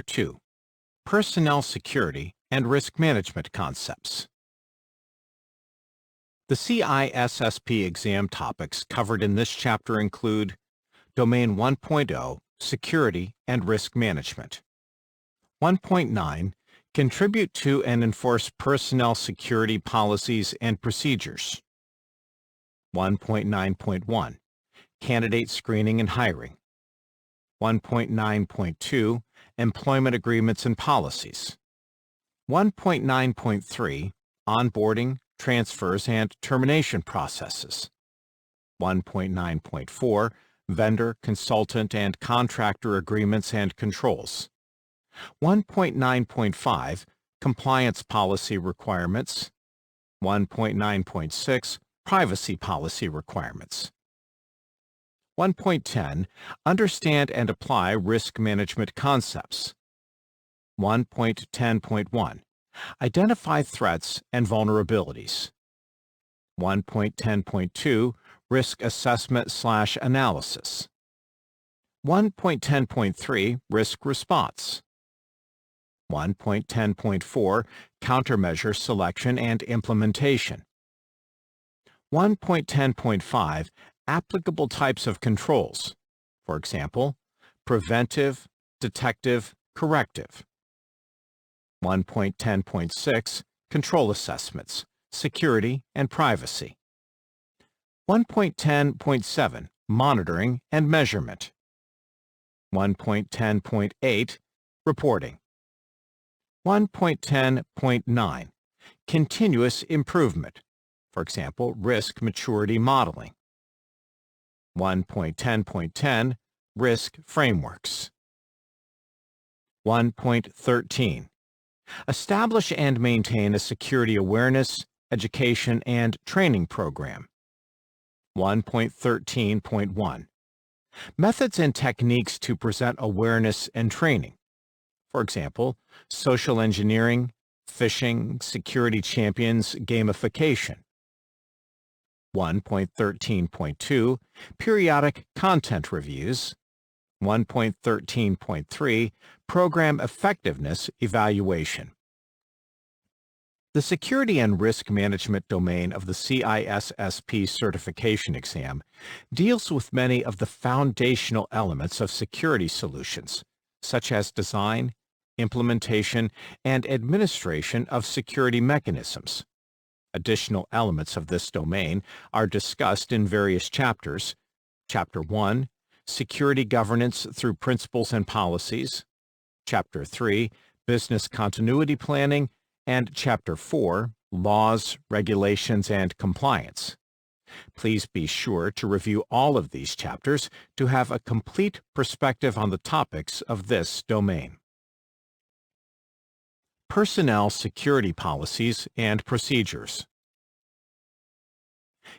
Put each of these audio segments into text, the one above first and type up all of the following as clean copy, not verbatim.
2. Personnel security and risk management concepts. The CISSP exam topics covered in this chapter include Domain 1.0, Security and Risk Management. 1.9, Contribute to and enforce personnel security policies and procedures. 1.9.1, Candidate screening and hiring. 1.9.2, Employment agreements and policies. 1.9.3, Onboarding, transfers, and termination processes. 1.9.4, Vendor, consultant, and contractor agreements and controls. 1.9.5, Compliance policy requirements. 1.9.6, Privacy policy requirements. 1.10, Understand and apply risk management concepts. 1.10.1, Identify threats and vulnerabilities. 1.10.2, Risk assessment/analysis. 1.10.3, Risk response. 1.10.4, Countermeasure selection and implementation. 1.10.5, Applicable types of controls. For example, preventive, detective, corrective. 1.10.6, Control assessments, security and privacy. 1.10.7, Monitoring and measurement. 1.10.8, Reporting. 1.10.9, Continuous improvement. For example, risk maturity modeling. 1.10.10, Risk frameworks. 1.13, Establish and maintain a security awareness, education, and training program. 1.13.1, Methods and techniques to present awareness and training. For example, social engineering, phishing, security champions, gamification. 1.13.2, Periodic content reviews. 1.13.3, Program effectiveness evaluation. The Security and Risk Management domain of the CISSP certification exam deals with many of the foundational elements of security solutions, such as design, implementation, and administration of security mechanisms. Additional elements of this domain are discussed in various chapters. Chapter 1, Security Governance through Principles and Policies. Chapter 3, Business Continuity Planning. And Chapter 4, Laws, Regulations, and Compliance. Please be sure to review all of these chapters to have a complete perspective on the topics of this domain. Personnel security policies and procedures.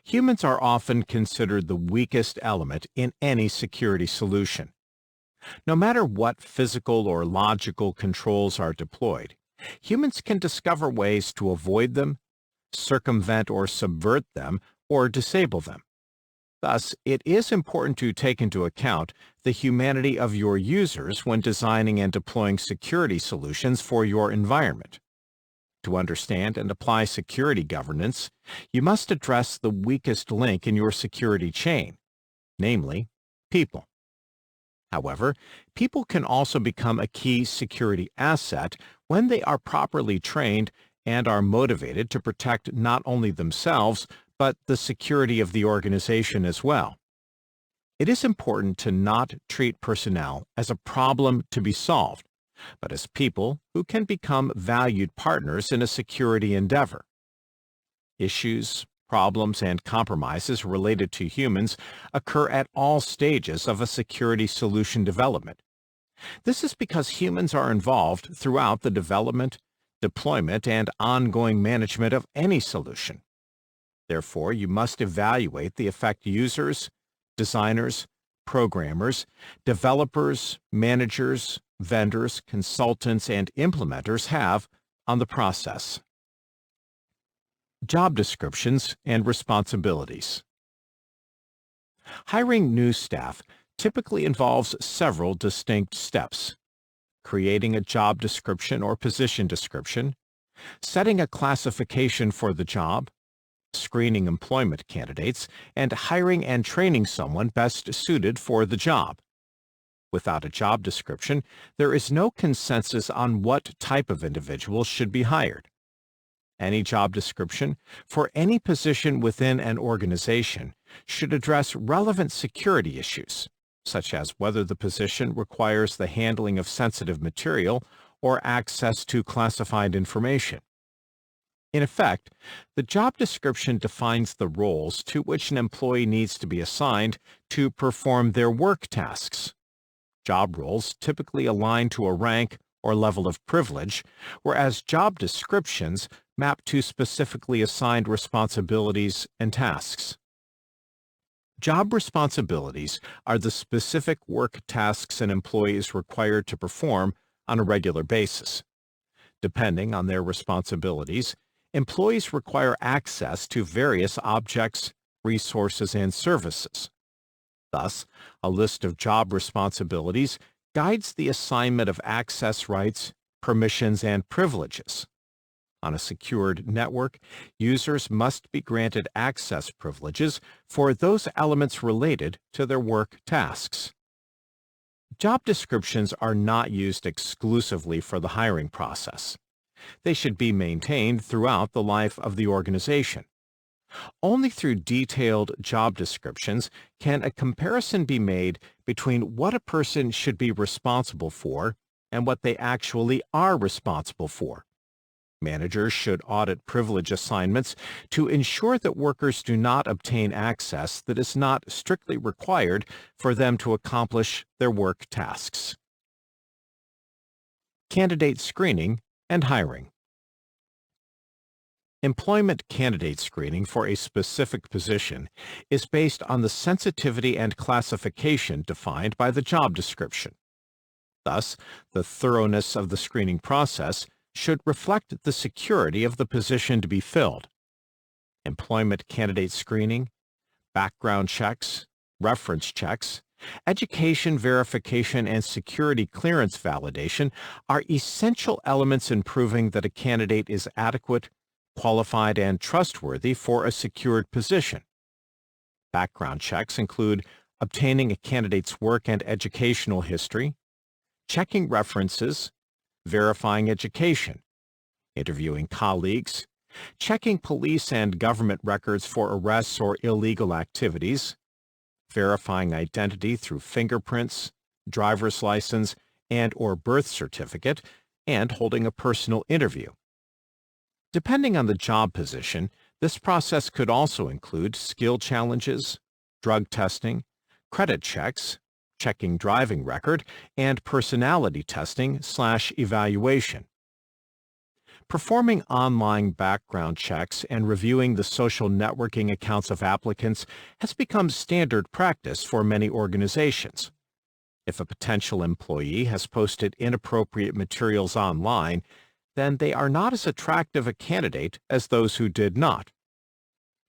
Humans are often considered the weakest element in any security solution. No matter what physical or logical controls are deployed, humans can discover ways to avoid them, circumvent or subvert them, or disable them. Thus, it is important to take into account the humanity of your users when designing and deploying security solutions for your environment. To understand and apply security governance, you must address the weakest link in your security chain, namely, people. However, people can also become a key security asset when they are properly trained and are motivated to protect not only themselves, but the security of the organization as well. It is important to not treat personnel as a problem to be solved, but as people who can become valued partners in a security endeavor. Issues, problems, and compromises related to humans occur at all stages of a security solution development. This is because humans are involved throughout the development, deployment, and ongoing management of any solution. Therefore, you must evaluate the effect users, designers, programmers, developers, managers, vendors, consultants, and implementers have on the process. Job descriptions and responsibilities. Hiring new staff typically involves several distinct steps. creating a job description or position description, setting a classification for the job, screening employment candidates, and hiring and training someone best suited for the job. Without a job description, there is no consensus on what type of individual should be hired. Any job description for any position within an organization should address relevant security issues, such as whether the position requires the handling of sensitive material or access to classified information. In effect, the job description defines the roles to which an employee needs to be assigned to perform their work tasks. Job roles typically align to a rank or level of privilege, whereas job descriptions map to specifically assigned responsibilities and tasks. Job responsibilities are the specific work tasks an employee is required to perform on a regular basis. Depending on their responsibilities, employees require access to various objects, resources, and services. Thus, a list of job responsibilities guides the assignment of access rights, permissions, and privileges. On a secured network, users must be granted access privileges for those elements related to their work tasks. Job descriptions are not used exclusively for the hiring process. They should be maintained throughout the life of the organization. Only through detailed job descriptions can a comparison be made between what a person should be responsible for and what they actually are responsible for. Managers should audit privilege assignments to ensure that workers do not obtain access that is not strictly required for them to accomplish their work tasks. Candidate screening and hiring. Employment candidate screening for a specific position is based on the sensitivity and classification defined by the job description. Thus, the thoroughness of the screening process should reflect the security of the position to be filled. Employment candidate screening, background checks, reference checks, education verification, and security clearance validation are essential elements in proving that a candidate is adequate, qualified, and trustworthy for a secured position. Background checks include obtaining a candidate's work and educational history, checking references, verifying education, interviewing colleagues, checking police and government records for arrests or illegal activities, verifying identity through fingerprints, driver's license, and/or birth certificate, and holding a personal interview. Depending on the job position, this process could also include skill challenges, drug testing, credit checks, checking driving record, and personality testing/evaluation. Performing online background checks and reviewing the social networking accounts of applicants has become standard practice for many organizations. If a potential employee has posted inappropriate materials online, then they are not as attractive a candidate as those who did not.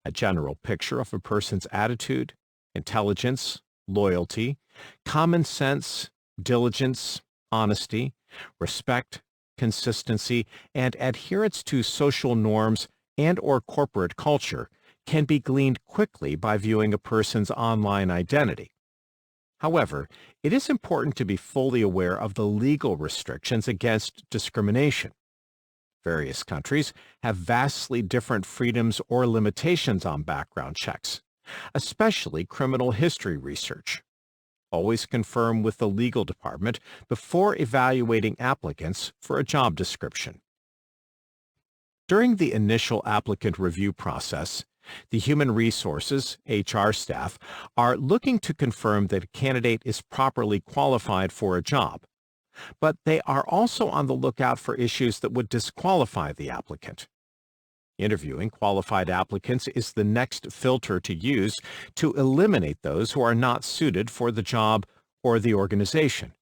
A general picture of a person's attitude, intelligence, loyalty, common sense, diligence, honesty, respect, consistency, and adherence to social norms and/or corporate culture can be gleaned quickly by viewing a person's online identity. However, it is important to be fully aware of the legal restrictions against discrimination. Various countries have vastly different freedoms or limitations on background checks, especially criminal history research. Always confirm with the legal department before evaluating applicants for a job description. During the initial applicant review process, the Human Resources (HR) staff are looking to confirm that a candidate is properly qualified for a job, but they are also on the lookout for issues that would disqualify the applicant. Interviewing qualified applicants is the next filter to use to eliminate those who are not suited for the job or the organization.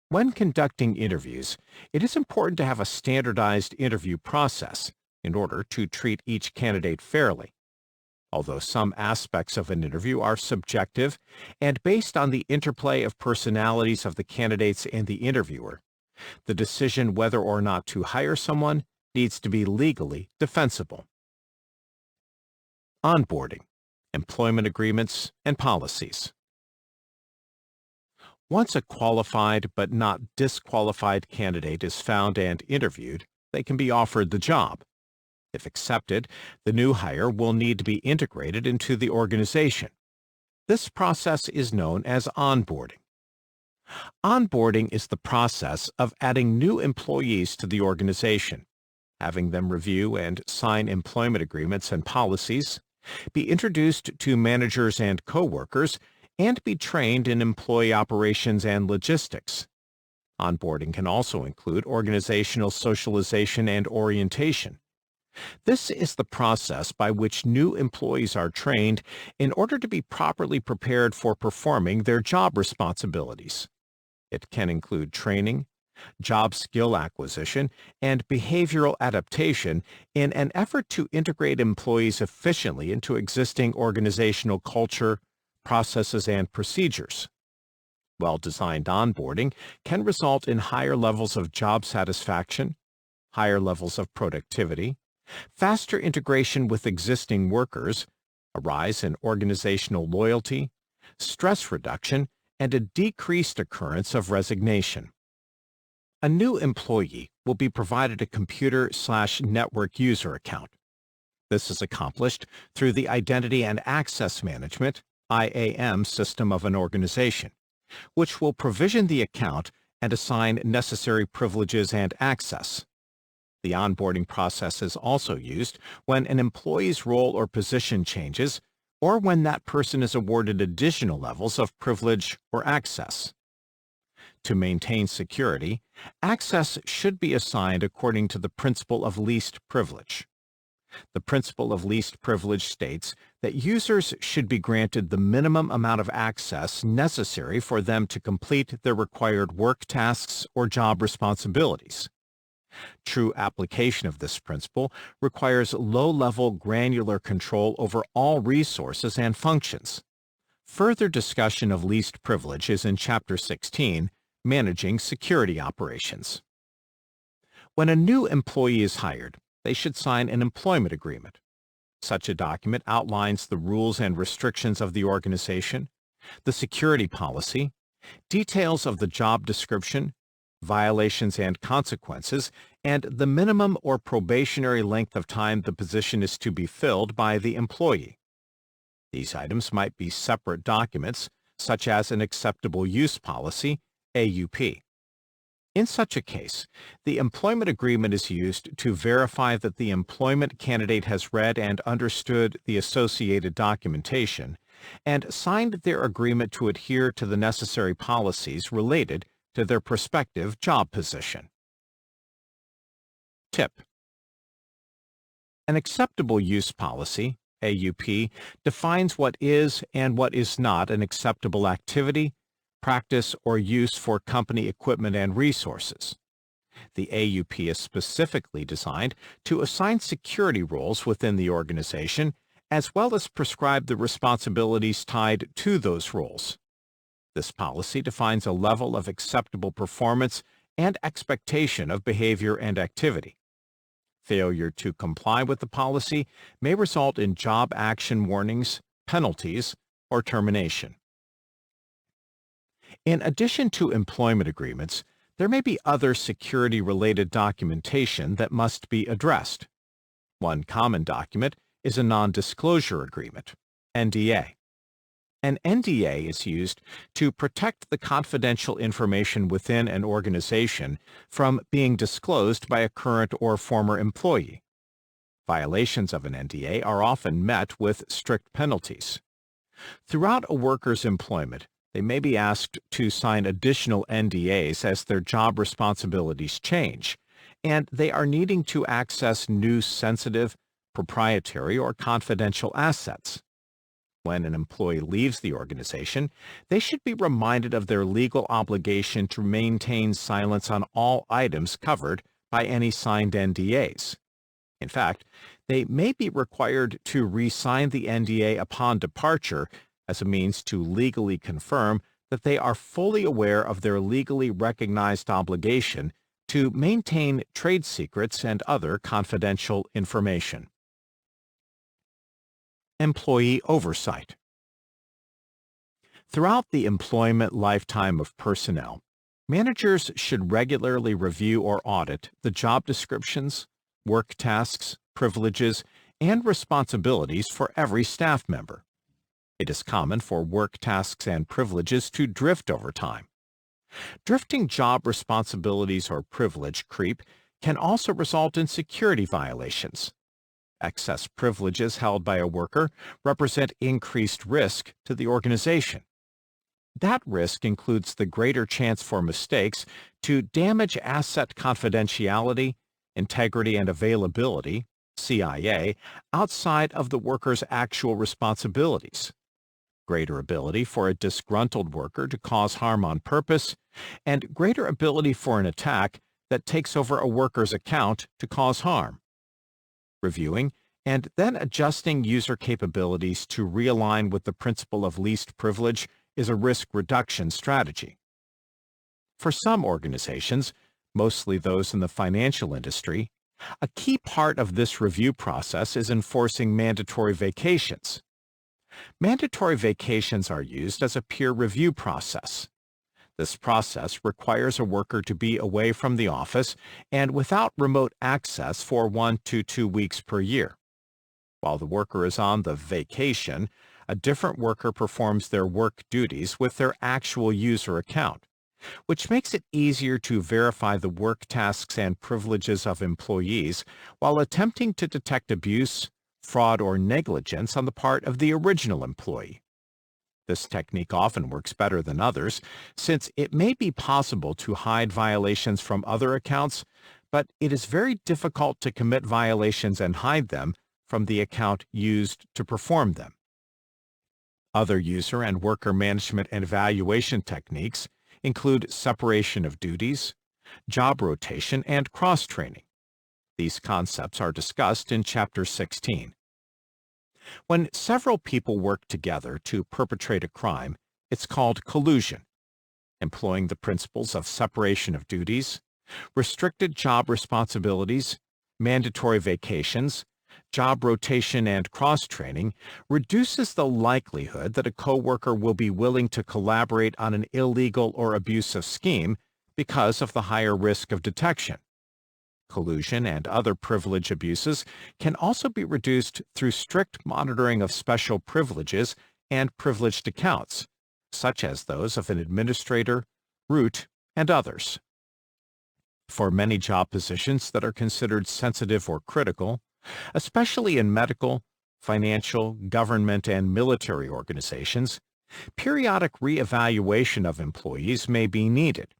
When conducting interviews, it is important to have a standardized interview process in order to treat each candidate fairly. Although some aspects of an interview are subjective and based on the interplay of personalities of the candidates and the interviewer, The decision whether or not to hire someone needs to be legally defensible. Onboarding, employment agreements, and policies. Once a qualified but not disqualified candidate is found and interviewed, they can be offered the job. If accepted, the new hire will need to be integrated into the organization. This process is known as onboarding. Onboarding is the process of adding new employees to the organization, having them review and sign employment agreements and policies, be introduced to managers and coworkers, and be trained in employee operations and logistics. Onboarding can also include organizational socialization and orientation. This is the process by which new employees are trained in order to be properly prepared for performing their job responsibilities. It can include training, job skill acquisition, and behavioral adaptation in an effort to integrate employees efficiently into existing organizational culture, processes, and procedures. Well-designed onboarding can result in higher levels of job satisfaction, higher levels of productivity, faster integration with existing workers, a rise in organizational loyalty, stress reduction, and a decreased occurrence of resignation. A new employee will be provided a computer/network user account. This is accomplished through the Identity and Access Management (IAM) system of an organization, which will provision the account and assign necessary privileges and access. The onboarding process is also used when an employee's role or position changes, or when that person is awarded additional levels of privilege or access. To maintain security, access should be assigned according to the principle of least privilege. The principle of least privilege states that users should be granted the minimum amount of access necessary for them to complete their required work tasks or job responsibilities. True application of this principle requires low-level granular control over all resources and functions. Further discussion of least privilege is in Chapter 16, Managing Security Operations. When a new employee is hired, they should sign an employment agreement. Such a document outlines the rules and restrictions of the organization, the security policy, details of the job description, violations and consequences, and the minimum or probationary length of time the position is to be filled by the employee. These items might be separate documents, such as an acceptable use policy, AUP. In such a case, the employment agreement is used to verify that the employment candidate has read and understood the associated documentation and signed their agreement to adhere to the necessary policies related to their prospective job position. Tip: An acceptable use policy, AUP, defines what is and what is not an acceptable activity, practice, or use for company equipment and resources. The AUP is specifically designed to assign security roles within the organization, as well as prescribe the responsibilities tied to those roles. This policy defines a level of acceptable performance and expectation of behavior and activity. Failure to comply with the policy may result in job action warnings, penalties, or termination. In addition to employment agreements, there may be other security-related documentation that must be addressed. One common document is a non-disclosure agreement, NDA. An NDA is used to protect the confidential information within an organization from being disclosed by a current or former employee. Violations of an NDA are often met with strict penalties. Throughout a worker's employment, they may be asked to sign additional NDAs as their job responsibilities change, and they are needing to access new sensitive, proprietary, or confidential assets. When an employee leaves the organization, they should be reminded of their legal obligation to maintain silence on all items covered by any signed NDAs. In fact, they may be required to re-sign the NDA upon departure as a means to legally confirm that they are fully aware of their legally recognized obligation to maintain trade secrets and other confidential information. Employee oversight. Throughout the employment lifetime of personnel, managers should regularly review or audit the job descriptions, work tasks, privileges, and responsibilities for every staff member. It is common for work tasks and privileges to drift over time. Drifting job responsibilities or privilege creep can also result in security violations. Excess privileges held by a worker represent increased risk to the organization. That risk includes the greater chance for mistakes to damage asset confidentiality, integrity, and availability, CIA, outside of the worker's actual responsibilities, greater ability for a disgruntled worker to cause harm on purpose, and greater ability for an attack that takes over a worker's account to cause harm. Reviewing and then adjusting user capabilities to realign with the principle of least privilege is a risk reduction strategy. For some organizations, mostly those in the financial industry, a key part of this review process is enforcing mandatory vacations. Mandatory vacations are used as a peer review process. This process requires a worker to be away from the office and without remote access for 1 to 2 weeks per year. While the worker is on the vacation, a different worker performs their work duties with their actual user account, which makes it easier to verify the work tasks and privileges of employees while attempting to detect abuse, fraud, or negligence on the part of the original employee. This technique often works better than others, since it may be possible to hide violations from other accounts, but it is very difficult to commit violations and hide them from the account used to perform them. Other user and worker management and evaluation techniques include separation of duties, job rotation, and cross-training. These concepts are discussed in Chapter 16. When several people work together to perpetrate a crime, it's called collusion. Employing the principles of separation of duties, restricted job responsibilities, mandatory vacations, job rotation, and cross-training reduces the likelihood that a coworker will be willing to collaborate on an illegal or abusive scheme because of the higher risk of detection. Collusion and other privilege abuses can also be reduced through strict monitoring of special privileges and privileged accounts, such as those of an administrator, root, and others. For many job positions that are considered sensitive or critical, especially in medical, financial, government, and military organizations, periodic re-evaluation of employees may be needed.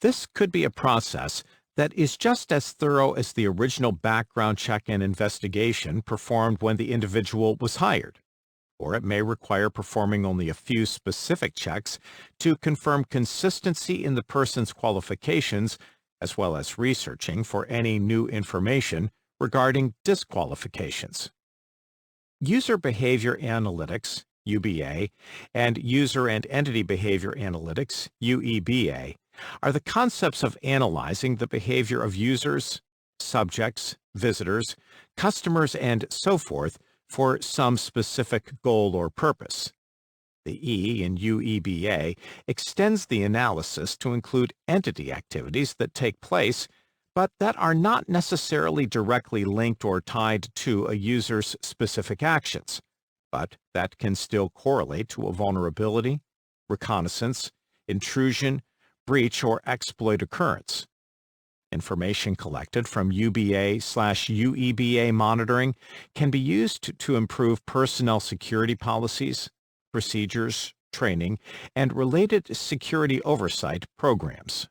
This could be a process that is just as thorough as the original background check and investigation performed when the individual was hired, or it may require performing only a few specific checks to confirm consistency in the person's qualifications, as well as researching for any new information regarding disqualifications. User Behavior Analytics, UBA, and User and Entity Behavior Analytics, UEBA, are the concepts of analyzing the behavior of users, subjects, visitors, customers, and so forth for some specific goal or purpose. The E in UEBA extends the analysis to include entity activities that take place, but that are not necessarily directly linked or tied to a user's specific actions, but that can still correlate to a vulnerability, reconnaissance, intrusion, breach, or exploit occurrence. Information collected from UBA/UEBA monitoring can be used to improve personnel security policies, procedures, training, and related security oversight programs.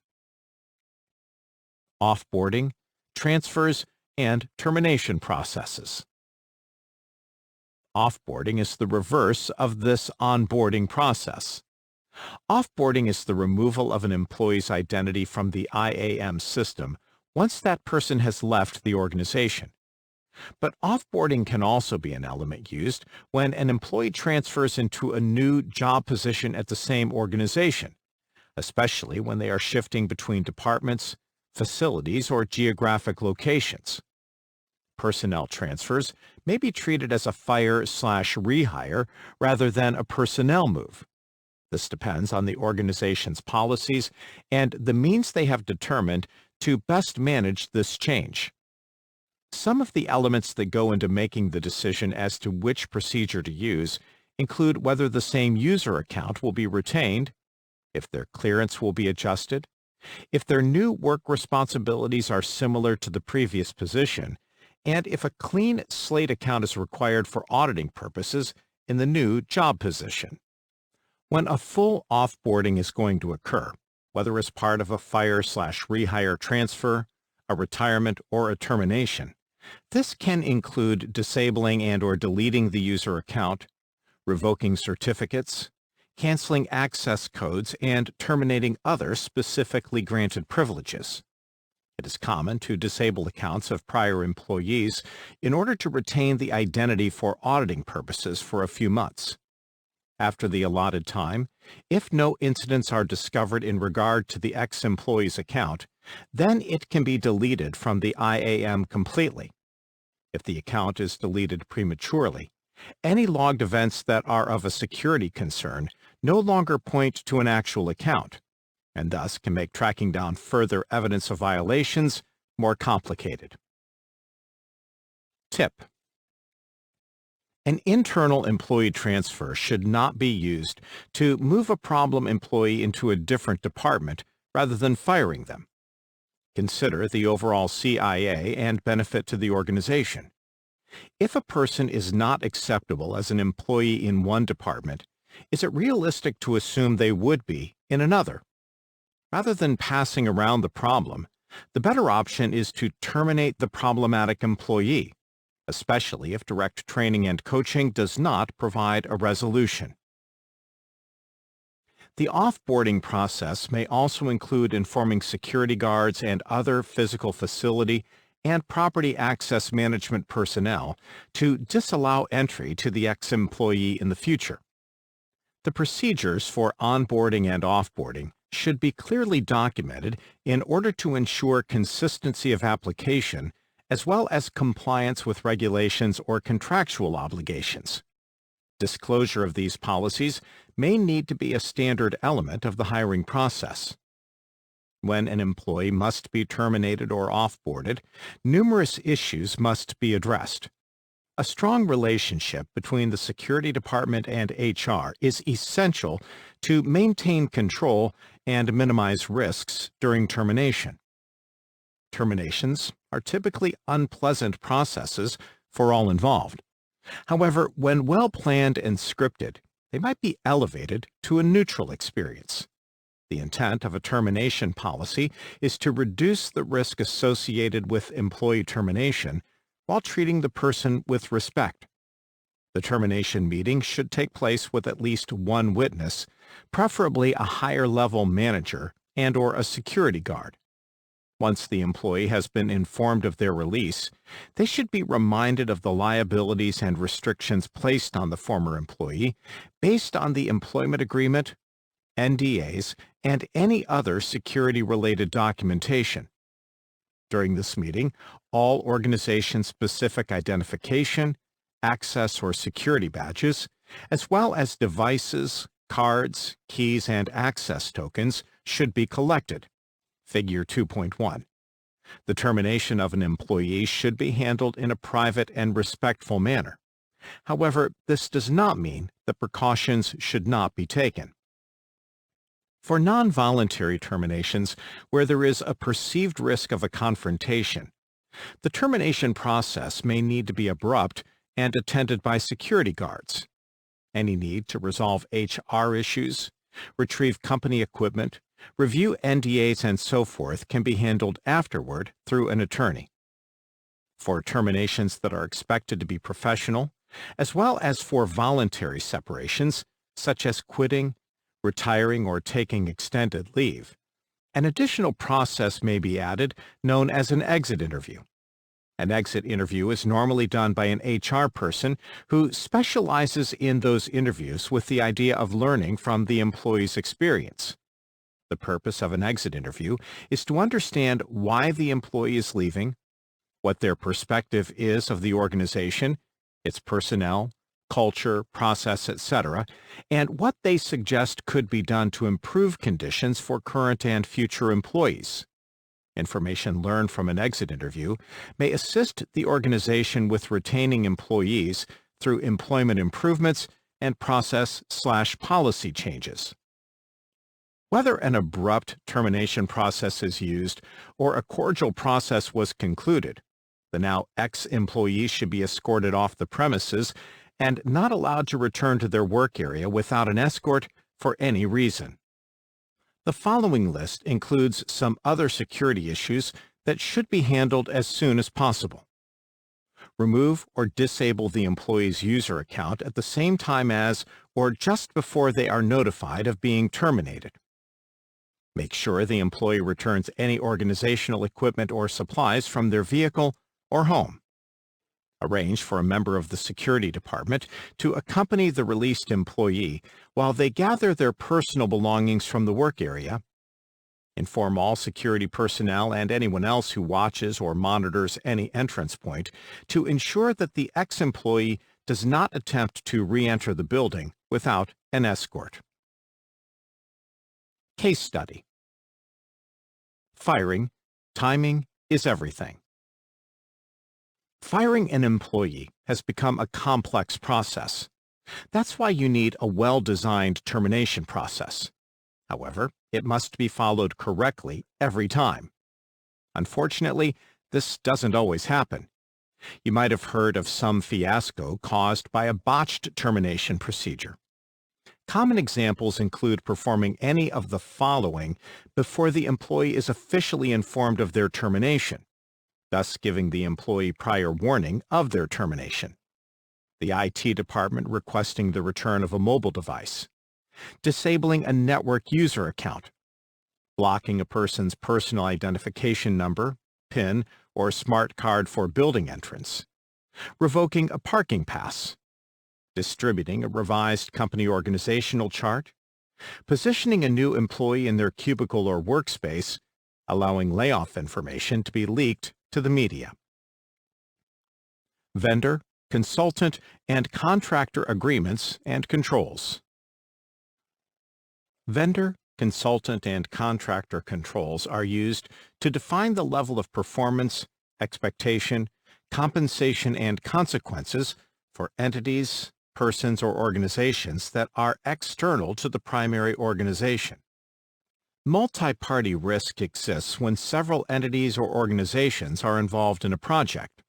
Offboarding, transfers, and termination processes. Offboarding is the reverse of this onboarding process. Offboarding is the removal of an employee's identity from the IAM system once that person has left the organization. But offboarding can also be an element used when an employee transfers into a new job position at the same organization, especially when they are shifting between departments, facilities, or geographic locations. Personnel transfers may be treated as a fire/rehire rather than a personnel move. This depends on the organization's policies and the means they have determined to best manage this change. Some of the elements that go into making the decision as to which procedure to use include whether the same user account will be retained, if their clearance will be adjusted, if their new work responsibilities are similar to the previous position, and if a clean slate account is required for auditing purposes in the new job position. When a full offboarding is going to occur, whether as part of a fire/rehire transfer, a retirement, or a termination, this can include disabling and/or deleting the user account, revoking certificates, canceling access codes, and terminating other specifically granted privileges. It is common to disable accounts of prior employees in order to retain the identity for auditing purposes for a few months. After the allotted time, if no incidents are discovered in regard to the ex-employee's account, then it can be deleted from the IAM completely. If the account is deleted prematurely, any logged events that are of a security concern no longer point to an actual account, and thus can make tracking down further evidence of violations more complicated. Tip: an internal employee transfer should not be used to move a problem employee into a different department rather than firing them. Consider the overall CIA and benefit to the organization. If a person is not acceptable as an employee in one department, is it realistic to assume they would be in another? Rather than passing around the problem, the better option is to terminate the problematic employee, especially if direct training and coaching does not provide a resolution. The offboarding process may also include informing security guards and other physical facility and property access management personnel to disallow entry to the ex-employee in the future. The procedures for onboarding and offboarding should be clearly documented in order to ensure consistency of application as well as compliance with regulations or contractual obligations. Disclosure of these policies may need to be a standard element of the hiring process. When an employee must be terminated or offboarded, numerous issues must be addressed. A strong relationship between the security department and HR is essential to maintain control and minimize risks during termination. Terminations are typically unpleasant processes for all involved. However, when well planned and scripted, they might be elevated to a neutral experience. The intent of a termination policy is to reduce the risk associated with employee termination while treating the person with respect. The termination meeting should take place with at least one witness, preferably a higher-level manager and/or a security guard. Once the employee has been informed of their release, they should be reminded of the liabilities and restrictions placed on the former employee based on the employment agreement, NDAs, and any other security-related documentation. During this meeting, all organization-specific identification, access or security badges, as well as devices, cards, keys, and access tokens should be collected. Figure 2.1. The termination of an employee should be handled in a private and respectful manner. However, this does not mean that precautions should not be taken. For non-voluntary terminations where there is a perceived risk of a confrontation, the termination process may need to be abrupt and attended by security guards. Any need to resolve HR issues, retrieve company equipment, review NDAs, and so forth can be handled afterward through an attorney. For terminations that are expected to be professional, as well as for voluntary separations, such as quitting, retiring, or taking extended leave, an additional process may be added known as an exit interview. An exit interview is normally done by an HR person who specializes in those interviews with the idea of learning from the employee's experience. The purpose of an exit interview is to understand why the employee is leaving, what their perspective is of the organization, its personnel, culture, process, etc., and what they suggest could be done to improve conditions for current and future employees. Information learned from an exit interview may assist the organization with retaining employees through employment improvements and process/policy changes. Whether an abrupt termination process is used or a cordial process was concluded, the now ex-employee should be escorted off the premises and not allowed to return to their work area without an escort for any reason. The following list includes some other security issues that should be handled as soon as possible. Remove or disable the employee's user account at the same time as or just before they are notified of being terminated. Make sure the employee returns any organizational equipment or supplies from their vehicle or home. Arrange for a member of the security department to accompany the released employee while they gather their personal belongings from the work area. Inform all security personnel and anyone else who watches or monitors any entrance point to ensure that the ex-employee does not attempt to re-enter the building without an escort. Case study. Firing, timing is everything. Firing an employee has become a complex process. That's why you need a well-designed termination process. However, it must be followed correctly every time. Unfortunately, this doesn't always happen. You might have heard of some fiasco caused by a botched termination procedure. Common examples include performing any of the following before the employee is officially informed of their termination, thus giving the employee prior warning of their termination. The IT department requesting the return of a mobile device, disabling a network user account, blocking a person's personal identification number, PIN, or smart card for building entrance, revoking a parking pass, distributing a revised company organizational chart, positioning a new employee in their cubicle or workspace, allowing layoff information to be leaked to the media. Vendor, consultant, and contractor agreements and controls. Vendor, consultant, and contractor controls are used to define the level of performance, expectation, compensation, and consequences for entities, persons, or organizations that are external to the primary organization. Multi-party risk exists when several entities or organizations are involved in a project.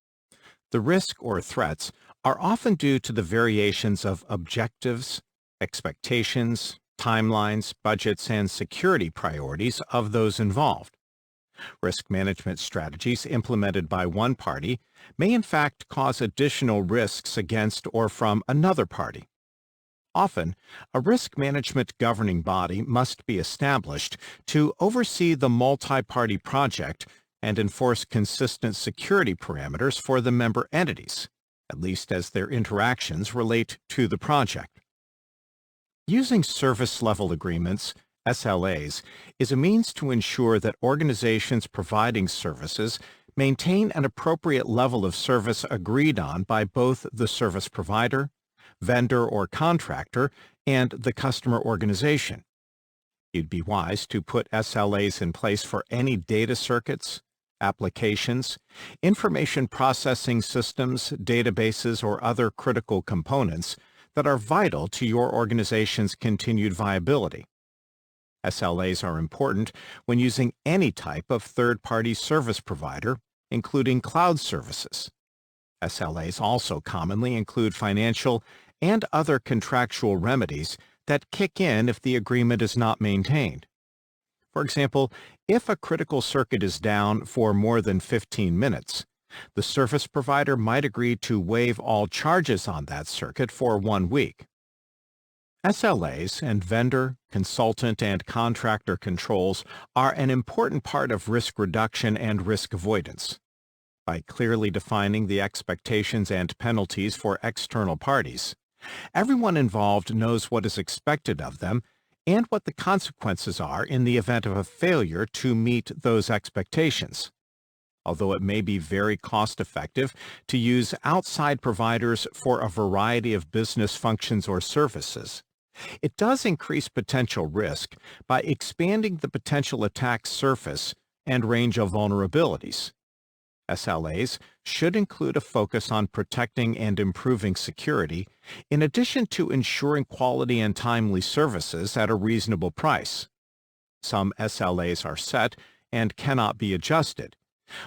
The risk or threats are often due to the variations of objectives, expectations, timelines, budgets, and security priorities of those involved. Risk management strategies implemented by one party may in fact cause additional risks against or from another party. Often, a risk management governing body must be established to oversee the multi-party project and enforce consistent security parameters for the member entities, at least as their interactions relate to the project. Using service level agreements, SLAs, is a means to ensure that organizations providing services maintain an appropriate level of service agreed on by both the service provider, vendor or contractor, and the customer organization. It'd be wise to put SLAs in place for any data circuits, applications, information processing systems, databases, or other critical components that are vital to your organization's continued viability. SLAs are important when using any type of third-party service provider, including cloud services. SLAs also commonly include financial and other contractual remedies that kick in if the agreement is not maintained. For example, if a critical circuit is down for more than 15 minutes, the service provider might agree to waive all charges on that circuit for 1 week. SLAs and vendor, consultant, and contractor controls are an important part of risk reduction and risk avoidance. By clearly defining the expectations and penalties for external parties, everyone involved knows what is expected of them and what the consequences are in the event of a failure to meet those expectations. Although it may be very cost-effective to use outside providers for a variety of business functions or services, it does increase potential risk by expanding the potential attack surface and range of vulnerabilities. SLAs should include a focus on protecting and improving security, in addition to ensuring quality and timely services at a reasonable price. Some SLAs are set and cannot be adjusted,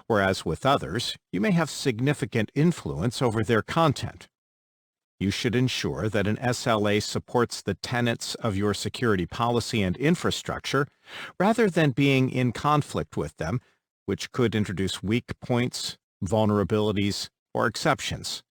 whereas with others, you may have significant influence over their content. You should ensure that an SLA supports the tenets of your security policy and infrastructure, rather than being in conflict with them, which could introduce weak points, vulnerabilities, or exceptions.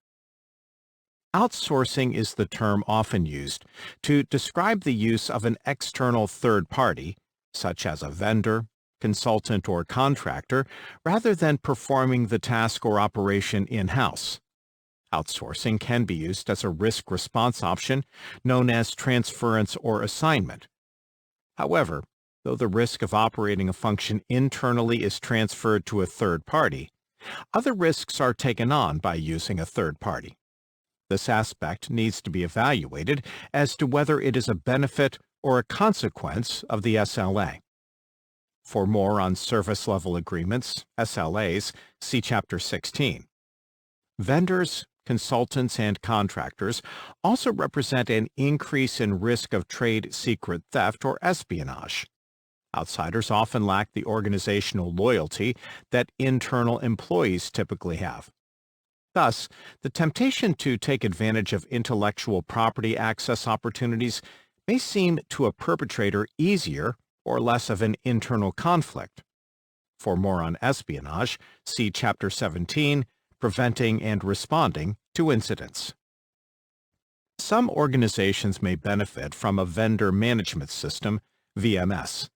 Outsourcing is the term often used to describe the use of an external third party, such as a vendor, consultant, or contractor, rather than performing the task or operation in-house. Outsourcing can be used as a risk response option known as transference or assignment. However, though the risk of operating a function internally is transferred to a third party, other risks are taken on by using a third party. This aspect needs to be evaluated as to whether it is a benefit or a consequence of the SLA. For more on service-level agreements, SLAs, see Chapter 16. Vendors, consultants, and contractors also represent an increase in risk of trade secret theft or espionage. Outsiders often lack the organizational loyalty that internal employees typically have. Thus, the temptation to take advantage of intellectual property access opportunities may seem to a perpetrator easier or less of an internal conflict. For more on espionage, see Chapter 17, Preventing and Responding to Incidents. Some organizations may benefit from a vendor management system, VMS.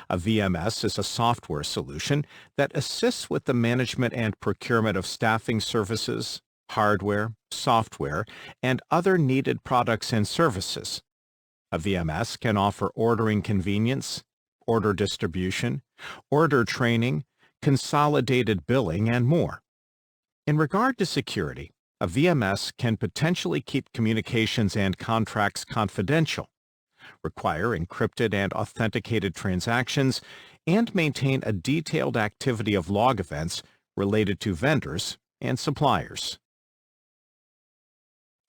A VMS is a software solution that assists with the management and procurement of staffing services, hardware, software, and other needed products and services. A VMS can offer ordering convenience, order distribution, order training, consolidated billing, and more. In regard to security, a VMS can potentially keep communications and contracts confidential, require encrypted and authenticated transactions, and maintain a detailed activity of log events related to vendors and suppliers.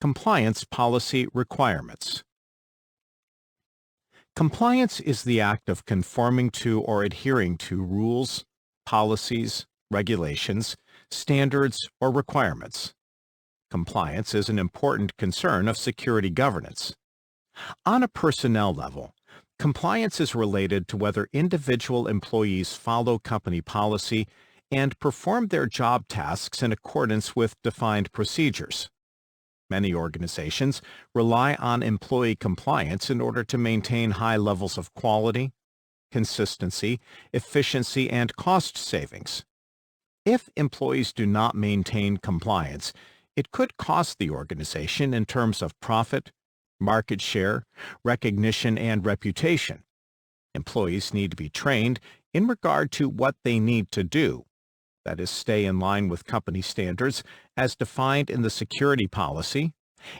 Compliance policy requirements. Compliance is the act of conforming to or adhering to rules, policies, regulations, standards, or requirements. Compliance is an important concern of security governance. On a personnel level, compliance is related to whether individual employees follow company policy and perform their job tasks in accordance with defined procedures. Many organizations rely on employee compliance in order to maintain high levels of quality, consistency, efficiency, and cost savings. If employees do not maintain compliance, it could cost the organization in terms of profit, market share, recognition, and reputation. Employees need to be trained in regard to what they need to do, that is, stay in line with company standards as defined in the security policy,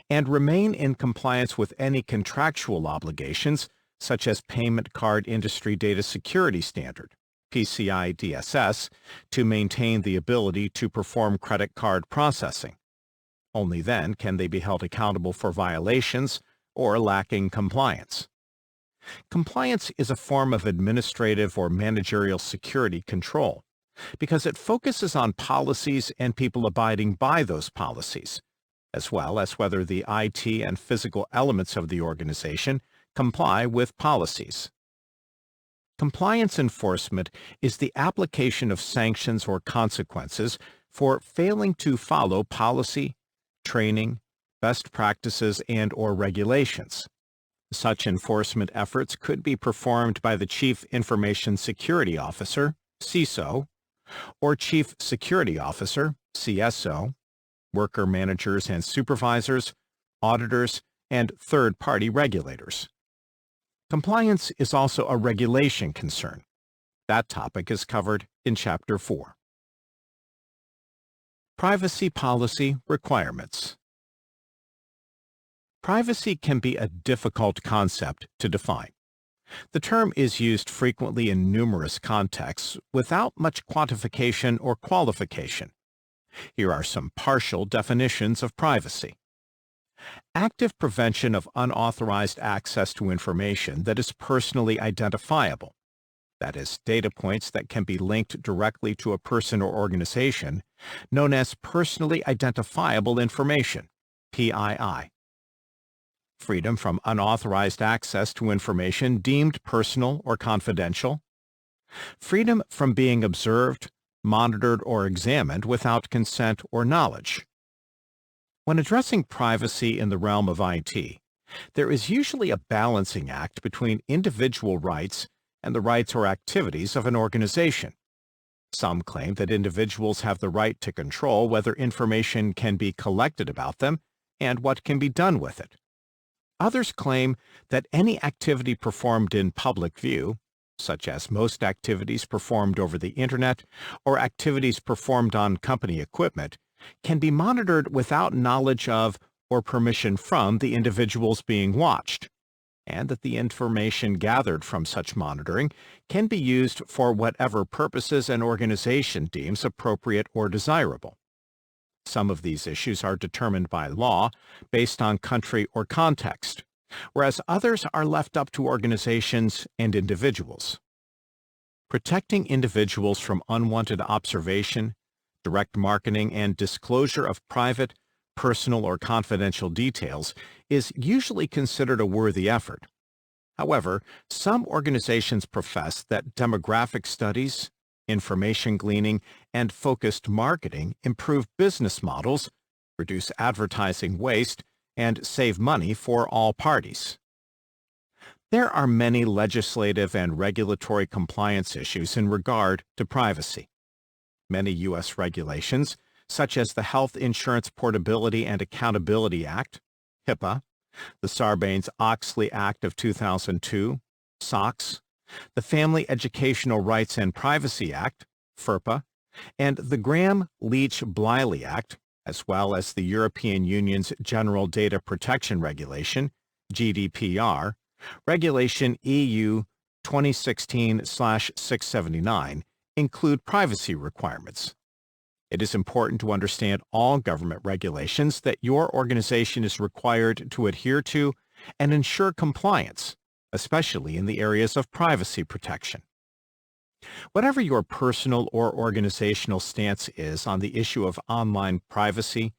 and remain in compliance with any contractual obligations, such as Payment Card Industry Data Security Standard, PCI DSS, to maintain the ability to perform credit card processing. Only then can they be held accountable for violations or lacking compliance. Compliance is a form of administrative or managerial security control because it focuses on policies and people abiding by those policies, as well as whether the IT and physical elements of the organization comply with policies. Compliance enforcement is the application of sanctions or consequences for failing to follow policy, training, best practices, and/or regulations. Such enforcement efforts could be performed by the Chief Information Security Officer, CISO, or Chief Security Officer, CSO, worker managers and supervisors, auditors, and third-party regulators. Compliance is also a regulation concern. That topic is covered in Chapter 4. Privacy Policy Requirements. Privacy can be a difficult concept to define. The term is used frequently in numerous contexts without much quantification or qualification. Here are some partial definitions of privacy. Active prevention of unauthorized access to information that is personally identifiable. That is, data points that can be linked directly to a person or organization, known as personally identifiable information, PII. Freedom from unauthorized access to information deemed personal or confidential. Freedom from being observed, monitored, or examined without consent or knowledge. When addressing privacy in the realm of IT, there is usually a balancing act between individual rights and the rights or activities of an organization. Some claim that individuals have the right to control whether information can be collected about them and what can be done with it. Others claim that any activity performed in public view, such as most activities performed over the Internet or activities performed on company equipment, can be monitored without knowledge of or permission from the individuals being watched, and that the information gathered from such monitoring can be used for whatever purposes an organization deems appropriate or desirable. Some of these issues are determined by law based on country or context, whereas others are left up to organizations and individuals. Protecting individuals from unwanted observation, direct marketing, and disclosure of private, personal, or confidential details is usually considered a worthy effort. However, some organizations profess that demographic studies, information gleaning, and focused marketing improve business models, reduce advertising waste, and save money for all parties. There are many legislative and regulatory compliance issues in regard to privacy. Many U.S. regulations, such as the Health Insurance Portability and Accountability Act, HIPAA, the Sarbanes-Oxley Act of 2002, SOX, the Family Educational Rights and Privacy Act, FERPA, and the Gramm-Leach-Bliley Act, as well as the European Union's General Data Protection Regulation, GDPR, Regulation EU 2016/679, include privacy requirements. It is important to understand all government regulations that your organization is required to adhere to and ensure compliance, especially in the areas of privacy protection. Whatever your personal or organizational stance is on the issue of online privacy,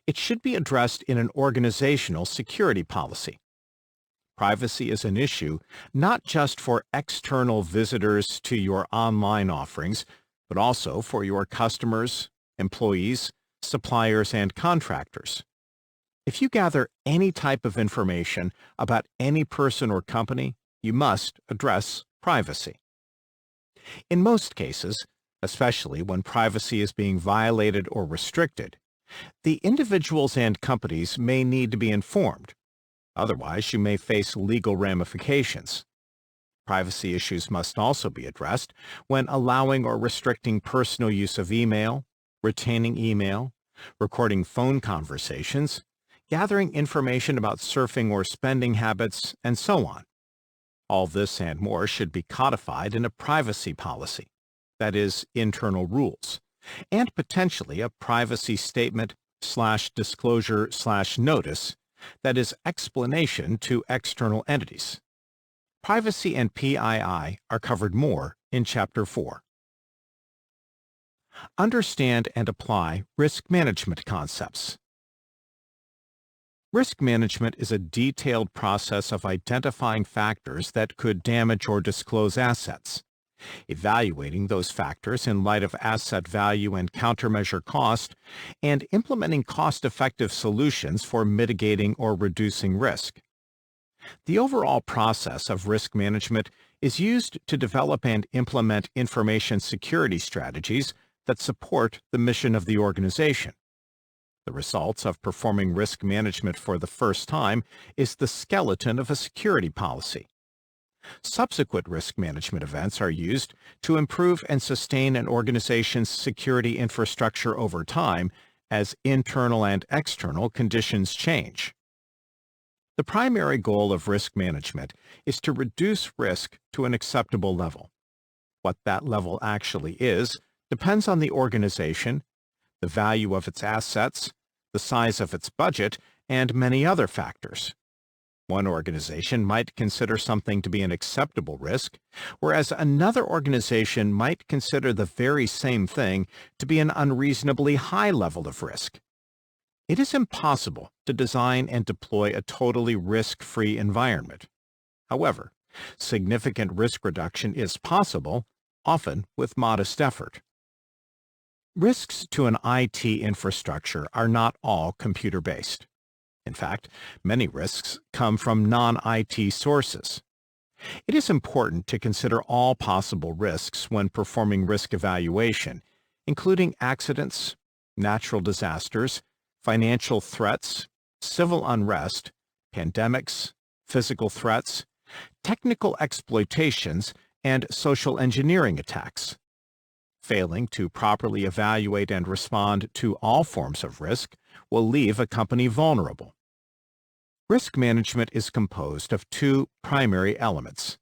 it should be addressed in an organizational security policy. Privacy is an issue not just for external visitors to your online offerings, but also for your customers, employees, suppliers, and contractors. If you gather any type of information about any person or company, you must address privacy. In most cases, especially when privacy is being violated or restricted, the individuals and companies may need to be informed. Otherwise, you may face legal ramifications. Privacy issues must also be addressed when allowing or restricting personal use of email, retaining email, recording phone conversations, gathering information about surfing or spending habits, and so on. All this and more should be codified in a privacy policy, that is, internal rules, and potentially a privacy statement/disclosure/notice, that is, explanation to external entities. Privacy and PII are covered more in Chapter 4. Understand and apply risk management concepts. Risk management is a detailed process of identifying factors that could damage or disclose assets, evaluating those factors in light of asset value and countermeasure cost, and implementing cost-effective solutions for mitigating or reducing risk. The overall process of risk management is used to develop and implement information security strategies that support the mission of the organization. The results of performing risk management for the first time is the skeleton of a security policy. Subsequent risk management events are used to improve and sustain an organization's security infrastructure over time as internal and external conditions change. The primary goal of risk management is to reduce risk to an acceptable level. What that level actually is depends on the organization, the value of its assets, the size of its budget, and many other factors. One organization might consider something to be an acceptable risk, whereas another organization might consider the very same thing to be an unreasonably high level of risk. It is impossible to design and deploy a totally risk-free environment. However, significant risk reduction is possible, often with modest effort. Risks to an IT infrastructure are not all computer-based. In fact, many risks come from non-IT sources. It is important to consider all possible risks when performing risk evaluation, including accidents, natural disasters, financial threats, civil unrest, pandemics, physical threats, technical exploitations, and social engineering attacks. Failing to properly evaluate and respond to all forms of risk will leave a company vulnerable. Risk management is composed of two primary elements: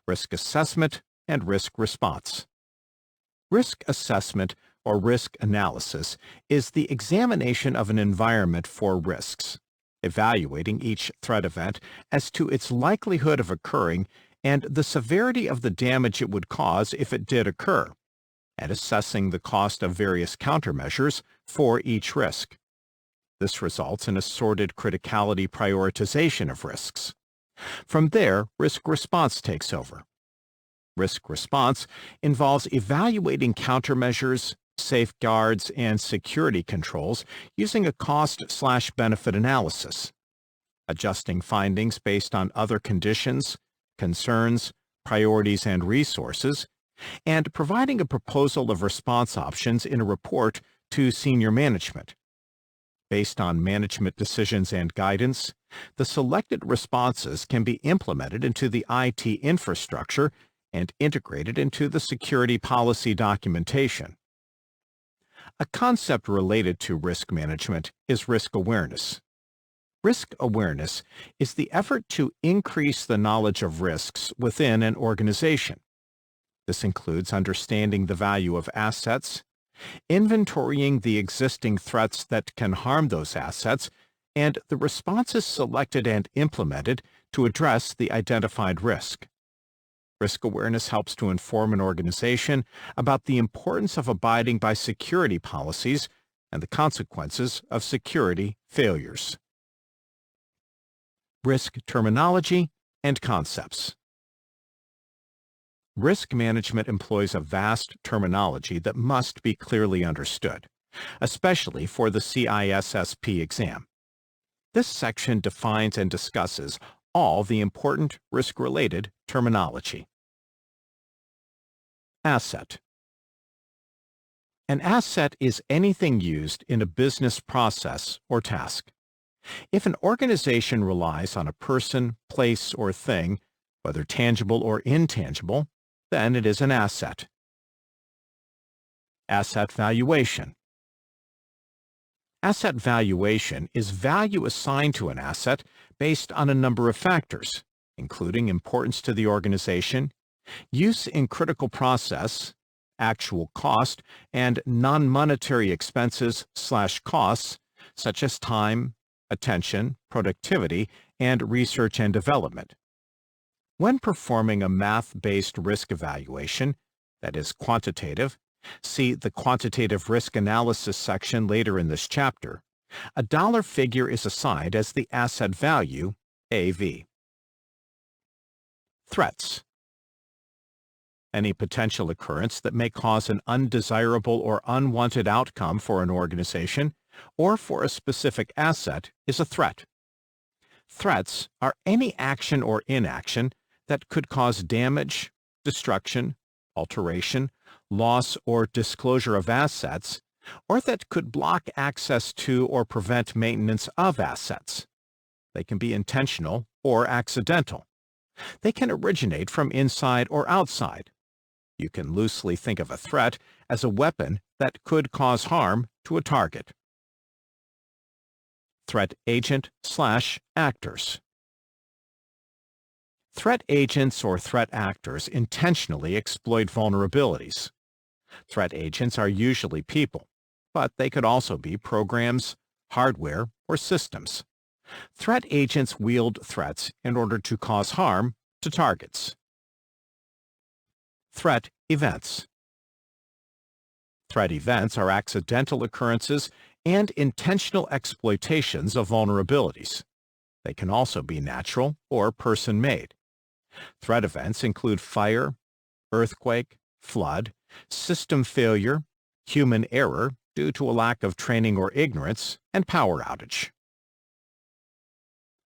risk assessment and risk response. Risk assessment or risk analysis is the examination of an environment for risks, evaluating each threat event as to its likelihood of occurring and the severity of the damage it would cause if it did occur, and assessing the cost of various countermeasures for each risk. This results in a sorted criticality prioritization of risks. From there, risk response takes over. Risk response involves evaluating countermeasures, safeguards, and security controls using a cost/benefit analysis, adjusting findings based on other conditions, concerns, priorities, and resources, and providing a proposal of response options in a report to senior management. Based on management decisions and guidance, the selected responses can be implemented into the IT infrastructure and integrated into the security policy documentation. A concept related to risk management is risk awareness. Risk awareness is the effort to increase the knowledge of risks within an organization. This includes understanding the value of assets, inventorying the existing threats that can harm those assets, and the responses selected and implemented to address the identified risk. Risk awareness helps to inform an organization about the importance of abiding by security policies and the consequences of security failures. Risk terminology and concepts. Risk management employs a vast terminology that must be clearly understood, especially for the CISSP exam. This section defines and discusses all the important risk-related terminology. Asset. An asset is anything used in a business process or task. If an organization relies on a person, place, or thing, whether tangible or intangible, then it is an asset. Asset valuation. Asset valuation is value assigned to an asset based on a number of factors, including importance to the organization, use in critical process, actual cost, and non-monetary expenses/costs, such as time, attention, productivity, and research and development. When performing a math-based risk evaluation, that is quantitative, see the quantitative risk analysis section later in this chapter, a dollar figure is assigned as the asset value, AV. Threats. Any potential occurrence that may cause an undesirable or unwanted outcome for an organization or for a specific asset is a threat. Threats are any action or inaction that could cause damage, destruction, alteration, loss, or disclosure of assets, or that could block access to or prevent maintenance of assets. They can be intentional or accidental. They can originate from inside or outside. You can loosely think of a threat as a weapon that could cause harm to a target. Threat agent/actors. Threat agents or threat actors intentionally exploit vulnerabilities. Threat agents are usually people, but they could also be programs, hardware, or systems. Threat agents wield threats in order to cause harm to targets. Threat events. Threat events are accidental occurrences and intentional exploitations of vulnerabilities. They can also be natural or person-made. Threat events include fire, earthquake, flood, system failure, human error due to a lack of training or ignorance, and power outage.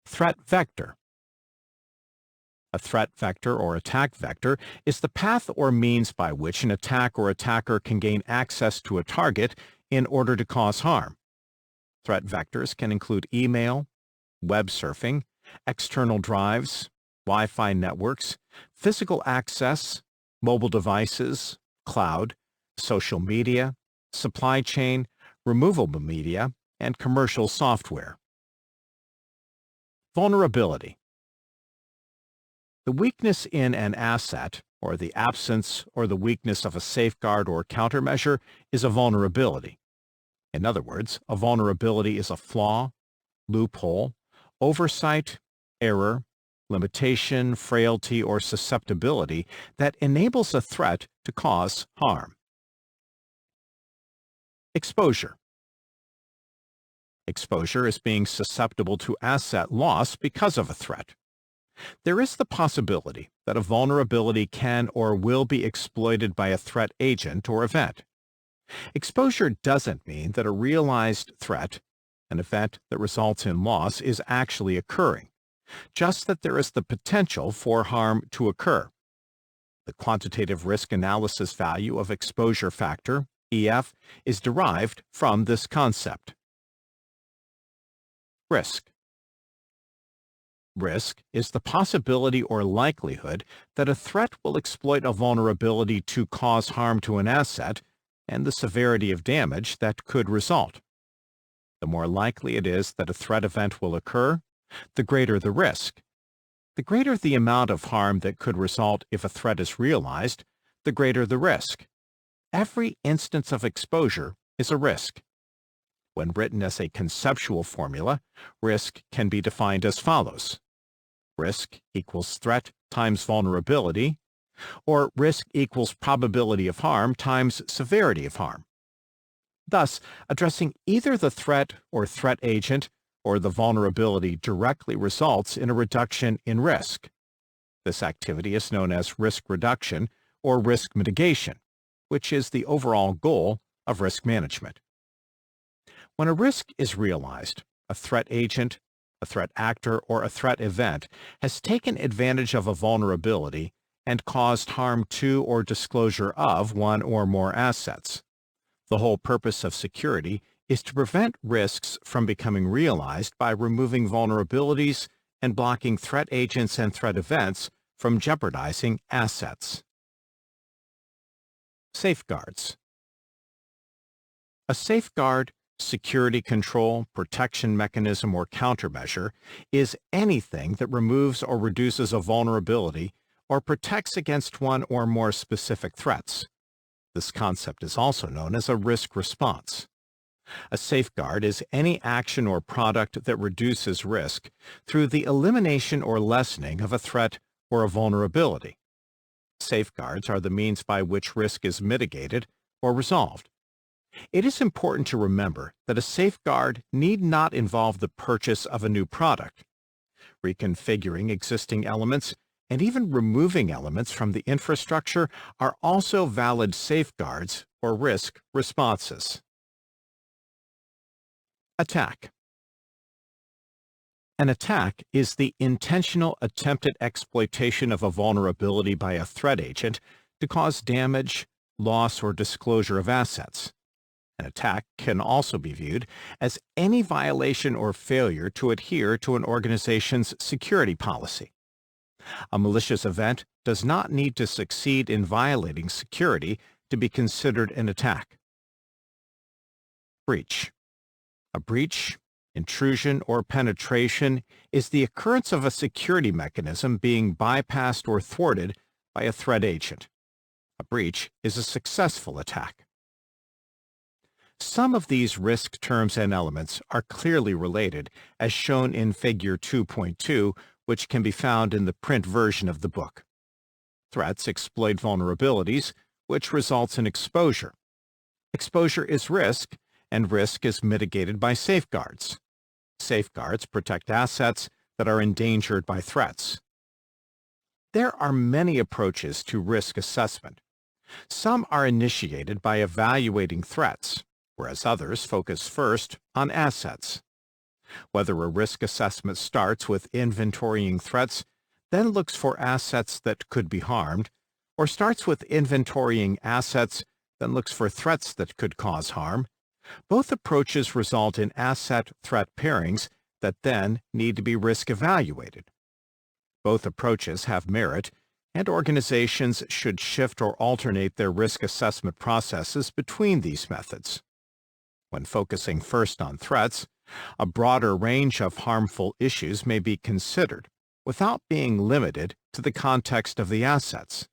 Threat vector. A threat vector or attack vector is the path or means by which an attack or attacker can gain access to a target in order to cause harm. Threat vectors can include email, web surfing, external drives, Wi-Fi networks, physical access, mobile devices, cloud, social media, supply chain, removable media, and commercial software. Vulnerability. The weakness in an asset, or the absence or the weakness of a safeguard or countermeasure, is a vulnerability. In other words, a vulnerability is a flaw, loophole, oversight, error, limitation, frailty, or susceptibility that enables a threat to cause harm. Exposure. Exposure is being susceptible to asset loss because of a threat. There is the possibility that a vulnerability can or will be exploited by a threat agent or event. Exposure doesn't mean that a realized threat, an event that results in loss, is actually occurring, just that there is the potential for harm to occur. The quantitative risk analysis value of exposure factor, EF, is derived from this concept. Risk. Risk is the possibility or likelihood that a threat will exploit a vulnerability to cause harm to an asset and the severity of damage that could result. The more likely it is that a threat event will occur, the greater the risk. The greater the amount of harm that could result if a threat is realized, the greater the risk. Every instance of exposure is a risk. When written as a conceptual formula, risk can be defined as follows. Risk equals threat times vulnerability, or risk equals probability of harm times severity of harm. Thus, addressing either the threat or threat agent or the vulnerability directly results in a reduction in risk. This activity is known as risk reduction or risk mitigation, which is the overall goal of risk management. When a risk is realized, a threat agent, a threat actor, or a threat event has taken advantage of a vulnerability and caused harm to or disclosure of one or more assets. The whole purpose of security is to prevent risks from becoming realized by removing vulnerabilities and blocking threat agents and threat events from jeopardizing assets. Safeguards. A safeguard, security control, protection mechanism, or countermeasure is anything that removes or reduces a vulnerability or protects against one or more specific threats. This concept is also known as a risk response. A safeguard is any action or product that reduces risk through the elimination or lessening of a threat or a vulnerability. Safeguards are the means by which risk is mitigated or resolved. It is important to remember that a safeguard need not involve the purchase of a new product. Reconfiguring existing elements and even removing elements from the infrastructure are also valid safeguards or risk responses. Attack. An attack is the intentional attempted exploitation of a vulnerability by a threat agent to cause damage, loss, or disclosure of assets. An attack can also be viewed as any violation or failure to adhere to an organization's security policy. A malicious event does not need to succeed in violating security to be considered an attack. Breach. A breach, intrusion, or penetration is the occurrence of a security mechanism being bypassed or thwarted by a threat agent. A breach is a successful attack. Some of these risk terms and elements are clearly related, as shown in Figure 2.2, which can be found in the print version of the book. Threats exploit vulnerabilities, which results in exposure. Exposure is risk, and risk is mitigated by safeguards. Safeguards protect assets that are endangered by threats. There are many approaches to risk assessment. Some are initiated by evaluating threats, whereas others focus first on assets. Whether a risk assessment starts with inventorying threats, then looks for assets that could be harmed, or starts with inventorying assets, then looks for threats that could cause harm, both approaches result in asset-threat pairings that then need to be risk evaluated. Both approaches have merit, and organizations should shift or alternate their risk assessment processes between these methods. When focusing first on threats, a broader range of harmful issues may be considered, without being limited to the context of the assets.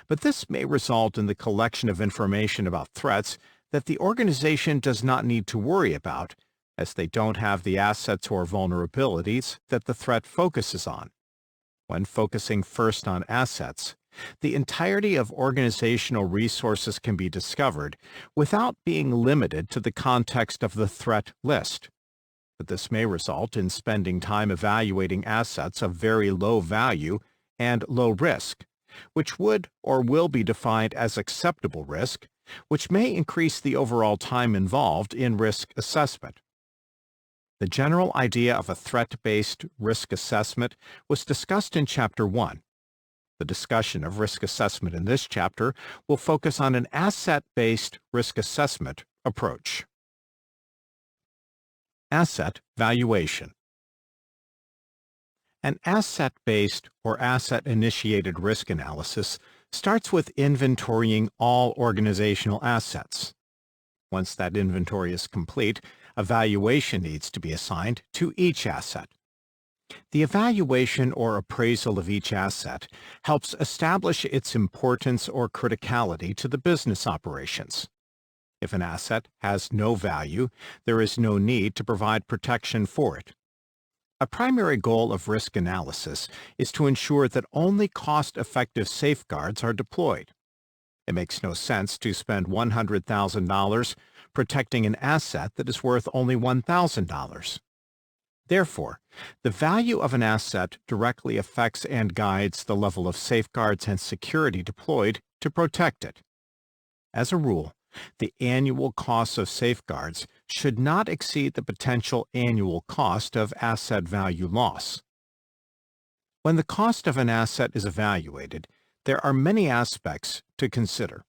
But this may result in the collection of information about threats that the organization does not need to worry about, as they don't have the assets or vulnerabilities that the threat focuses on. When focusing first on assets, the entirety of organizational resources can be discovered without being limited to the context of the threat list. But this may result in spending time evaluating assets of very low value and low risk, which would or will be defined as acceptable risk, which may increase the overall time involved in risk assessment. The general idea of a threat-based risk assessment was discussed in Chapter 1. The discussion of risk assessment in this chapter will focus on an asset-based risk assessment approach. Asset valuation. An asset-based or asset-initiated risk analysis starts with inventorying all organizational assets. Once that inventory is complete, a valuation needs to be assigned to each asset. The evaluation or appraisal of each asset helps establish its importance or criticality to the business operations. If an asset has no value, there is no need to provide protection for it. A primary goal of risk analysis is to ensure that only cost-effective safeguards are deployed. It makes no sense to spend $100,000 protecting an asset that is worth only $1,000. Therefore, the value of an asset directly affects and guides the level of safeguards and security deployed to protect it. As a rule, the annual cost of safeguards should not exceed the potential annual cost of asset value loss. When the cost of an asset is evaluated, there are many aspects to consider.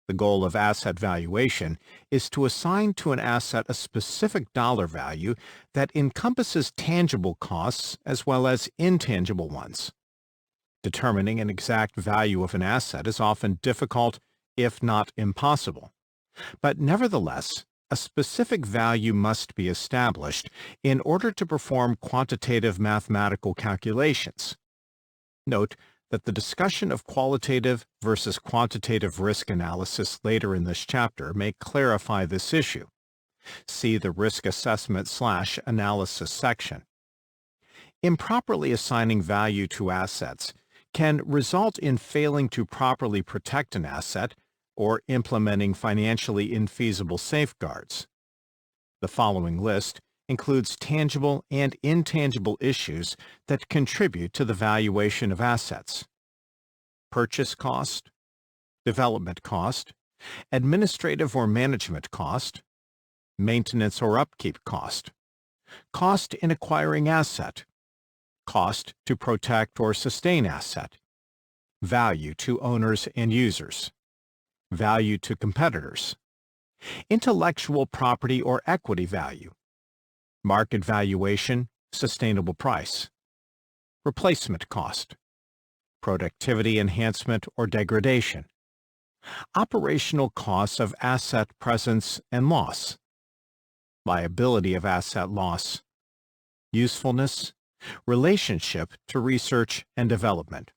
The goal of asset valuation is to assign to an asset a specific dollar value that encompasses tangible costs as well as intangible ones. Determining an exact value of an asset is often difficult, if not impossible. But nevertheless, a specific value must be established in order to perform quantitative mathematical calculations. Note that the discussion of qualitative versus quantitative risk analysis later in this chapter may clarify this issue. See the Risk Assessment/Analysis section. Improperly assigning value to assets can result in failing to properly protect an asset or implementing financially infeasible safeguards. The following list includes tangible and intangible issues that contribute to the valuation of assets: purchase cost, development cost, administrative or management cost, maintenance or upkeep cost, cost in acquiring asset, cost to protect or sustain asset, value to owners and users, value to competitors, intellectual property or equity value, market valuation, sustainable price, replacement cost, productivity enhancement or degradation, operational costs of asset presence and loss, liability of asset loss, usefulness, relationship to research and development.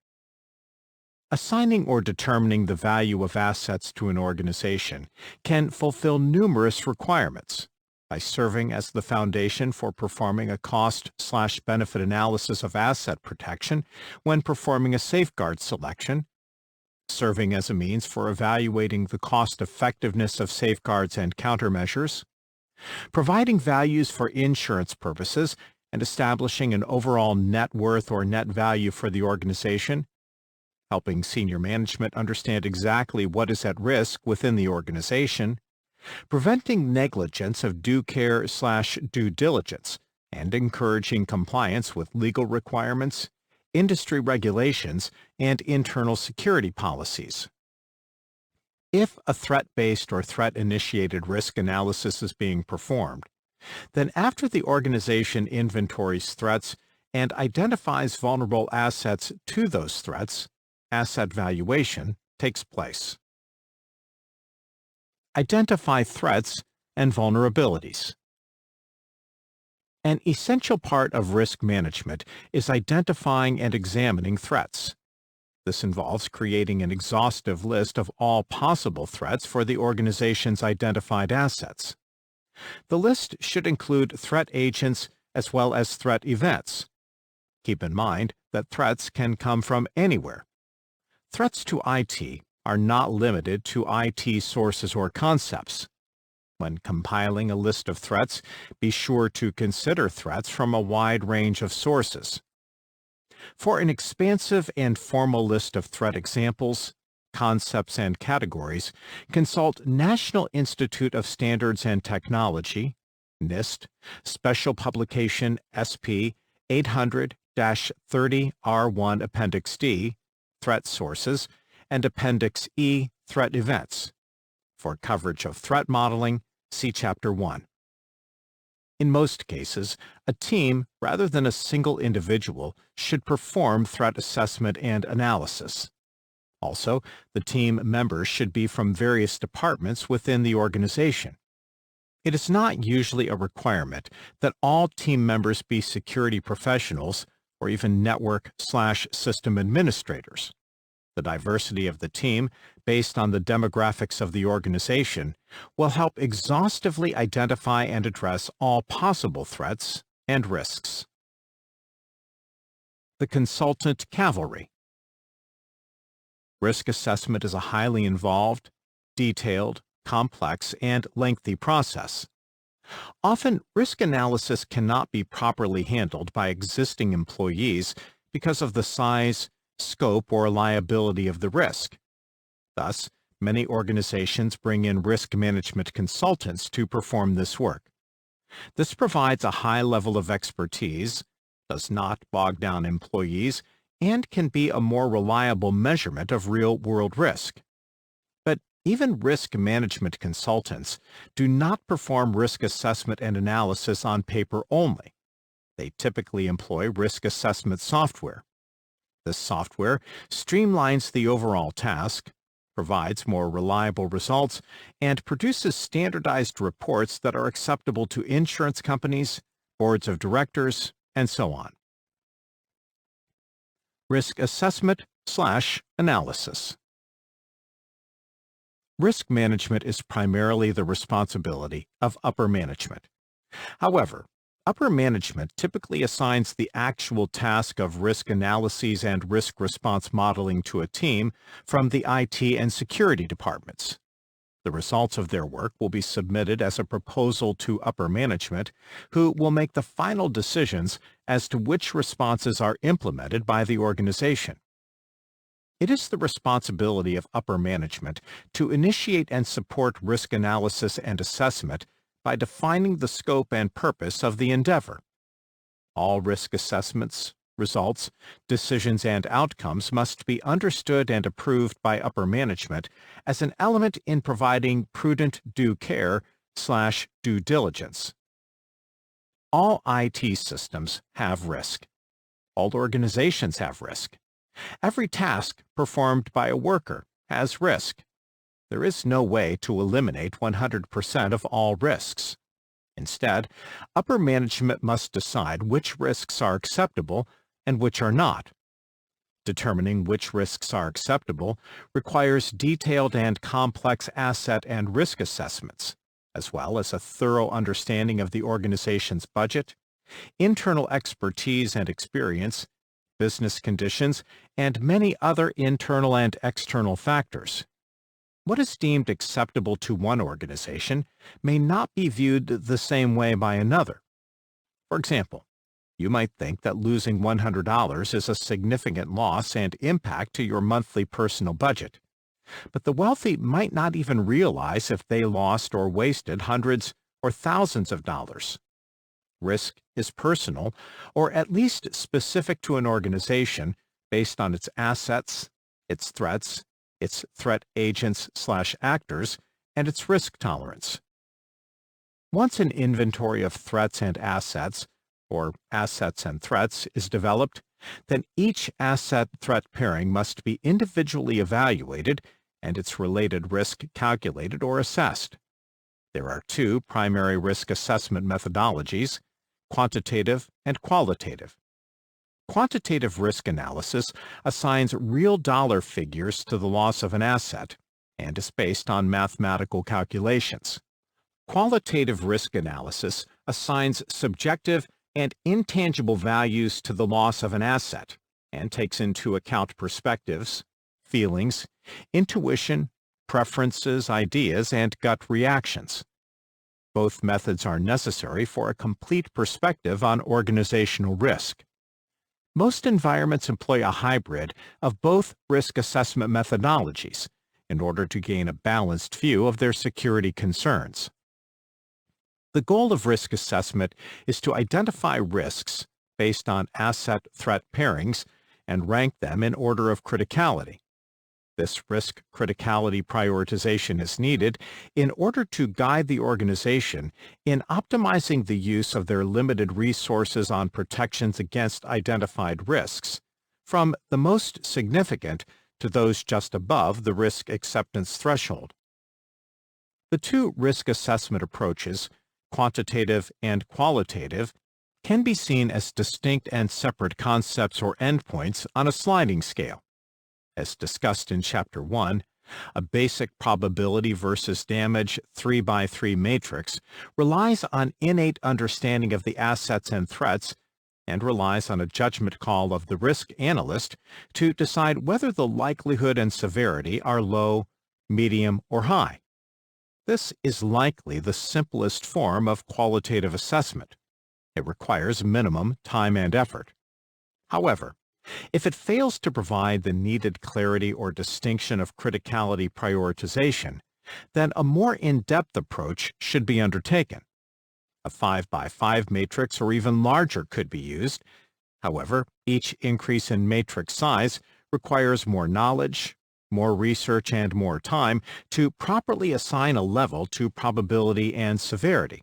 Assigning or determining the value of assets to an organization can fulfill numerous requirements by serving as the foundation for performing a cost/benefit analysis of asset protection when performing a safeguard selection, serving as a means for evaluating the cost-effectiveness of safeguards and countermeasures, providing values for insurance purposes and establishing an overall net worth or net value for the organization, helping senior management understand exactly what is at risk within the organization, preventing negligence of due care/due diligence, and encouraging compliance with legal requirements, industry regulations, and internal security policies. If a threat-based or threat-initiated risk analysis is being performed, then after the organization inventories threats and identifies vulnerable assets to those threats, asset valuation takes place. Identify threats and vulnerabilities. An essential part of risk management is identifying and examining threats. This involves creating an exhaustive list of all possible threats for the organization's identified assets. The list should include threat agents as well as threat events. Keep in mind that threats can come from anywhere. Threats to IT are not limited to IT sources or concepts. When compiling a list of threats, be sure to consider threats from a wide range of sources. For an expansive and formal list of threat examples, concepts, and categories, consult National Institute of Standards and Technology, NIST, Special Publication SP 800-30R1 Appendix D, Threat Sources, and Appendix E, Threat Events. For coverage of threat modeling, see Chapter 1. In most cases, a team, rather than a single individual, should perform threat assessment and analysis. Also, the team members should be from various departments within the organization. It is not usually a requirement that all team members be security professionals or even network/system administrators. The diversity of the team, based on the demographics of the organization, will help exhaustively identify and address all possible threats and risks. The consultant cavalry. Risk assessment is a highly involved, detailed, complex, and lengthy process. Often, risk analysis cannot be properly handled by existing employees because of the size, scope, or liability of the risk. Thus, many organizations bring in risk management consultants to perform this work. This provides a high level of expertise, does not bog down employees, and can be a more reliable measurement of real-world risk. But even risk management consultants do not perform risk assessment and analysis on paper only. They typically employ risk assessment software. This software streamlines the overall task, provides more reliable results, and produces standardized reports that are acceptable to insurance companies, boards of directors, and so on. Risk assessment/analysis. Risk management is primarily the responsibility of upper management. However, upper management typically assigns the actual task of risk analyses and risk response modeling to a team from the IT and security departments. The results of their work will be submitted as a proposal to upper management, who will make the final decisions as to which responses are implemented by the organization. It is the responsibility of upper management to initiate and support risk analysis and assessment by defining the scope and purpose of the endeavor. All risk assessments, results, decisions, and outcomes must be understood and approved by upper management as an element in providing prudent due care/due diligence. All IT systems have risk. All organizations have risk. Every task performed by a worker has risk. There is no way to eliminate 100% of all risks. Instead, upper management must decide which risks are acceptable and which are not. Determining which risks are acceptable requires detailed and complex asset and risk assessments, as well as a thorough understanding of the organization's budget, internal expertise and experience, business conditions, and many other internal and external factors. What is deemed acceptable to one organization may not be viewed the same way by another. For example, you might think that losing $100 is a significant loss and impact to your monthly personal budget, but the wealthy might not even realize if they lost or wasted hundreds or thousands of dollars. Risk is personal, or at least specific to an organization based on its assets, its threats, its threat agents/actors, and its risk tolerance. Once an inventory of threats and assets, or assets and threats, is developed, then each asset-threat pairing must be individually evaluated and its related risk calculated or assessed. There are two primary risk assessment methodologies: quantitative and qualitative. Quantitative risk analysis assigns real dollar figures to the loss of an asset and is based on mathematical calculations. Qualitative risk analysis assigns subjective and intangible values to the loss of an asset and takes into account perspectives, feelings, intuition, preferences, ideas, and gut reactions. Both methods are necessary for a complete perspective on organizational risk. Most environments employ a hybrid of both risk assessment methodologies in order to gain a balanced view of their security concerns. The goal of risk assessment is to identify risks based on asset-threat pairings and rank them in order of criticality. This risk criticality prioritization is needed in order to guide the organization in optimizing the use of their limited resources on protections against identified risks, from the most significant to those just above the risk acceptance threshold. The two risk assessment approaches, quantitative and qualitative, can be seen as distinct and separate concepts or endpoints on a sliding scale. As discussed in Chapter 1, a basic probability versus damage 3x3 matrix relies on innate understanding of the assets and threats and relies on a judgment call of the risk analyst to decide whether the likelihood and severity are low, medium, or high. This is likely the simplest form of qualitative assessment. It requires minimum time and effort. However, if it fails to provide the needed clarity or distinction of criticality prioritization, then a more in-depth approach should be undertaken. A 5x5 matrix or even larger could be used. However, each increase in matrix size requires more knowledge, more research, and more time to properly assign a level to probability and severity.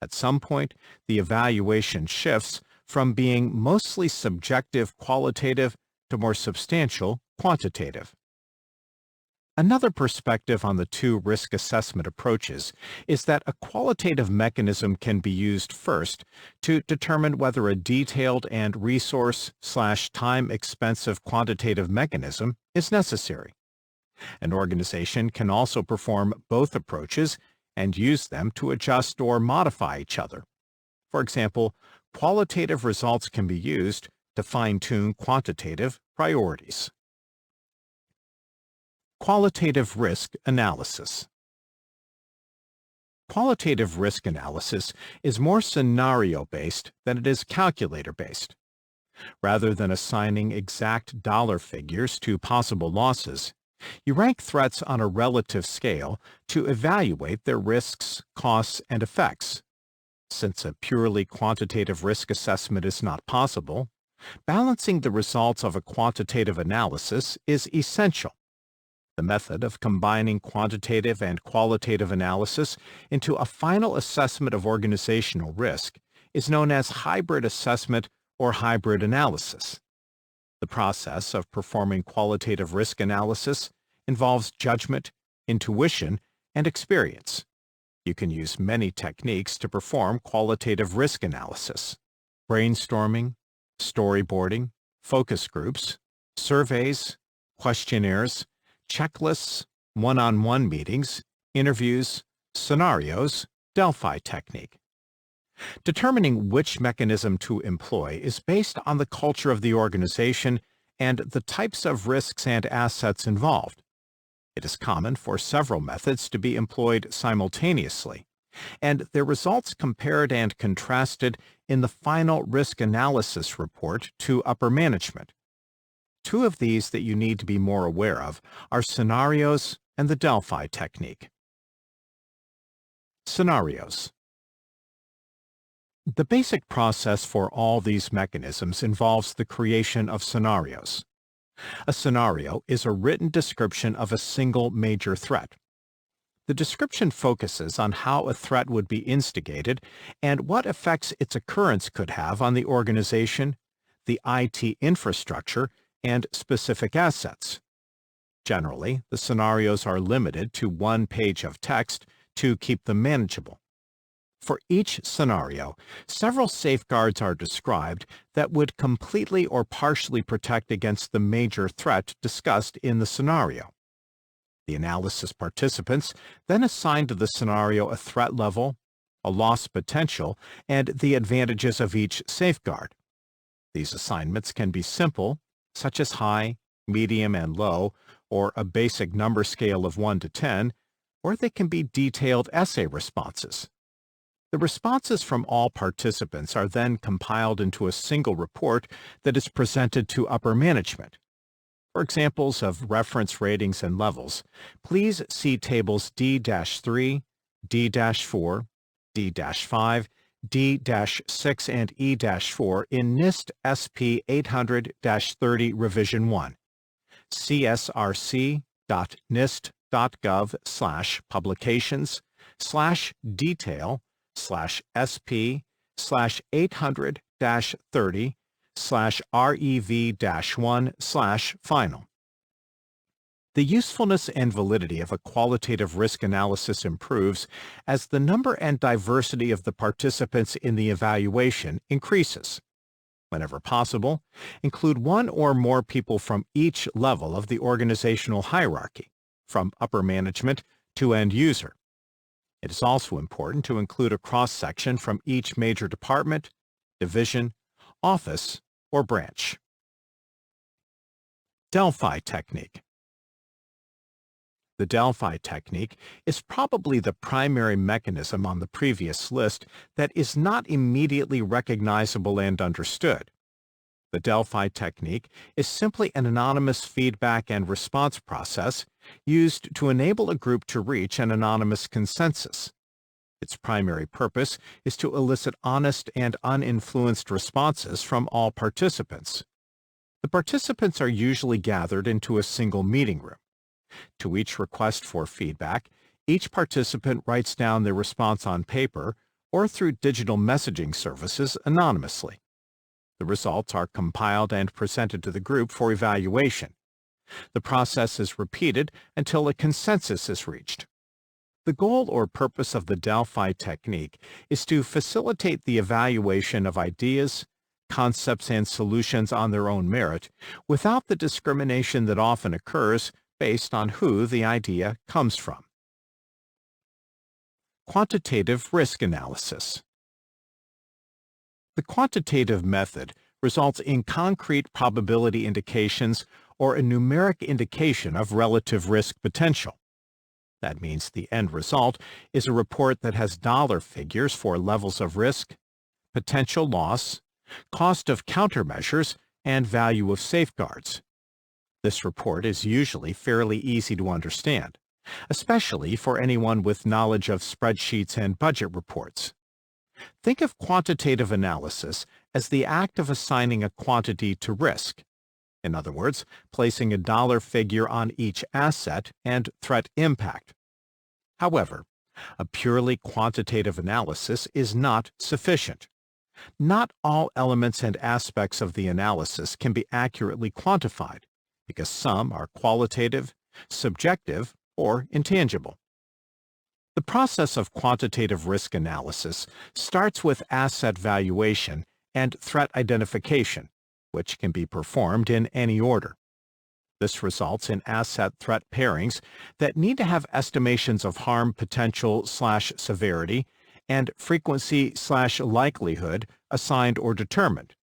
At some point, the evaluation shifts from being mostly subjective qualitative to more substantial quantitative. Another perspective on the two risk assessment approaches is that a qualitative mechanism can be used first to determine whether a detailed and resource/time expensive quantitative mechanism is necessary. An organization can also perform both approaches and use them to adjust or modify each other. For example, qualitative results can be used to fine-tune quantitative priorities. Qualitative risk analysis. Qualitative risk analysis is more scenario-based than it is calculator-based. Rather than assigning exact dollar figures to possible losses, You rank threats on a relative scale to evaluate their risks, costs, and effects. Since a purely quantitative risk assessment is not possible, balancing the results of a quantitative analysis is essential. The method of combining quantitative and qualitative analysis into a final assessment of organizational risk is known as hybrid assessment or hybrid analysis. The process of performing qualitative risk analysis involves judgment, intuition, and experience. You can use many techniques to perform qualitative risk analysis: brainstorming, storyboarding, focus groups, surveys, questionnaires, checklists, one-on-one meetings, interviews, scenarios, Delphi technique. Determining which mechanism to employ is based on the culture of the organization and the types of risks and assets involved. It is common for several methods to be employed simultaneously, and their results compared and contrasted in the final risk analysis report to upper management. Two of these that you need to be more aware of are scenarios and the Delphi technique. Scenarios. The basic process for all these mechanisms involves the creation of scenarios. A scenario is a written description of a single major threat. The description focuses on how a threat would be instigated and what effects its occurrence could have on the organization, the IT infrastructure, and specific assets. Generally, the scenarios are limited to one page of text to keep them manageable. For each scenario, several safeguards are described that would completely or partially protect against the major threat discussed in the scenario. The analysis participants then assign to the scenario a threat level, a loss potential, and the advantages of each safeguard. These assignments can be simple, such as high, medium, and low, or a basic number scale of 1 to 10, or they can be detailed essay responses. The responses from all participants are then compiled into a single report that is presented to upper management. For examples of reference ratings and levels, please see tables D-3, D-4, D-5, D-6, and E-4 in NIST SP 800-30 Revision 1, csrc.nist.gov/publications/detail/SP/800-30/REV-1/final. The usefulness and validity of a qualitative risk analysis improves as the number and diversity of the participants in the evaluation increases. Whenever possible, include one or more people from each level of the organizational hierarchy, from upper management to end user. It is also important to include a cross-section from each major department, division, office, or branch. Delphi technique. The Delphi technique is probably the primary mechanism on the previous list that is not immediately recognizable and understood. The Delphi technique is simply an anonymous feedback and response process used to enable a group to reach an anonymous consensus. Its primary purpose is to elicit honest and uninfluenced responses from all participants. The participants are usually gathered into a single meeting room. To each request for feedback, each participant writes down their response on paper or through digital messaging services anonymously. The results are compiled and presented to the group for evaluation. The process is repeated until a consensus is reached. The goal or purpose of the Delphi technique is to facilitate the evaluation of ideas, concepts, and solutions on their own merit without the discrimination that often occurs based on who the idea comes from. Quantitative risk analysis. The quantitative method results in concrete probability indications or a numeric indication of relative risk potential. That means the end result is a report that has dollar figures for levels of risk, potential loss, cost of countermeasures, and value of safeguards. This report is usually fairly easy to understand, especially for anyone with knowledge of spreadsheets and budget reports. Think of quantitative analysis as the act of assigning a quantity to risk. In other words, placing a dollar figure on each asset and threat impact. However, a purely quantitative analysis is not sufficient. Not all elements and aspects of the analysis can be accurately quantified, because some are qualitative, subjective, or intangible. The process of quantitative risk analysis starts with asset valuation and threat identification, which can be performed in any order. This results in asset-threat pairings that need to have estimations of harm potential/severity and frequency/likelihood assigned or determined.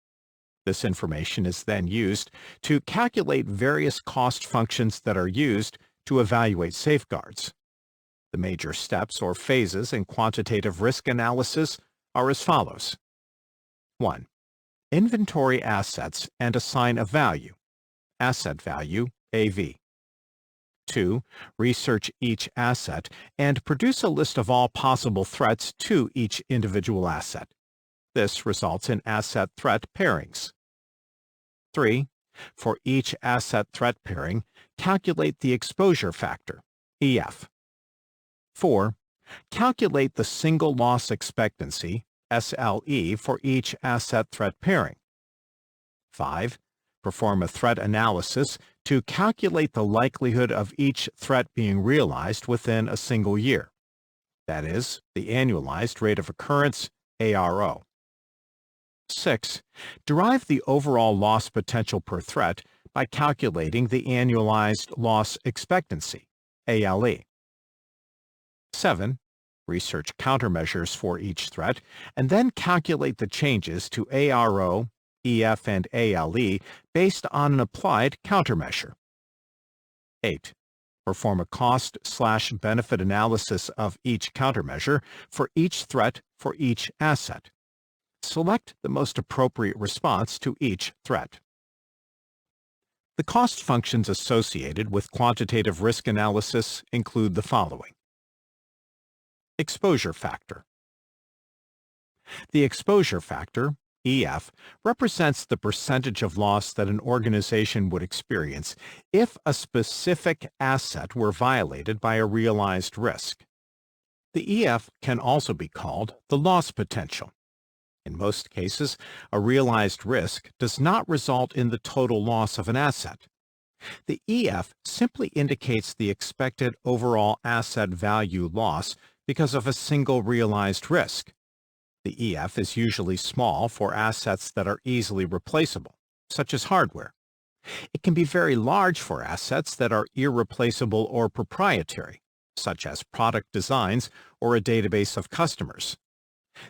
This information is then used to calculate various cost functions that are used to evaluate safeguards. The major steps or phases in quantitative risk analysis are as follows. 1. Inventory assets and assign a value, asset value, AV. 2. Research each asset and produce a list of all possible threats to each individual asset. This results in asset-threat pairings. 3. For each asset-threat pairing, calculate the exposure factor, EF. 4. Calculate the single loss expectancy, SLE, for each asset-threat pairing. 5. Perform a threat analysis to calculate the likelihood of each threat being realized within a single year. That is, the annualized rate of occurrence, ARO. 6. Derive the overall loss potential per threat by calculating the annualized loss expectancy, ALE. 7. Research countermeasures for each threat and then calculate the changes to ARO, EF, and ALE based on an applied countermeasure. 8. Perform a cost/benefit analysis of each countermeasure for each threat for each asset. Select the most appropriate response to each threat. The cost functions associated with quantitative risk analysis include the following. Exposure factor. The exposure factor, EF, represents the percentage of loss that an organization would experience if a specific asset were violated by a realized risk. The EF can also be called the loss potential. In most cases, a realized risk does not result in the total loss of an asset. The EF simply indicates the expected overall asset value loss because of a single realized risk. The EF is usually small for assets that are easily replaceable, such as hardware. It can be very large for assets that are irreplaceable or proprietary, such as product designs or a database of customers.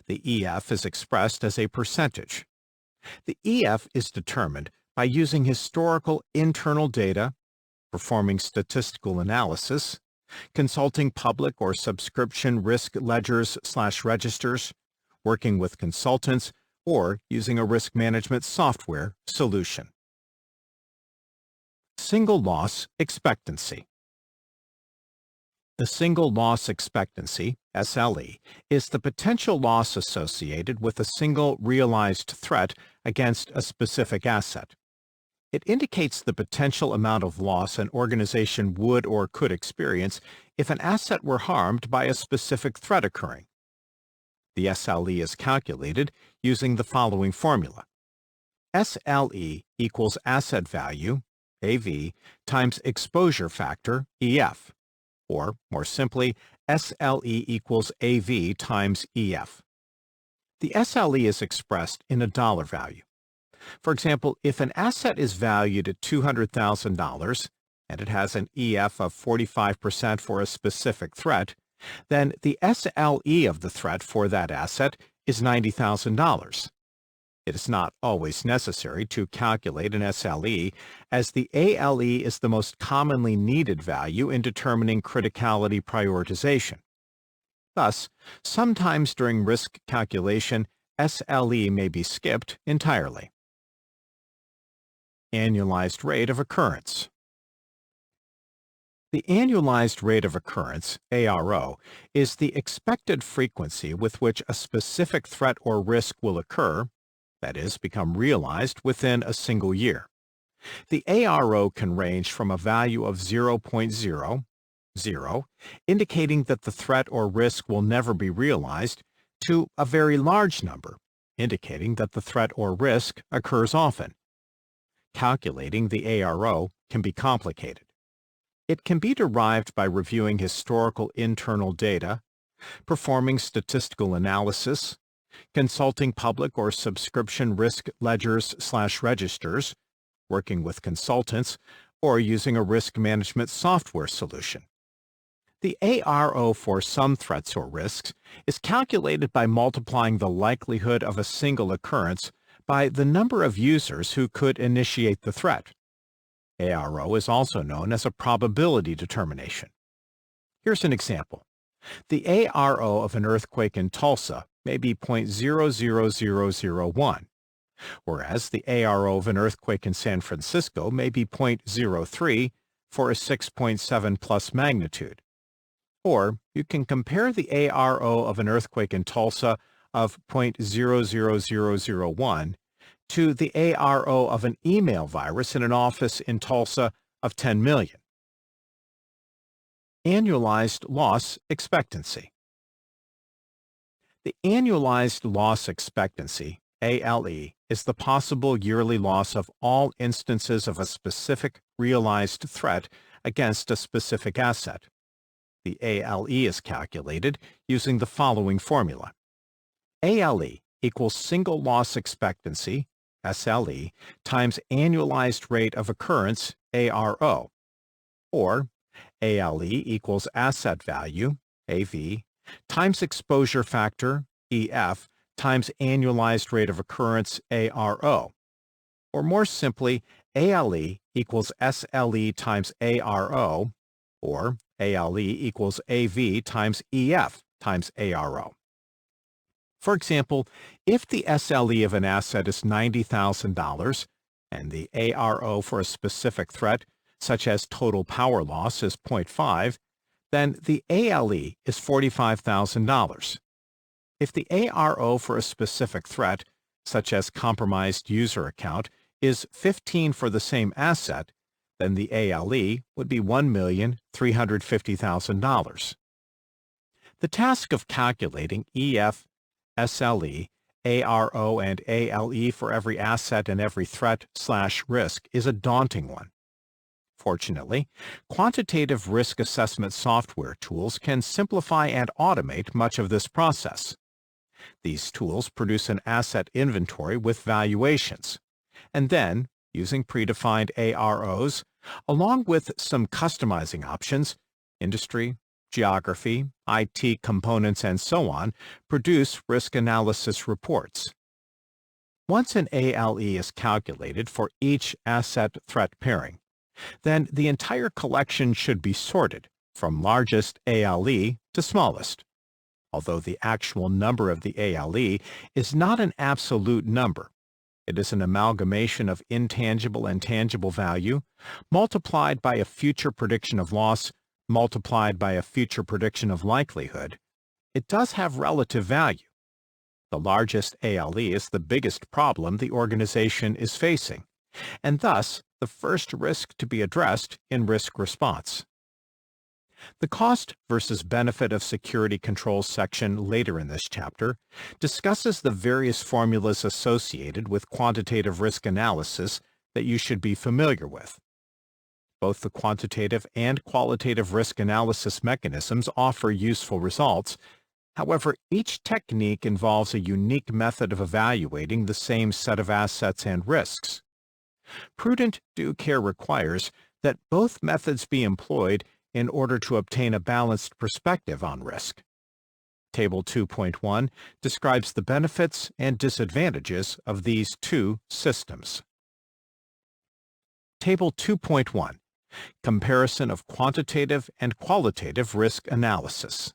The EF is expressed as a percentage. The EF is determined by using historical internal data, performing statistical analysis, consulting public or subscription risk ledgers/registers, working with consultants, or using a risk management software solution. Single loss expectancy. The single loss expectancy, SLE, is the potential loss associated with a single realized threat against a specific asset. It indicates the potential amount of loss an organization would or could experience if an asset were harmed by a specific threat occurring. The SLE is calculated using the following formula. SLE equals asset value, AV, times exposure factor, EF. Or, more simply, SLE equals AV times EF. The SLE is expressed in a dollar value. For example, if an asset is valued at $200,000 and it has an EF of 45% for a specific threat, then the SLE of the threat for that asset is $90,000. It is not always necessary to calculate an SLE, as the ALE is the most commonly needed value in determining criticality prioritization. Thus, sometimes during risk calculation, SLE may be skipped entirely. Annualized rate of occurrence, The annualized rate of occurrence, ARO, is the expected frequency with which a specific threat or risk will occur, that is, become realized within a single year. The ARO can range from a value of 0.00, indicating that the threat or risk will never be realized, to a very large number, indicating that the threat or risk occurs often. Calculating the ARO can be complicated. It can be derived by reviewing historical internal data, performing statistical analysis, consulting public or subscription risk ledgers/registers, working with consultants, or using a risk management software solution. The ARO for some threats or risks is calculated by multiplying the likelihood of a single occurrence by the number of users who could initiate the threat. ARO is also known as a probability determination. Here's an example. The ARO of an earthquake in Tulsa may be 0.00001, whereas the ARO of an earthquake in San Francisco may be 0.03 for a 6.7 plus magnitude. Or you can compare the ARO of an earthquake in Tulsa of 0.00001 to the ARO of an email virus in an office in Tulsa of 10 million. Annualized loss expectancy. The annualized loss expectancy, ALE, is the possible yearly loss of all instances of a specific realized threat against a specific asset. The ALE is calculated using the following formula. ALE equals single loss expectancy, SLE, times annualized rate of occurrence, ARO, or ALE equals asset value, AV, times exposure factor, EF, times annualized rate of occurrence, ARO. Or more simply, ALE equals SLE times ARO, or ALE equals AV times EF times ARO. For example, if the SLE of an asset is $90,000 and the ARO for a specific threat, such as total power loss, is 0.5, then the ALE is $45,000. If the ARO for a specific threat, such as compromised user account, is 15 for the same asset, then the ALE would be $1,350,000. The task of calculating EF, SLE, ARO, and ALE for every asset and every threat/risk is a daunting one. Fortunately, quantitative risk assessment software tools can simplify and automate much of this process. These tools produce an asset inventory with valuations, and then, using predefined AROs, along with some customizing options, industry, geography, IT components, and so on, produce risk analysis reports. Once an ALE is calculated for each asset-threat pairing, then the entire collection should be sorted from largest ALE to smallest. Although the actual number of the ALE is not an absolute number, it is an amalgamation of intangible and tangible value multiplied by a future prediction of loss multiplied by a future prediction of likelihood. It does have relative value. The largest ALE is the biggest problem the organization is facing, and thus the first risk to be addressed in risk response. The cost versus benefit of security controls section later in this chapter discusses the various formulas associated with quantitative risk analysis that you should be familiar with. Both the quantitative and qualitative risk analysis mechanisms offer useful results. However, each technique involves a unique method of evaluating the same set of assets and risks. Prudent due care requires that both methods be employed in order to obtain a balanced perspective on risk. Table 2.1 describes the benefits and disadvantages of these two systems. Table 2.1 Comparison of quantitative and qualitative risk analysis.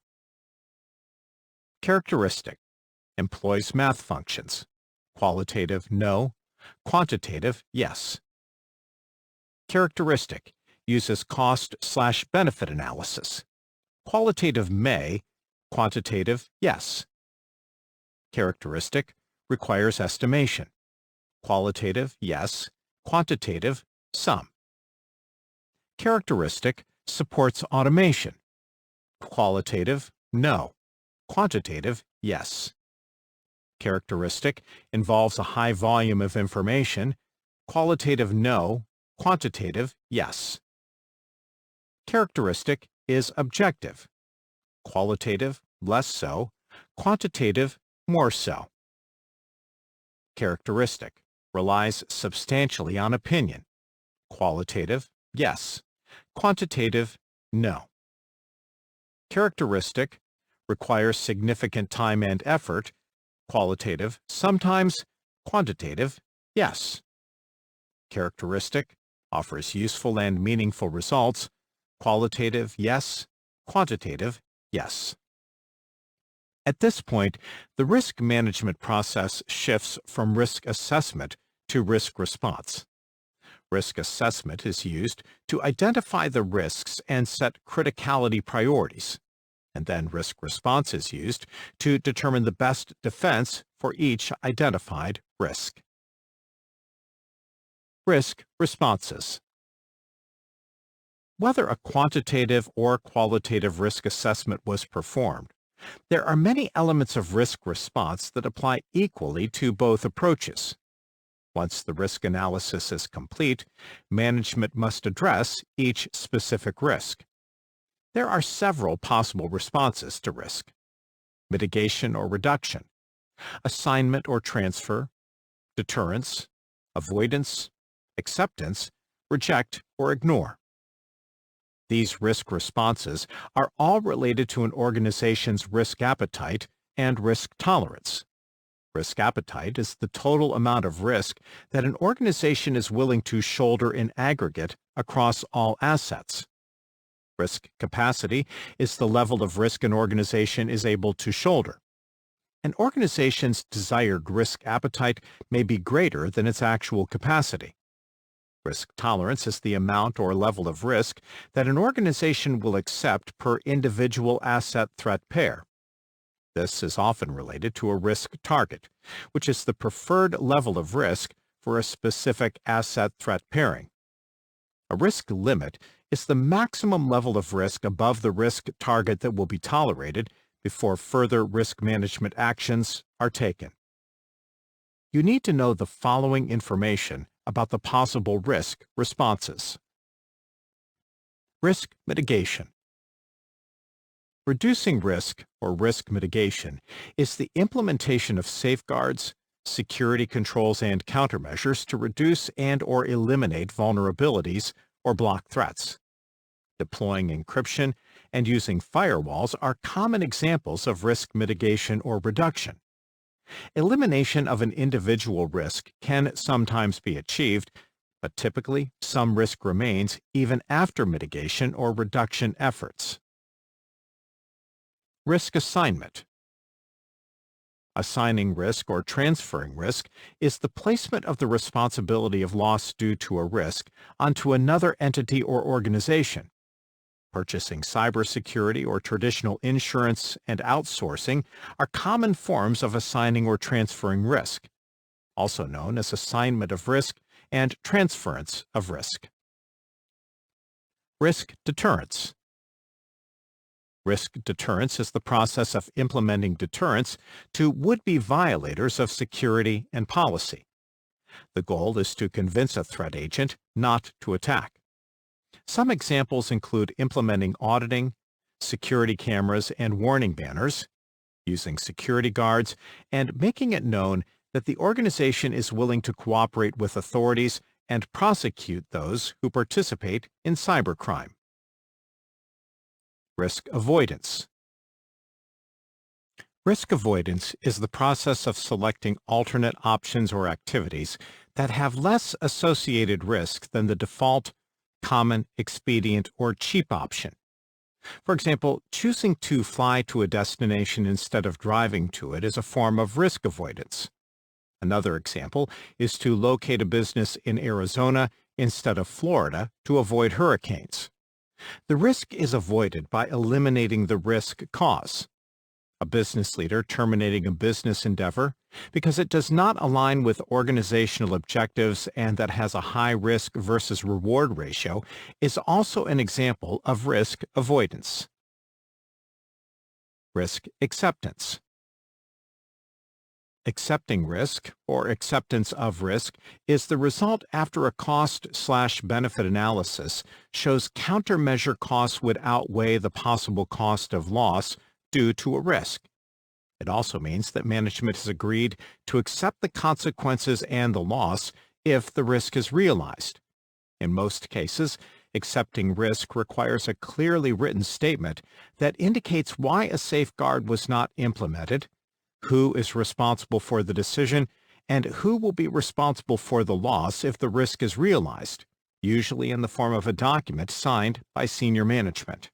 Characteristic: employs math functions. Qualitative, no. Quantitative, yes. Characteristic: uses cost/benefit analysis. Qualitative may, quantitative yes. Characteristic requires estimation. Qualitative yes, quantitative some. Characteristic supports automation. Qualitative no, quantitative yes. Characteristic involves a high volume of information. Qualitative no, quantitative yes. Characteristic is objective. Qualitative less so, quantitative more so. Characteristic relies substantially on opinion. Qualitative yes, quantitative no. Characteristic requires significant time and effort. Qualitative sometimes, quantitative yes. Characteristic offers useful and meaningful results. Qualitative yes, quantitative yes. At this point, the risk management process shifts from risk assessment to risk response. Risk assessment is used to identify the risks and set criticality priorities, and then risk response is used to determine the best defense for each identified risk. Risk responses. Whether a quantitative or qualitative risk assessment was performed, there are many elements of risk response that apply equally to both approaches. Once the risk analysis is complete, management must address each specific risk. There are several possible responses to risk: mitigation or reduction, assignment or transfer, deterrence, avoidance, acceptance, reject, or ignore. These risk responses are all related to an organization's risk appetite and risk tolerance. Risk appetite is the total amount of risk that an organization is willing to shoulder in aggregate across all assets. Risk capacity is the level of risk an organization is able to shoulder. An organization's desired risk appetite may be greater than its actual capacity. Risk tolerance is the amount or level of risk that an organization will accept per individual asset-threat pair. This is often related to a risk target, which is the preferred level of risk for a specific asset-threat pairing. A risk limit is the maximum level of risk above the risk target that will be tolerated before further risk management actions are taken. You need to know the following information about the possible risk responses. Risk mitigation. Reducing risk, or risk mitigation, is the implementation of safeguards, security controls, and countermeasures to reduce and/or eliminate vulnerabilities or block threats. Deploying encryption and using firewalls are common examples of risk mitigation or reduction. Elimination of an individual risk can sometimes be achieved, but typically some risk remains even after mitigation or reduction efforts. Risk assignment. Assigning risk or transferring risk is the placement of the responsibility of loss due to a risk onto another entity or organization. Purchasing cybersecurity or traditional insurance and outsourcing are common forms of assigning or transferring risk, also known as assignment of risk and transference of risk. Risk deterrence. Risk deterrence is the process of implementing deterrence to would-be violators of security and policy. The goal is to convince a threat agent not to attack. Some examples include implementing auditing, security cameras and warning banners, using security guards, and making it known that the organization is willing to cooperate with authorities and prosecute those who participate in cybercrime. Risk avoidance. Risk avoidance is the process of selecting alternate options or activities that have less associated risk than the default, common, expedient, or cheap option. For example, choosing to fly to a destination instead of driving to it is a form of risk avoidance. Another example is to locate a business in Arizona instead of Florida to avoid hurricanes. The risk is avoided by eliminating the risk cause. A business leader terminating a business endeavor because it does not align with organizational objectives and that has a high risk versus reward ratio is also an example of risk avoidance. Risk acceptance. Accepting risk, or acceptance of risk, is the result after a cost/benefit analysis shows countermeasure costs would outweigh the possible cost of loss due to a risk. It also means that management has agreed to accept the consequences and the loss if the risk is realized. In most cases, accepting risk requires a clearly written statement that indicates why a safeguard was not implemented, who is responsible for the decision, and who will be responsible for the loss if the risk is realized, usually in the form of a document signed by senior management.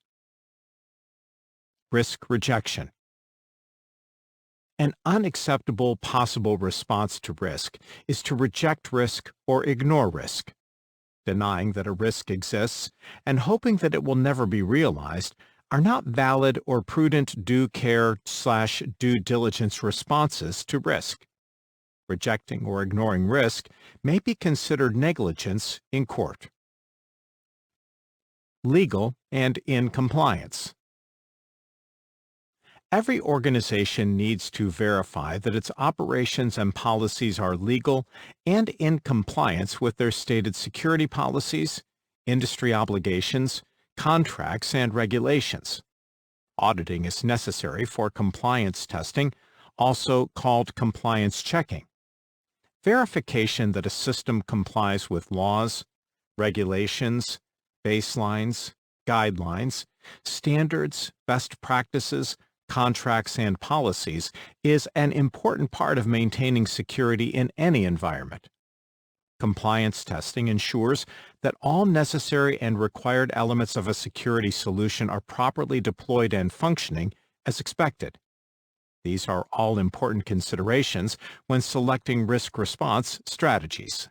Risk rejection. An unacceptable possible response to risk is to reject risk or ignore risk. Denying that a risk exists and hoping that it will never be realized are not valid or prudent due care/due diligence responses to risk. Rejecting or ignoring risk may be considered negligence in court. Legal and in compliance. Every organization needs to verify that its operations and policies are legal and in compliance with their stated security policies, industry obligations, contracts, and regulations. Auditing is necessary for compliance testing, also called compliance checking. Verification that a system complies with laws, regulations, baselines, guidelines, standards, best practices, contracts, and policies is an important part of maintaining security in any environment. Compliance testing ensures that all necessary and required elements of a security solution are properly deployed and functioning as expected. These are all important considerations when selecting risk response strategies.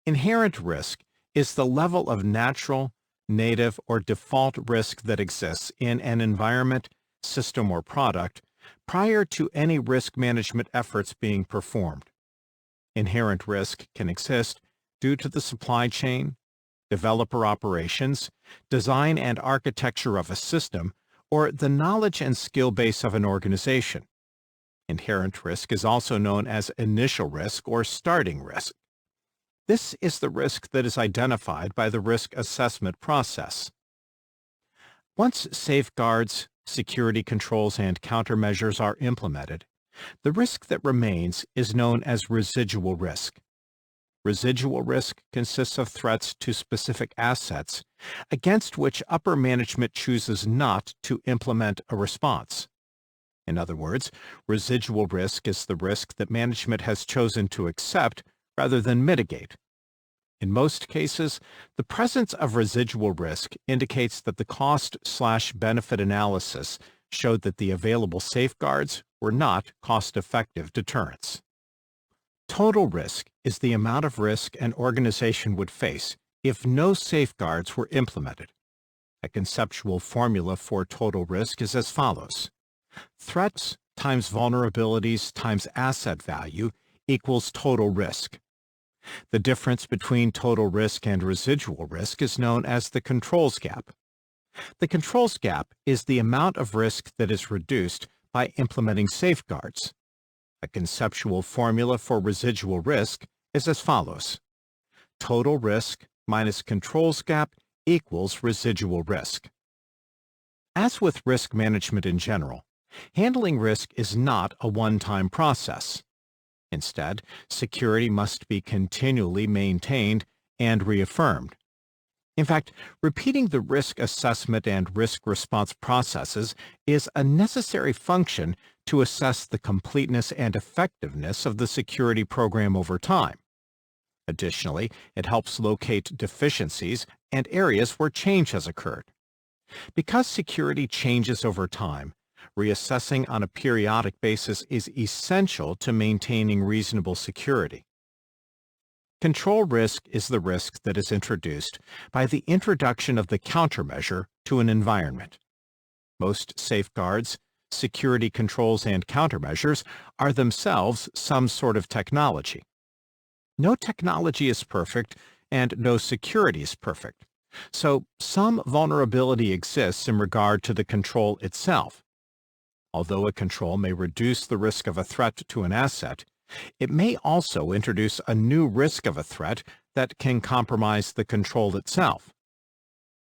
Inherent risk is the level of natural, native, or default risk that exists in an environment, system, or product prior to any risk management efforts being performed. Inherent risk can exist due to the supply chain, developer operations, design and architecture of a system, or the knowledge and skill base of an organization. Inherent risk is also known as initial risk or starting risk. This is the risk that is identified by the risk assessment process. Once safeguards, security controls, and countermeasures are implemented, the risk that remains is known as residual risk. Residual risk consists of threats to specific assets against which upper management chooses not to implement a response. In other words, residual risk is the risk that management has chosen to accept rather than mitigate. In most cases, the presence of residual risk indicates that the cost/benefit analysis showed that the available safeguards were not cost-effective deterrents. Total risk is the amount of risk an organization would face if no safeguards were implemented. A conceptual formula for total risk is as follows: threats times vulnerabilities times asset value equals total risk. The difference between total risk and residual risk is known as the controls gap. The controls gap is the amount of risk that is reduced by implementing safeguards. A conceptual formula for residual risk is as follows: total risk minus controls gap equals residual risk. As with risk management in general, handling risk is not a one-time process. Instead, security must be continually maintained and reaffirmed. In fact, repeating the risk assessment and risk response processes is a necessary function to assess the completeness and effectiveness of the security program over time. Additionally, it helps locate deficiencies and areas where change has occurred. Because security changes over time, reassessing on a periodic basis is essential to maintaining reasonable security. Control risk is the risk that is introduced by the introduction of the countermeasure to an environment. Most safeguards, security controls, and countermeasures are themselves some sort of technology. No technology is perfect, and no security is perfect. So some vulnerability exists in regard to the control itself. Although a control may reduce the risk of a threat to an asset, it may also introduce a new risk of a threat that can compromise the control itself.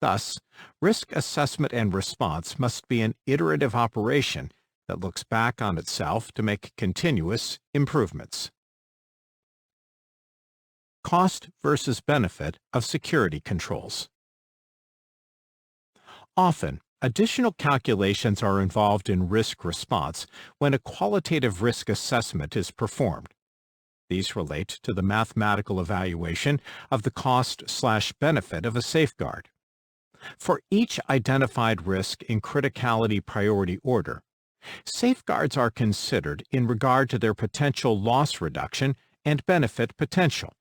Thus, risk assessment and response must be an iterative operation that looks back on itself to make continuous improvements. Cost versus benefit of security controls. Often, additional calculations are involved in risk response when a qualitative risk assessment is performed. These relate to the mathematical evaluation of the cost/benefit of a safeguard. For each identified risk in criticality priority order, safeguards are considered in regard to their potential loss reduction and benefit potential.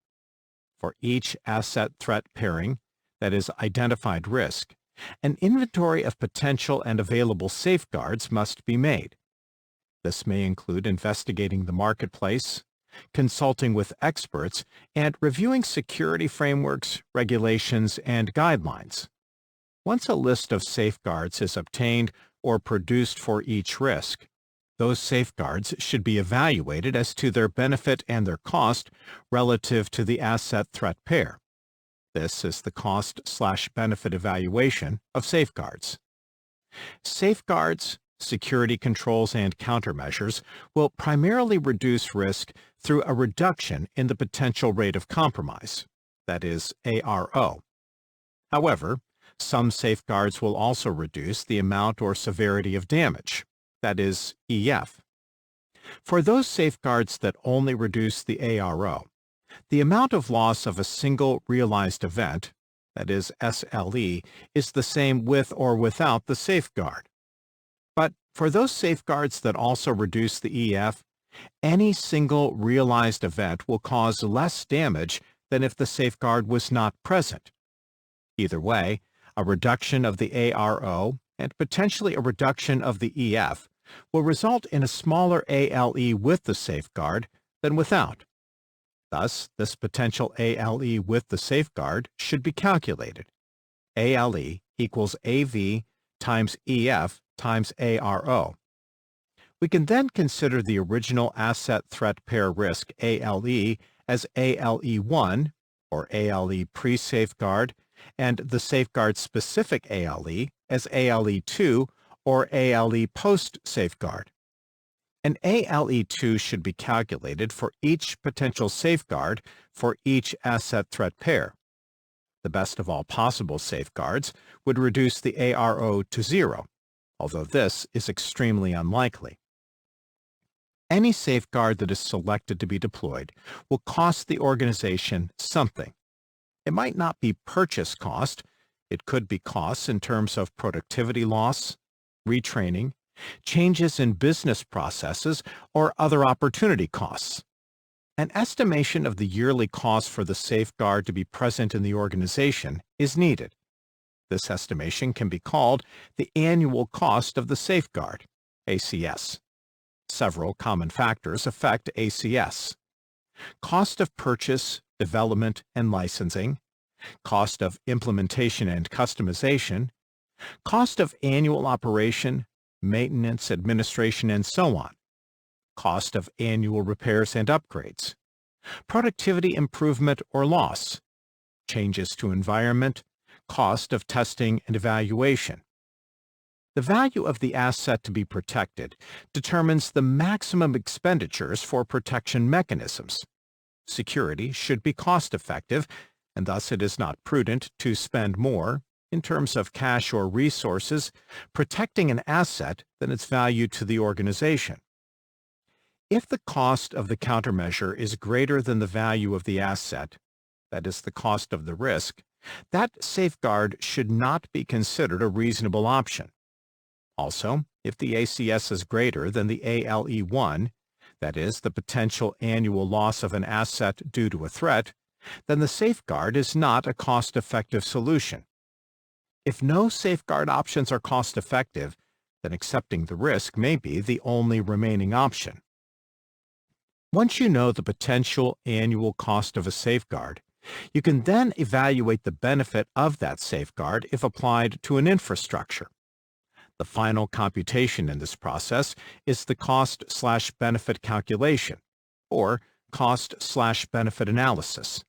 For each asset-threat pairing, that is, identified risk, an inventory of potential and available safeguards must be made. This may include investigating the marketplace, consulting with experts, and reviewing security frameworks, regulations, and guidelines. Once a list of safeguards is obtained or produced for each risk, those safeguards should be evaluated as to their benefit and their cost relative to the asset-threat pair. This is the cost/benefit evaluation of safeguards. Safeguards, security controls, and countermeasures will primarily reduce risk through a reduction in the potential rate of compromise, that is, ARO. However, some safeguards will also reduce the amount or severity of damage, that is, EF. For those safeguards that only reduce the ARO, the amount of loss of a single realized event, that is, SLE, is the same with or without the safeguard. But for those safeguards that also reduce the EF, any single realized event will cause less damage than if the safeguard was not present. Either way, a reduction of the ARO and potentially a reduction of the EF will result in a smaller ALE with the safeguard than without. Thus, this potential ALE with the safeguard should be calculated. ALE equals AV times EF times ARO. We can then consider the original asset-threat pair risk ALE as ALE1, or ALE pre-safeguard, and the safeguard-specific ALE as ALE2, or ALE post-safeguard. An ALE2 should be calculated for each potential safeguard for each asset-threat pair. The best of all possible safeguards would reduce the ARO to 0, although this is extremely unlikely. Any safeguard that is selected to be deployed will cost the organization something. It might not be purchase cost. It could be costs in terms of productivity loss, retraining, changes in business processes, or other opportunity costs. An estimation of the yearly cost for the safeguard to be present in the organization is needed. This estimation can be called the annual cost of the safeguard, ACS. Several common factors affect ACS. Cost of purchase, development, and licensing, cost of implementation and customization, cost of annual operation, maintenance, administration, and so on, cost of annual repairs and upgrades, productivity improvement or loss, changes to environment, cost of testing and evaluation. The value of the asset to be protected determines the maximum expenditures for protection mechanisms. Security should be cost-effective, and thus it is not prudent to spend more, in terms of cash or resources, protecting an asset than its value to the organization. If the cost of the countermeasure is greater than the value of the asset, that is the cost of the risk, that safeguard should not be considered a reasonable option. Also, if the ACS is greater than the ALE1, that is, the potential annual loss of an asset due to a threat, then the safeguard is not a cost-effective solution. If no safeguard options are cost-effective, then accepting the risk may be the only remaining option. Once you know the potential annual cost of a safeguard, you can then evaluate the benefit of that safeguard if applied to an infrastructure. The final computation in this process is the cost/benefit calculation, or cost/benefit analysis.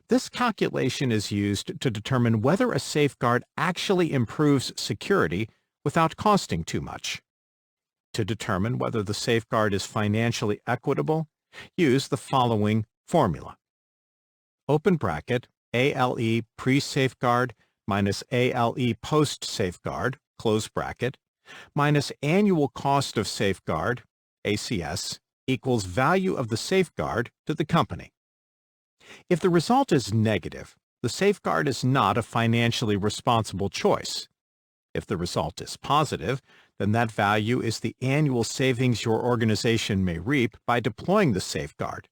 This calculation is used to determine whether a safeguard actually improves security without costing too much. To determine whether the safeguard is financially equitable, use the following formula. Open bracket, ALE pre-safeguard minus ALE post-safeguard, close bracket, minus annual cost of safeguard, ACS, equals value of the safeguard to the company. If the result is negative, the safeguard is not a financially responsible choice. If the result is positive, then that value is the annual savings your organization may reap by deploying the safeguard,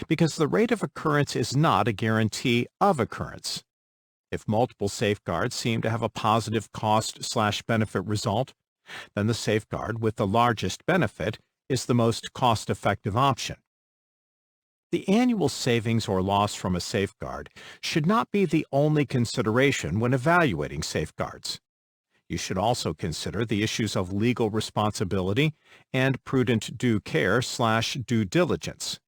because the rate of occurrence is not a guarantee of occurrence. If multiple safeguards seem to have a positive cost/benefit result, then the safeguard with the largest benefit is the most cost-effective option. The annual savings or loss from a safeguard should not be the only consideration when evaluating safeguards. You should also consider the issues of legal responsibility and prudent due care/due diligence.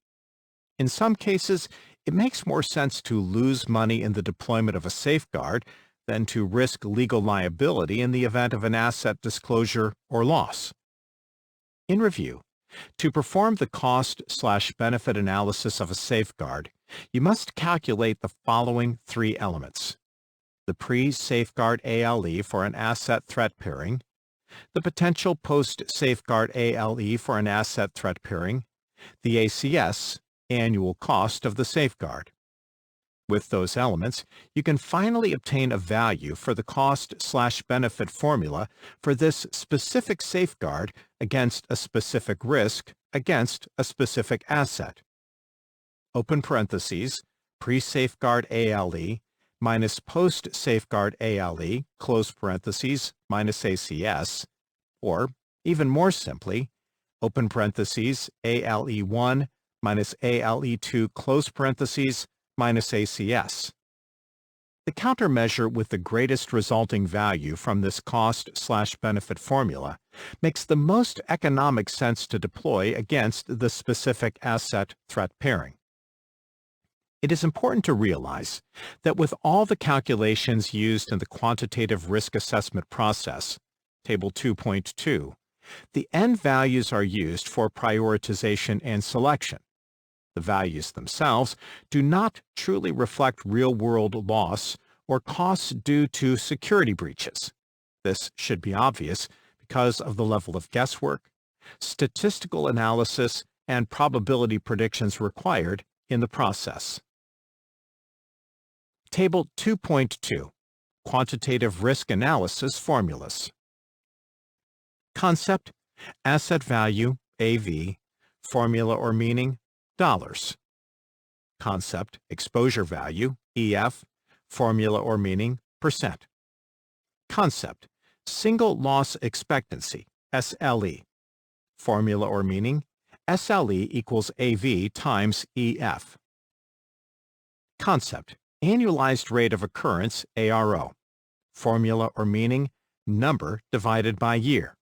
In some cases, it makes more sense to lose money in the deployment of a safeguard than to risk legal liability in the event of an asset disclosure or loss. In review, to perform the cost/benefit analysis of a safeguard, you must calculate the following three elements: the pre-safeguard ALE for an asset threat pairing, the potential post-safeguard ALE for an asset threat pairing, the ACS, annual cost of the safeguard. With those elements, you can finally obtain a value for the cost/benefit formula for this specific safeguard against a specific risk against a specific asset. Open parentheses, pre-safeguard ALE minus post-safeguard ALE, close parentheses, minus ACS, or, even more simply, open parentheses, ALE1 minus ALE2, close parentheses, minus ACS. The countermeasure with the greatest resulting value from this cost/benefit formula makes the most economic sense to deploy against the specific asset threat pairing. It is important to realize that with all the calculations used in the quantitative risk assessment process, Table 2.2, the end values are used for prioritization and selection. The values themselves do not truly reflect real-world loss or costs due to security breaches. This should be obvious because of the level of guesswork, statistical analysis, and probability predictions required in the process. Table 2.2, Quantitative Risk Analysis Formulas. Concept, asset value, AV, formula or meaning, dollars. Concept, exposure value, EF, formula or meaning, percent. Concept, single loss expectancy, SLE, formula or meaning, SLE equals AV times EF. Concept, annualized rate of occurrence, ARO, formula or meaning, number divided by year.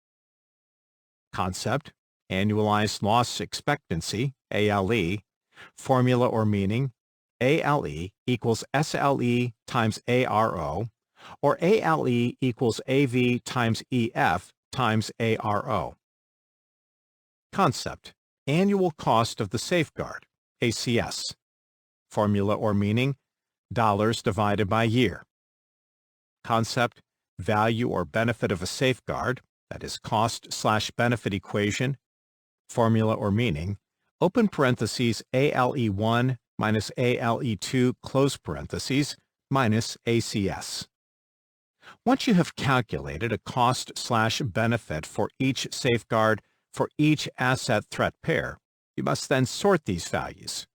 Concept, annualized loss expectancy, ALE, formula or meaning, ALE equals SLE times ARO, or ALE equals AV times EF times ARO. Concept, annual cost of the safeguard, ACS, formula or meaning, dollars divided by year. Concept, value or benefit of a safeguard, that is cost/benefit equation, formula or meaning, open parentheses ALE1 minus ALE2, close parentheses, minus ACS. Once you have calculated a cost/benefit for each safeguard for each asset threat pair, you must then sort these values.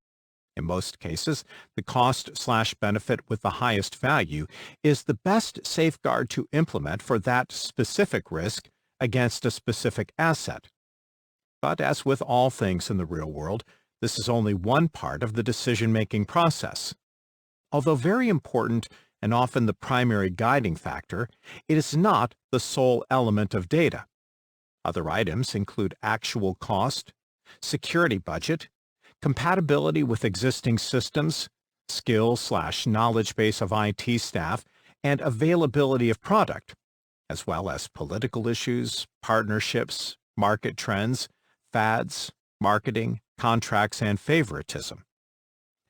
In most cases, the cost/benefit with the highest value is the best safeguard to implement for that specific risk against a specific asset. But as with all things in the real world, this is only one part of the decision-making process. Although very important and often the primary guiding factor, it is not the sole element of data. Other items include actual cost, security budget, compatibility with existing systems, skill/knowledge base of IT staff, and availability of product, as well as political issues, partnerships, market trends, fads, marketing, contracts, and favoritism.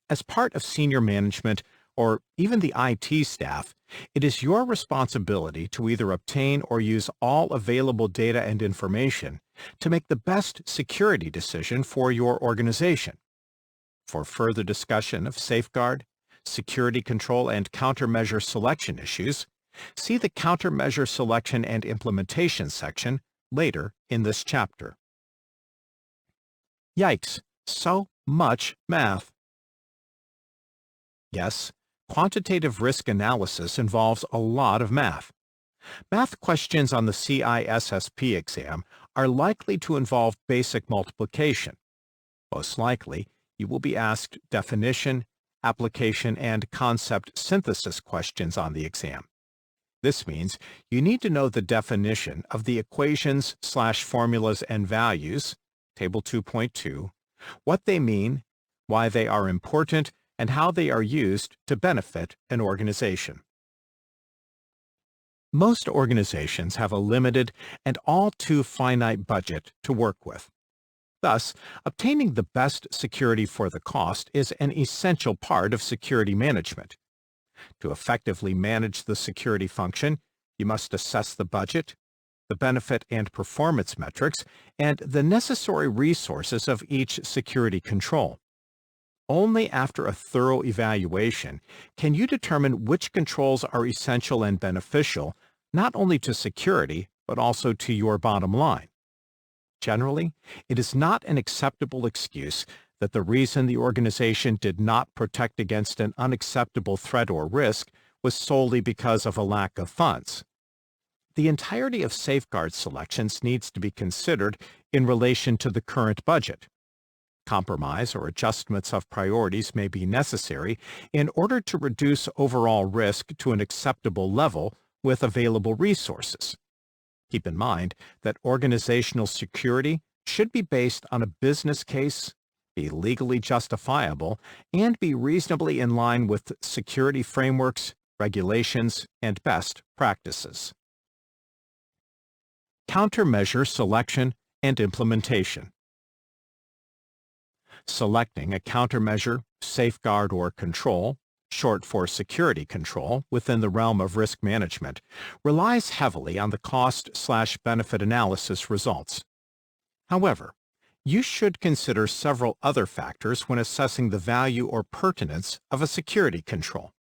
As part of senior management or even the IT staff, it is your responsibility to either obtain or use all available data and information to make the best security decision for your organization. For further discussion of safeguard, security control, and countermeasure selection issues, see the Countermeasure Selection and Implementation section later in this chapter. Yikes, so much math. Yes, quantitative risk analysis involves a lot of math. Math questions on the CISSP exam are likely to involve basic multiplication. Most likely, you will be asked definition, application, and concept synthesis questions on the exam. This means you need to know the definition of the equations/formulas and values, Table 2.2, what they mean, why they are important, and how they are used to benefit an organization. Most organizations have a limited and all too finite budget to work with. Thus, obtaining the best security for the cost is an essential part of security management. To effectively manage the security function, you must assess the budget, the benefit and performance metrics, and the necessary resources of each security control. Only after a thorough evaluation can you determine which controls are essential and beneficial not only to security, but also to your bottom line. Generally, it is not an acceptable excuse that the reason the organization did not protect against an unacceptable threat or risk was solely because of a lack of funds. The entirety of safeguard selections needs to be considered in relation to the current budget. Compromise or adjustments of priorities may be necessary in order to reduce overall risk to an acceptable level with available resources. Keep in mind that organizational security should be based on a business case, be legally justifiable, and be reasonably in line with security frameworks, regulations, and best practices. Countermeasure selection and implementation. Selecting a countermeasure, safeguard, or control, short for security control, within the realm of risk management, relies heavily on the cost/benefit analysis results. However, you should consider several other factors when assessing the value or pertinence of a security control.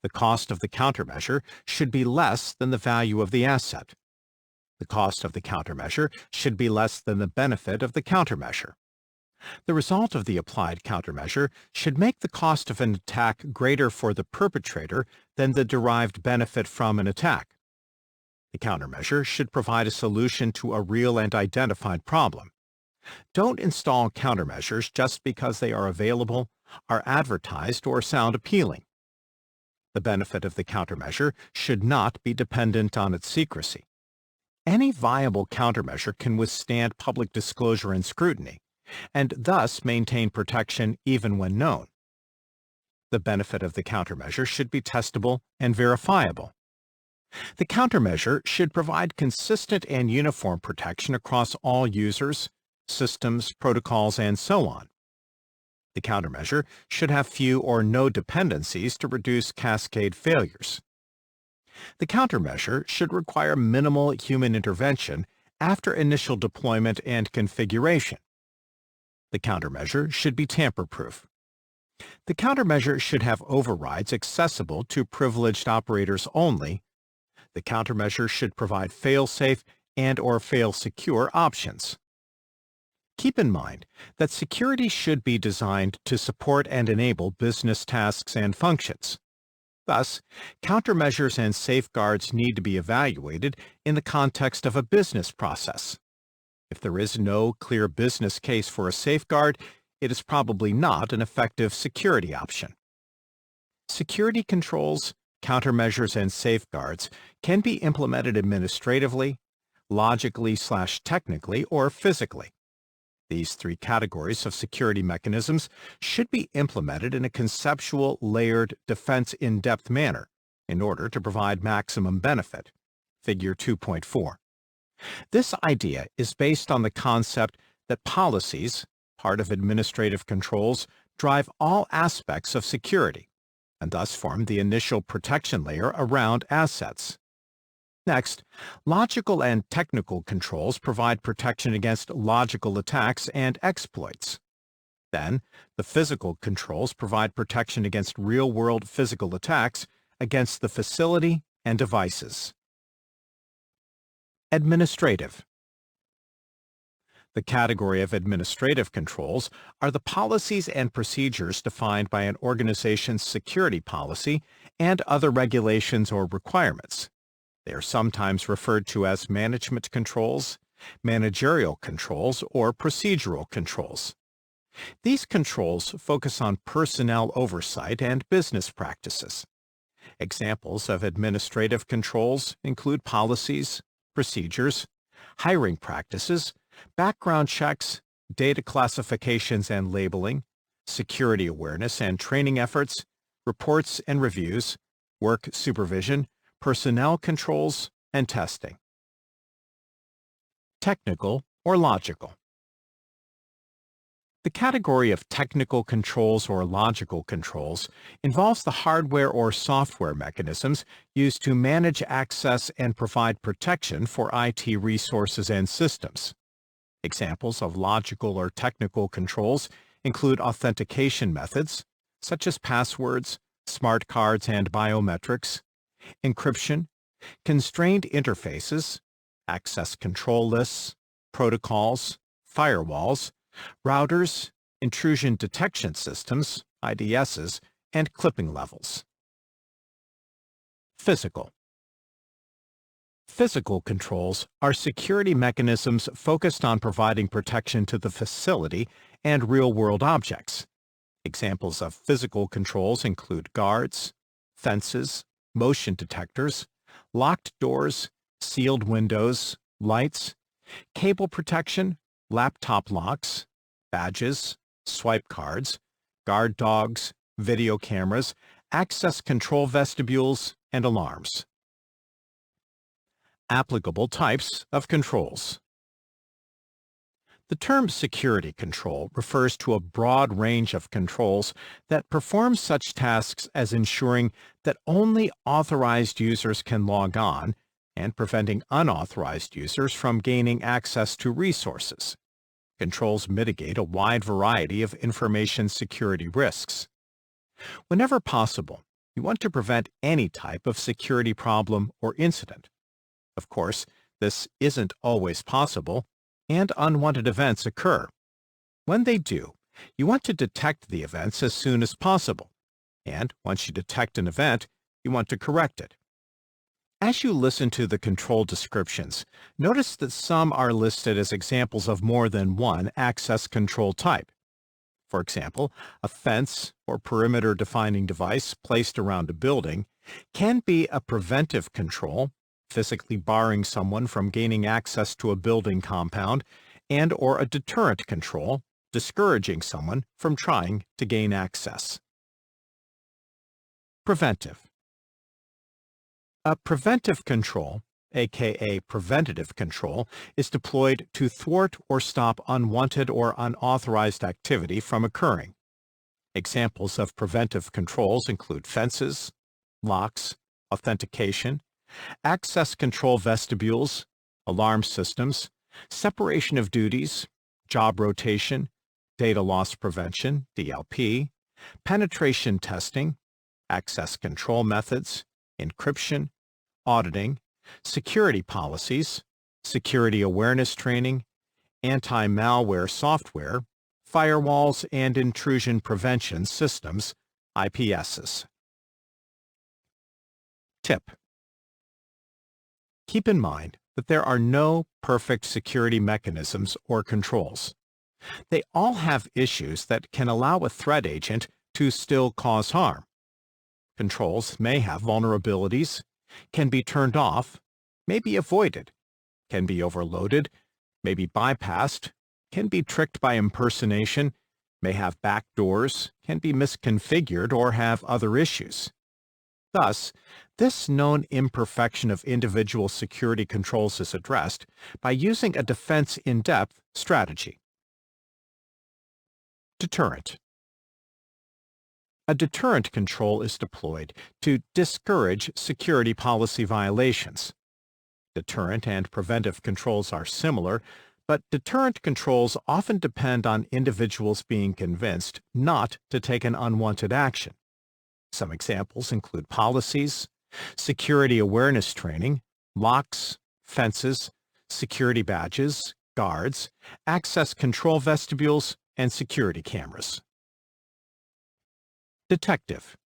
The cost of the countermeasure should be less than the value of the asset. The cost of the countermeasure should be less than the benefit of the countermeasure. The result of the applied countermeasure should make the cost of an attack greater for the perpetrator than the derived benefit from an attack. The countermeasure should provide a solution to a real and identified problem. Don't install countermeasures just because they are available, are advertised, or sound appealing. The benefit of the countermeasure should not be dependent on its secrecy. Any viable countermeasure can withstand public disclosure and scrutiny, and thus maintain protection even when known. The benefit of the countermeasure should be testable and verifiable. The countermeasure should provide consistent and uniform protection across all users, systems, protocols, and so on. The countermeasure should have few or no dependencies to reduce cascade failures. The countermeasure should require minimal human intervention after initial deployment and configuration. The countermeasure should be tamper-proof. The countermeasure should have overrides accessible to privileged operators only. The countermeasure should provide fail-safe and/or fail-secure options. Keep in mind that security should be designed to support and enable business tasks and functions. Thus, countermeasures and safeguards need to be evaluated in the context of a business process. If there is no clear business case for a safeguard, it is probably not an effective security option. Security controls, countermeasures, and safeguards can be implemented administratively, logically/technically, or physically. These three categories of security mechanisms should be implemented in a conceptual, layered, defense in-depth manner in order to provide maximum benefit. Figure 2.4. This idea is based on the concept that policies, part of administrative controls, drive all aspects of security, and thus form the initial protection layer around assets. Next, logical and technical controls provide protection against logical attacks and exploits. Then, the physical controls provide protection against real-world physical attacks against the facility and devices. Administrative. The category of administrative controls are the policies and procedures defined by an organization's security policy and other regulations or requirements. They are sometimes referred to as management controls, managerial controls, or procedural controls. These controls focus on personnel oversight and business practices. Examples of administrative controls include policies, procedures, hiring practices, background checks, data classifications and labeling, security awareness and training efforts, reports and reviews, work supervision, personnel controls, and testing. Technical or logical. The category of technical controls or logical controls involves the hardware or software mechanisms used to manage access and provide protection for IT resources and systems. Examples of logical or technical controls include authentication methods, such as passwords, smart cards and biometrics, encryption, constrained interfaces, access control lists, protocols, firewalls, routers, intrusion detection systems, IDSs, and clipping levels. Physical. Physical controls are security mechanisms focused on providing protection to the facility and real-world objects. Examples of physical controls include guards, fences, motion detectors, locked doors, sealed windows, lights, cable protection, laptop locks, badges, swipe cards, guard dogs, video cameras, access control vestibules, and alarms. Applicable types of controls. The term security control refers to a broad range of controls that perform such tasks as ensuring that only authorized users can log on and preventing unauthorized users from gaining access to resources. Controls mitigate a wide variety of information security risks. Whenever possible, you want to prevent any type of security problem or incident. Of course, this isn't always possible, and unwanted events occur. When they do, you want to detect the events as soon as possible, and once you detect an event, you want to correct it. As you listen to the control descriptions, notice that some are listed as examples of more than one access control type. For example, a fence or perimeter-defining device placed around a building can be a preventive control, physically barring someone from gaining access to a building compound, and or a deterrent control, discouraging someone from trying to gain access. Preventive. A preventive control, aka preventative control, is deployed to thwart or stop unwanted or unauthorized activity from occurring. Examples of preventive controls include fences, locks, authentication, access control vestibules, alarm systems, separation of duties, job rotation, data loss prevention, DLP, penetration testing, access control methods, encryption, auditing, security policies, security awareness training, anti-malware software, firewalls, and intrusion prevention systems, IPSs. Tip: keep in mind that there are no perfect security mechanisms or controls. They all have issues that can allow a threat agent to still cause harm. Controls may have vulnerabilities, can be turned off, may be avoided, can be overloaded, may be bypassed, can be tricked by impersonation, may have backdoors, can be misconfigured, or have other issues. Thus, this known imperfection of individual security controls is addressed by using a defense in-depth strategy. Deterrent. A deterrent control is deployed to discourage security policy violations. Deterrent and preventive controls are similar, but deterrent controls often depend on individuals being convinced not to take an unwanted action. Some examples include policies, security awareness training, locks, fences, security badges, guards, access control vestibules, and security cameras. Detective.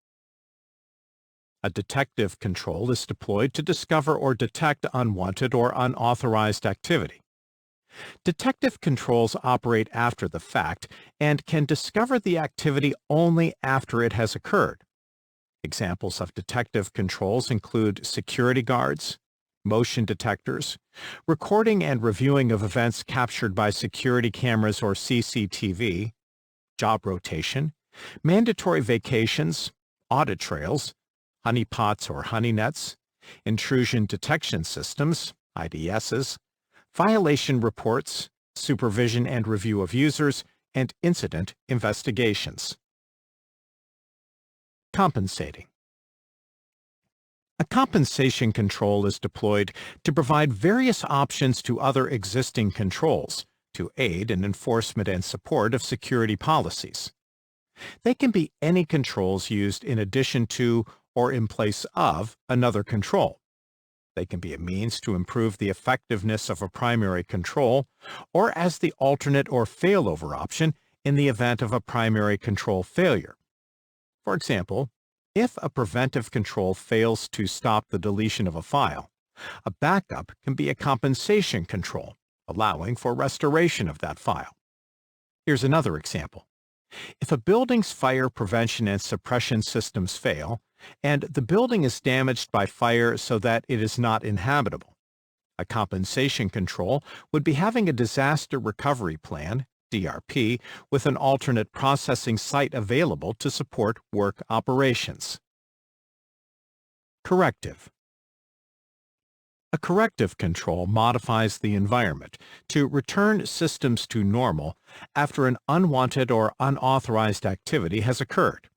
A detective control is deployed to discover or detect unwanted or unauthorized activity. Detective controls operate after the fact and can discover the activity only after it has occurred. Examples of detective controls include security guards, motion detectors, recording and reviewing of events captured by security cameras or CCTV, job rotation, mandatory vacations, audit trails, honeypots or honey nets, intrusion detection systems, IDSs, violation reports, supervision and review of users, and incident investigations. Compensating. A compensation control is deployed to provide various options to other existing controls to aid in enforcement and support of security policies. They can be any controls used in addition to or in place of another control. They can be a means to improve the effectiveness of a primary control or as the alternate or failover option in the event of a primary control failure. For example, if a preventive control fails to stop the deletion of a file, a backup can be a compensation control, allowing for restoration of that file. Here's another example. If a building's fire prevention and suppression systems fail, and the building is damaged by fire so that it is not inhabitable, a compensation control would be having a disaster recovery plan, DRP, with an alternate processing site available to support work operations. Corrective. A corrective control modifies the environment to return systems to normal after an unwanted or unauthorized activity has occurred.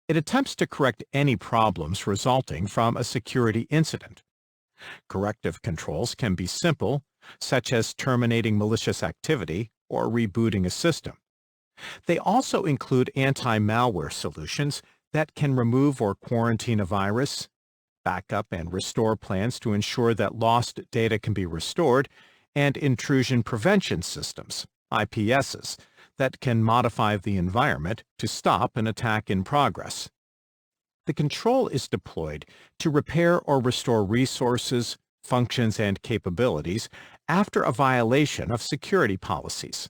It attempts to correct any problems resulting from a security incident. Corrective controls can be simple, such as terminating malicious activity or rebooting a system. They also include anti-malware solutions that can remove or quarantine a virus, backup and restore plans to ensure that lost data can be restored, and intrusion prevention systems, IPSs, that can modify the environment to stop an attack in progress. The control is deployed to repair or restore resources, functions, and capabilities after a violation of security policies.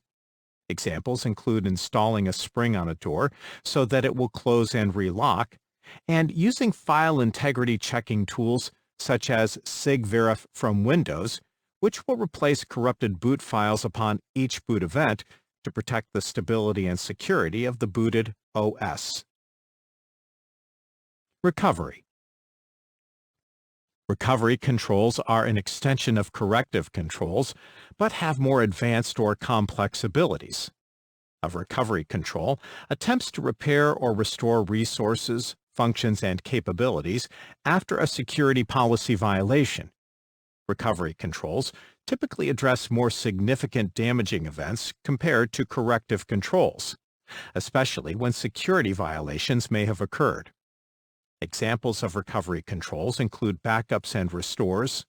Examples include installing a spring on a door so that it will close and relock, and using file integrity checking tools such as SIGVerif from Windows, which will replace corrupted boot files upon each boot event to protect the stability and security of the booted OS. Recovery. Recovery controls are an extension of corrective controls, but have more advanced or complex abilities. A recovery control attempts to repair or restore resources, functions, and capabilities after a security policy violation. Recovery controls typically address more significant damaging events compared to corrective controls, especially when security violations may have occurred. Examples of recovery controls include backups and restores,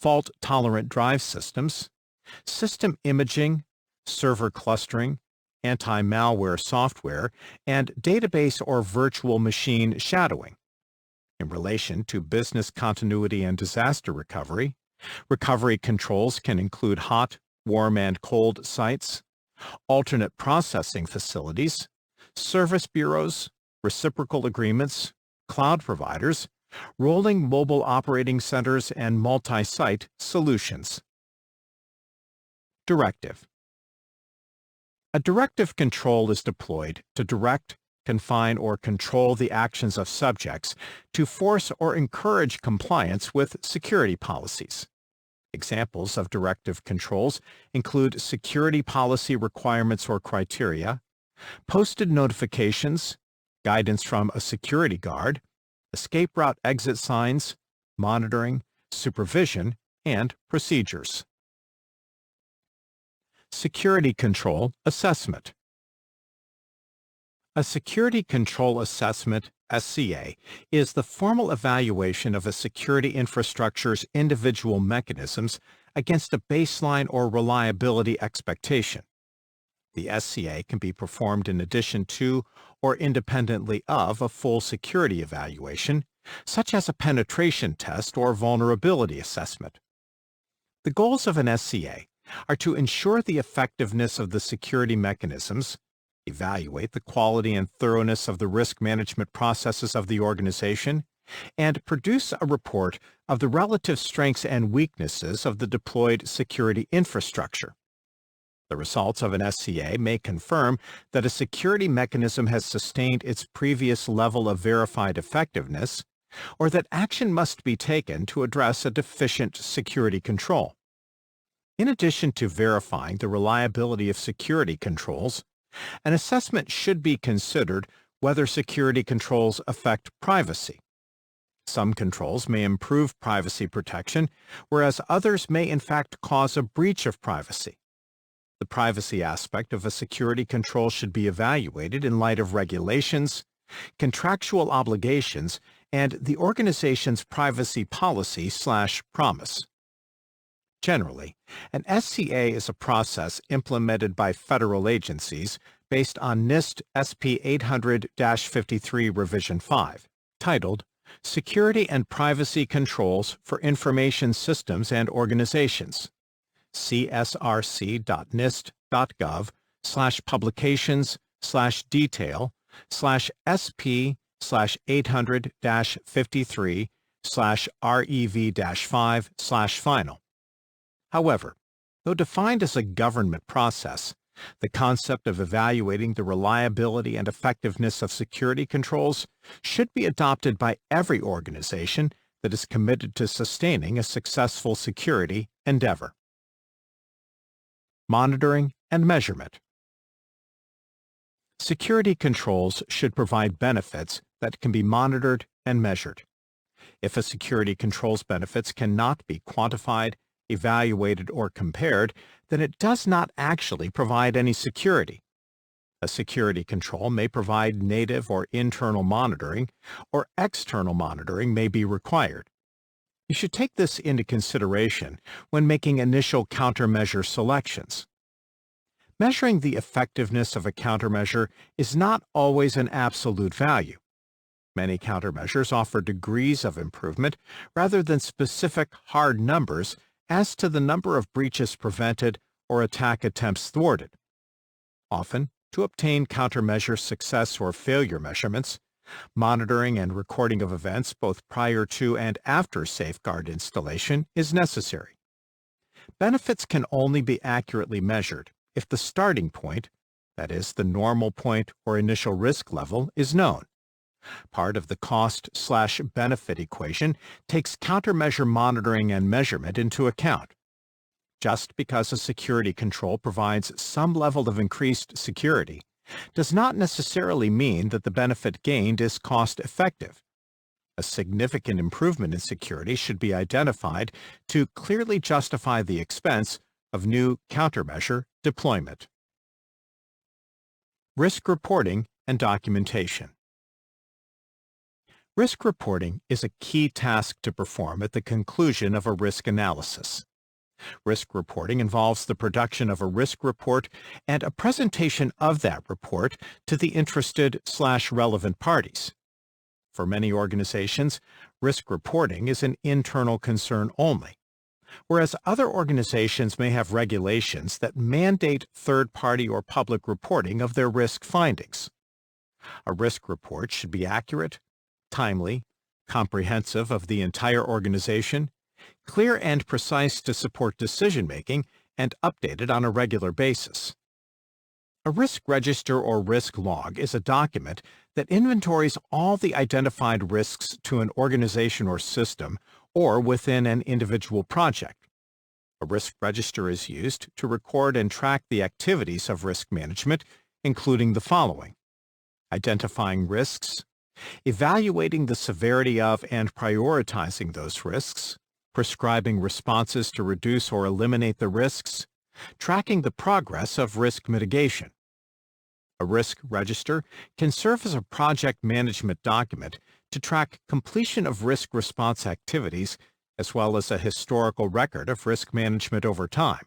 fault-tolerant drive systems, system imaging, server clustering, anti-malware software, and database or virtual machine shadowing. In relation to business continuity and disaster recovery, recovery controls can include hot, warm, and cold sites, alternate processing facilities, service bureaus, reciprocal agreements, cloud providers, rolling mobile operating centers, and multi-site solutions. Directive. A directive control is deployed to direct, confine, or control the actions of subjects to force or encourage compliance with security policies. Examples of directive controls include security policy requirements or criteria, posted notifications, guidance from a security guard, escape route exit signs, monitoring, supervision, and procedures. Security Control Assessment. A Security Control Assessment, SCA, is the formal evaluation of a security infrastructure's individual mechanisms against a baseline or reliability expectation. The SCA can be performed in addition to or independently of a full security evaluation, such as a penetration test or vulnerability assessment. The goals of an SCA are to ensure the effectiveness of the security mechanisms, evaluate the quality and thoroughness of the risk management processes of the organization, and produce a report of the relative strengths and weaknesses of the deployed security infrastructure. The results of an SCA may confirm that a security mechanism has sustained its previous level of verified effectiveness, or that action must be taken to address a deficient security control. In addition to verifying the reliability of security controls, an assessment should be considered whether security controls affect privacy. Some controls may improve privacy protection, whereas others may in fact cause a breach of privacy. The privacy aspect of a security control should be evaluated in light of regulations, contractual obligations, and the organization's privacy policy/promise. Generally, an SCA is a process implemented by federal agencies based on NIST SP 800-53 Revision 5, titled Security and Privacy Controls for Information Systems and Organizations, csrc.nist.gov/publications/detail/SP/800-53/REV-5/final. However, though defined as a government process, the concept of evaluating the reliability and effectiveness of security controls should be adopted by every organization that is committed to sustaining a successful security endeavor. Monitoring and measurement. Security controls should provide benefits that can be monitored and measured. If a security control's benefits cannot be quantified, evaluated, or compared, then it does not actually provide any security. A security control may provide native or internal monitoring, or external monitoring may be required. You should take this into consideration when making initial countermeasure selections. Measuring the effectiveness of a countermeasure is not always an absolute value. Many countermeasures offer degrees of improvement rather than specific hard numbers as to the number of breaches prevented or attack attempts thwarted. Often, to obtain countermeasure success or failure measurements, monitoring and recording of events both prior to and after safeguard installation is necessary. Benefits can only be accurately measured if the starting point, that is, the normal point or initial risk level, is known. Part of the cost/benefit equation takes countermeasure monitoring and measurement into account. Just because a security control provides some level of increased security does not necessarily mean that the benefit gained is cost-effective. A significant improvement in security should be identified to clearly justify the expense of new countermeasure deployment. Risk reporting and documentation. Risk reporting is a key task to perform at the conclusion of a risk analysis. Risk reporting involves the production of a risk report and a presentation of that report to the interested/relevant parties. For many organizations, risk reporting is an internal concern only, whereas other organizations may have regulations that mandate third-party or public reporting of their risk findings. A risk report should be accurate, timely, comprehensive of the entire organization, clear and precise to support decision-making, and updated on a regular basis. A risk register or risk log is a document that inventories all the identified risks to an organization or system or within an individual project. A risk register is used to record and track the activities of risk management, including the following: identifying risks, evaluating the severity of and prioritizing those risks, prescribing responses to reduce or eliminate the risks, tracking the progress of risk mitigation. A risk register can serve as a project management document to track completion of risk response activities, as well as a historical record of risk management over time.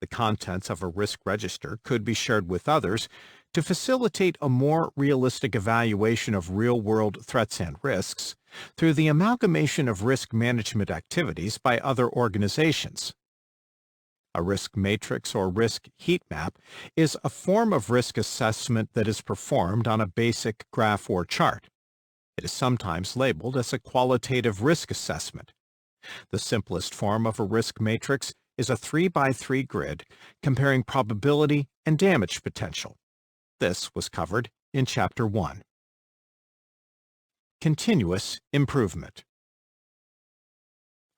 The contents of a risk register could be shared with others to facilitate a more realistic evaluation of real-world threats and risks through the amalgamation of risk management activities by other organizations. A risk matrix or risk heat map is a form of risk assessment that is performed on a basic graph or chart. It is sometimes labeled as a qualitative risk assessment. The simplest form of a risk matrix is a 3x3 grid comparing probability and damage potential. This was covered in Chapter 1. Continuous improvement.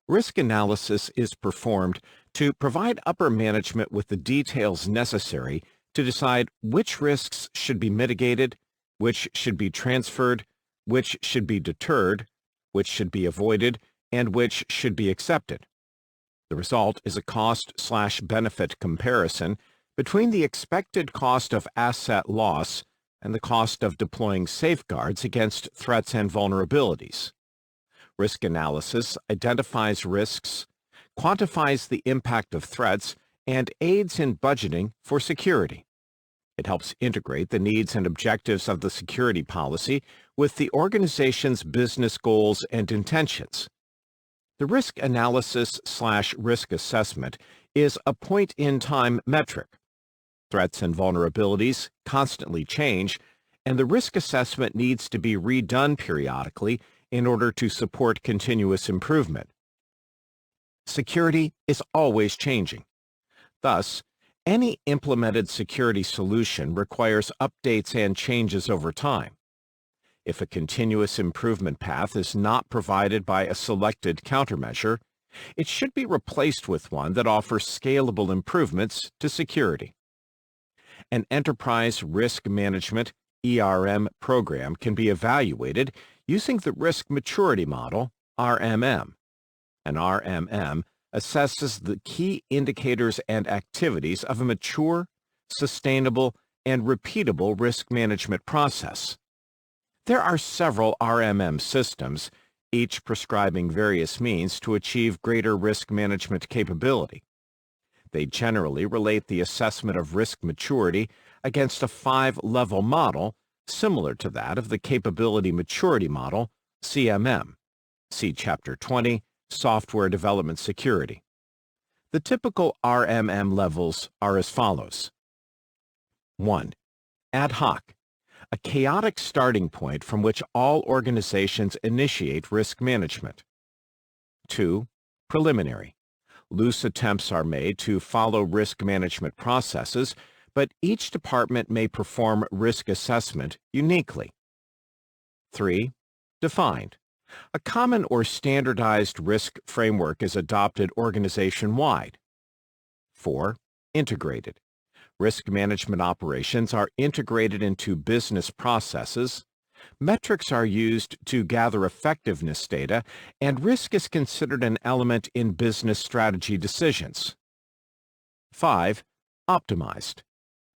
Risk analysis is performed to provide upper management with the details necessary to decide which risks should be mitigated, which should be transferred, which should be deterred, which should be avoided, and which should be accepted. The result is a cost/benefit comparison between the expected cost of asset loss and the cost of deploying safeguards against threats and vulnerabilities. Risk analysis identifies risks, quantifies the impact of threats, and aids in budgeting for security. It helps integrate the needs and objectives of the security policy with the organization's business goals and intentions. The risk analysis/risk assessment is a point-in-time metric. Threats and vulnerabilities constantly change, and the risk assessment needs to be redone periodically in order to support continuous improvement. Security is always changing. Thus, any implemented security solution requires updates and changes over time. If a continuous improvement path is not provided by a selected countermeasure, it should be replaced with one that offers scalable improvements to security. An enterprise risk management ERM program can be evaluated using the Risk Maturity Model, RMM. An RMM assesses the key indicators and activities of a mature, sustainable, and repeatable risk management process. There are several RMM systems, each prescribing various means to achieve greater risk management capability. They generally relate the assessment of risk maturity against a 5-level model similar to that of the Capability Maturity Model, CMM. See Chapter 20, Software Development Security. The typical RMM levels are as follows. 1. Ad hoc, a chaotic starting point from which all organizations initiate risk management. 2. Preliminary. Loose attempts are made to follow risk management processes, but each department may perform risk assessment uniquely. 3. Defined. A common or standardized risk framework is adopted organization-wide. 4. Integrated. Risk management operations are integrated into business processes. Metrics are used to gather effectiveness data, and risk is considered an element in business strategy decisions. 5. Optimized.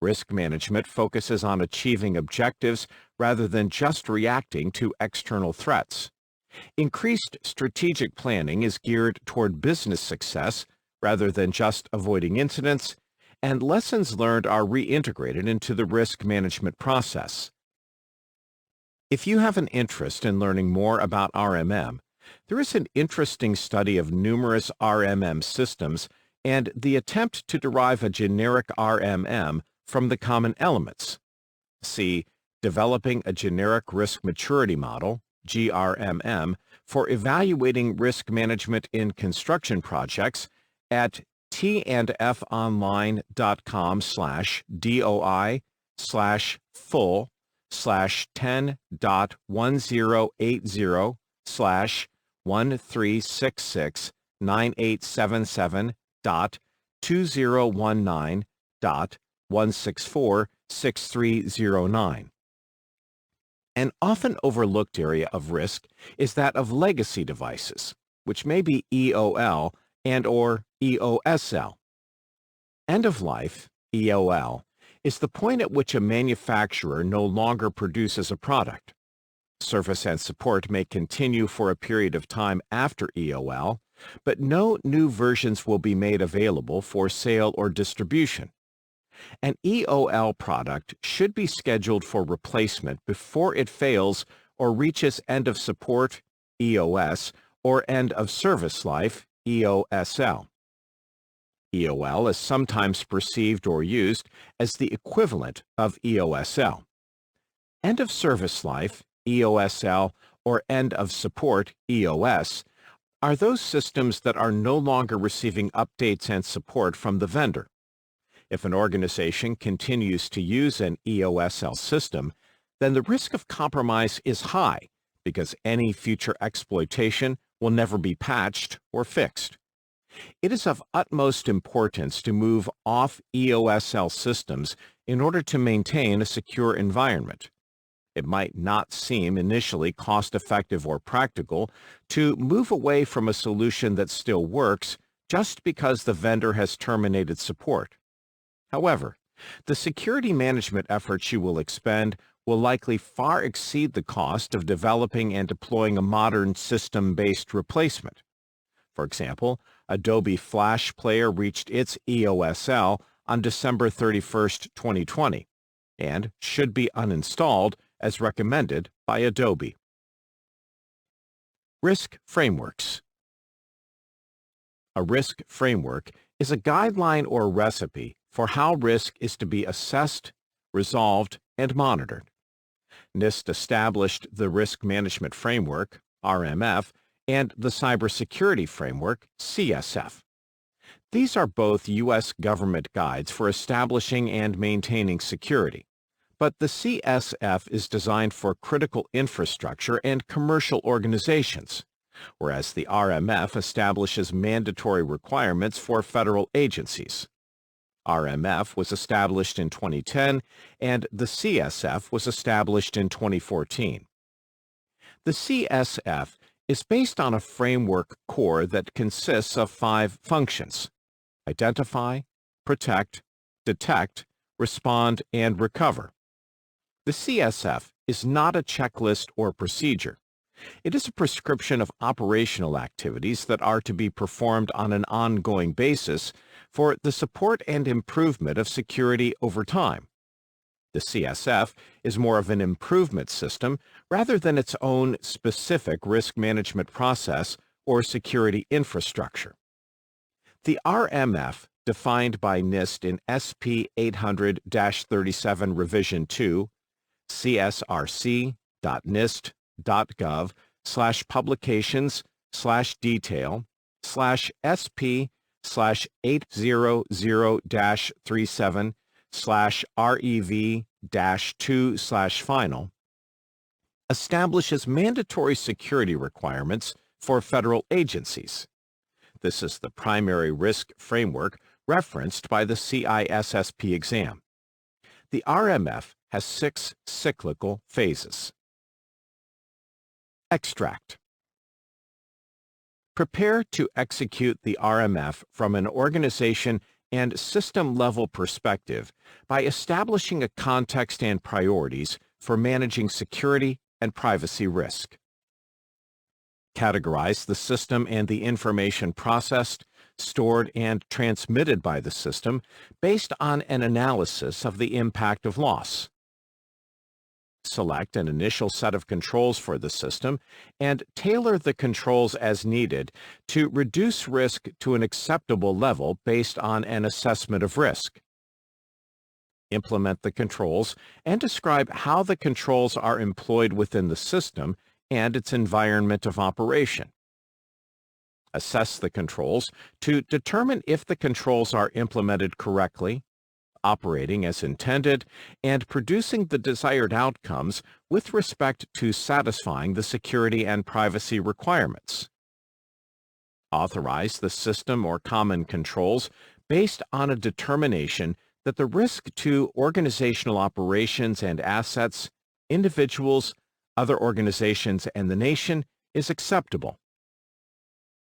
Risk management focuses on achieving objectives rather than just reacting to external threats. Increased strategic planning is geared toward business success, rather than just avoiding incidents, and lessons learned are reintegrated into the risk management process. If you have an interest in learning more about RMM, there is an interesting study of numerous RMM systems and the attempt to derive a generic RMM from the common elements. See Developing a Generic Risk Maturity Model, GRMM, for evaluating risk management in construction projects at tf/10.10.10.2086-9877.2019.1646309. An often overlooked area of risk is that of legacy devices, which may be EOL and/or EOSL. End of life, EOL, is the point at which a manufacturer no longer produces a product. Service and support may continue for a period of time after EOL, but no new versions will be made available for sale or distribution. An EOL product should be scheduled for replacement before it fails or reaches end of support, EOS, or end of service life, EOSL. EOL is sometimes perceived or used as the equivalent of EOSL. End of service life, EOSL, or end of support, EOS, are those systems that are no longer receiving updates and support from the vendor. If an organization continues to use an EOSL system, then the risk of compromise is high because any future exploitation will never be patched or fixed. It is of utmost importance to move off EOSL systems in order to maintain a secure environment. It might not seem initially cost-effective or practical to move away from a solution that still works just because the vendor has terminated support. However, the security management efforts you will expend will likely far exceed the cost of developing and deploying a modern system-based replacement. For example, Adobe Flash Player reached its EOSL on December 31, 2020, and should be uninstalled as recommended by Adobe. Risk frameworks. A risk framework is a guideline or recipe for how risk is to be assessed, resolved, and monitored. NIST established the Risk Management Framework, RMF, and the Cybersecurity Framework, CSF. These are both U.S. government guides for establishing and maintaining security, but the CSF is designed for critical infrastructure and commercial organizations, whereas the RMF establishes mandatory requirements for federal agencies. RMF was established in 2010, and the CSF was established in 2014. The CSF is based on a framework core that consists of 5 functions: identify, protect, detect, respond, and recover. The CSF is not a checklist or procedure. It is a prescription of operational activities that are to be performed on an ongoing basis for the support and improvement of security over time. The CSF is more of an improvement system rather than its own specific risk management process or security infrastructure. The RMF, defined by NIST in SP 800-37 Revision 2, CSRC.NIST.gov/SP/800-37/REV-2/final, establishes mandatory security requirements for federal agencies. This is the primary risk framework referenced by the CISSP exam. The RMF has 6 cyclical phases. Extract. Prepare to execute the RMF from an organization and system-level perspective by establishing a context and priorities for managing security and privacy risk. Categorize the system and the information processed, stored, and transmitted by the system based on an analysis of the impact of loss. Select an initial set of controls for the system and tailor the controls as needed to reduce risk to an acceptable level based on an assessment of risk. Implement the controls and describe how the controls are employed within the system and its environment of operation. Assess the controls to determine if the controls are implemented correctly, operating as intended, and producing the desired outcomes with respect to satisfying the security and privacy requirements. Authorize the system or common controls based on a determination that the risk to organizational operations and assets, individuals, other organizations, and the nation is acceptable.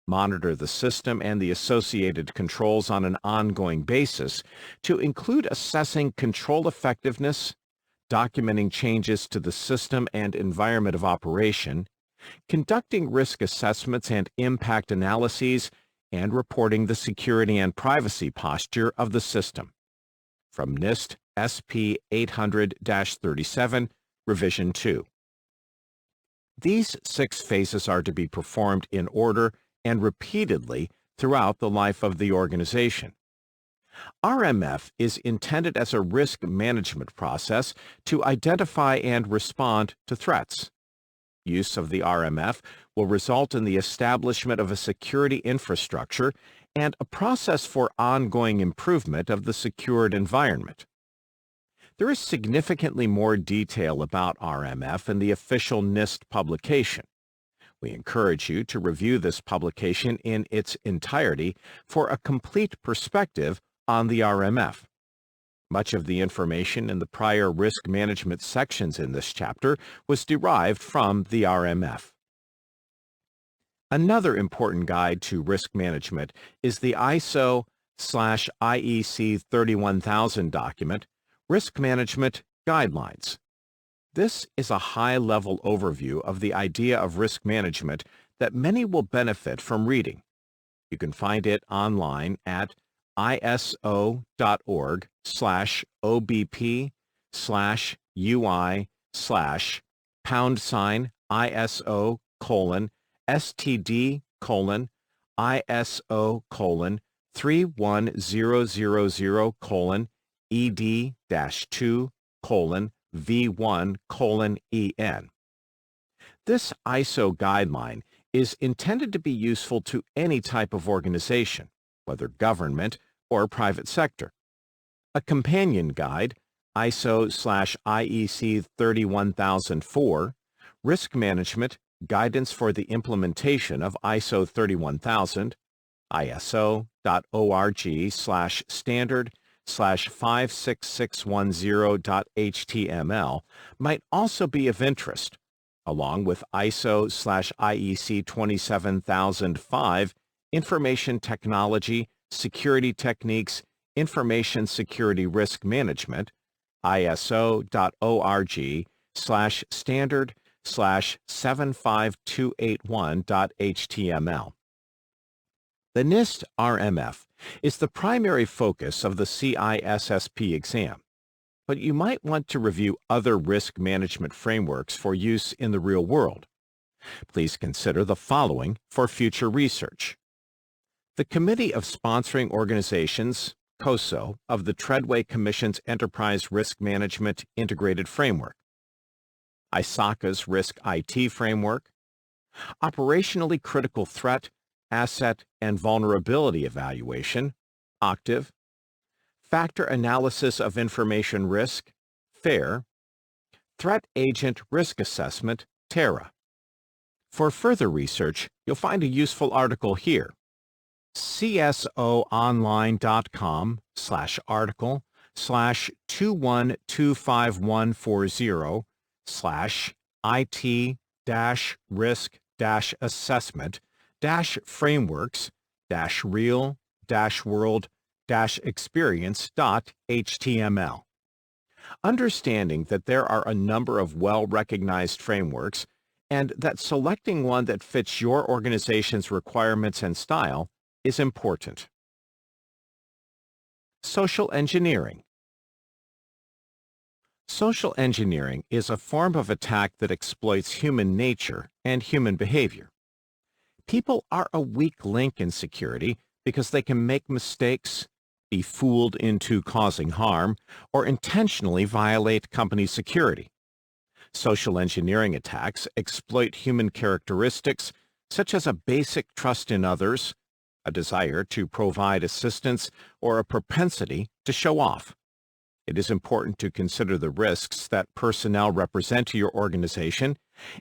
Monitor the system and the associated controls on an ongoing basis to include assessing control effectiveness, documenting changes to the system and environment of operation, conducting risk assessments and impact analyses, and reporting the security and privacy posture of the system. From NIST SP 800-37, Revision 2. These 6 phases are to be performed in order and repeatedly throughout the life of the organization. RMF is intended as a risk management process to identify and respond to threats. Use of the RMF will result in the establishment of a security infrastructure and a process for ongoing improvement of the secured environment. There is significantly more detail about RMF in the official NIST publication. We encourage you to review this publication in its entirety for a complete perspective on the RMF. Much of the information in the prior risk management sections in this chapter was derived from the RMF. Another important guide to risk management is the ISO/IEC 31000 document, Risk Management Guidelines. This is a high-level overview of the idea of risk management that many will benefit from reading. You can find it online at ISO/IEC/ISO:/OBP/ISO:3100/ED-2:V1:EN. This ISO guideline is intended to be useful to any type of organization, whether government or private sector. A companion guide, ISO/IEC 31004, Risk Management, Guidance for the Implementation of ISO 31000, ISO.org/standard/56610.html might also be of interest, along with ISO/IEC 27005, Information Technology, Security Techniques, Information Security Risk Management, ISO.org/standard/75281.html. The NIST RMF is the primary focus of the CISSP exam, but you might want to review other risk management frameworks for use in the real world. Please consider the following for future research. The Committee of Sponsoring Organizations, COSO, of the Treadway Commission's Enterprise Risk Management Integrated Framework, ISACA's Risk IT Framework, Operationally Critical Threat, Asset and Vulnerability Evaluation, OCTAV, Factor Analysis of Information Risk, FAIR, Threat Agent Risk Assessment, TERA. For further research, you'll find a useful article here. CSO-online.com/article/2125140/IT-risk-assessment-real-world-experience.html. Understanding that there are a number of well-recognized frameworks and that selecting one that fits your organization's requirements and style is important. Social engineering. Social engineering is a form of attack that exploits human nature and human behavior. People are a weak link in security because they can make mistakes, be fooled into causing harm, or intentionally violate company security. Social engineering attacks exploit human characteristics such as a basic trust in others, a desire to provide assistance, or a propensity to show off. It is important to consider the risks that personnel represent to your organization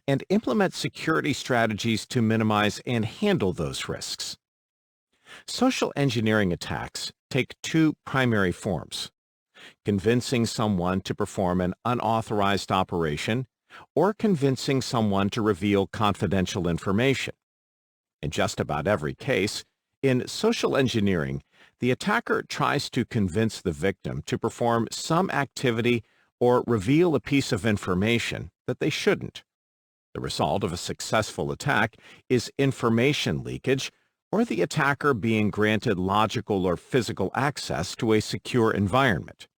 and implement security strategies to minimize and handle those risks. Social engineering attacks take two primary forms: convincing someone to perform an unauthorized operation or convincing someone to reveal confidential information. In just about every case, in social engineering, the attacker tries to convince the victim to perform some activity or reveal a piece of information that they shouldn't. The result of a successful attack is information leakage or the attacker being granted logical or physical access to a secure environment.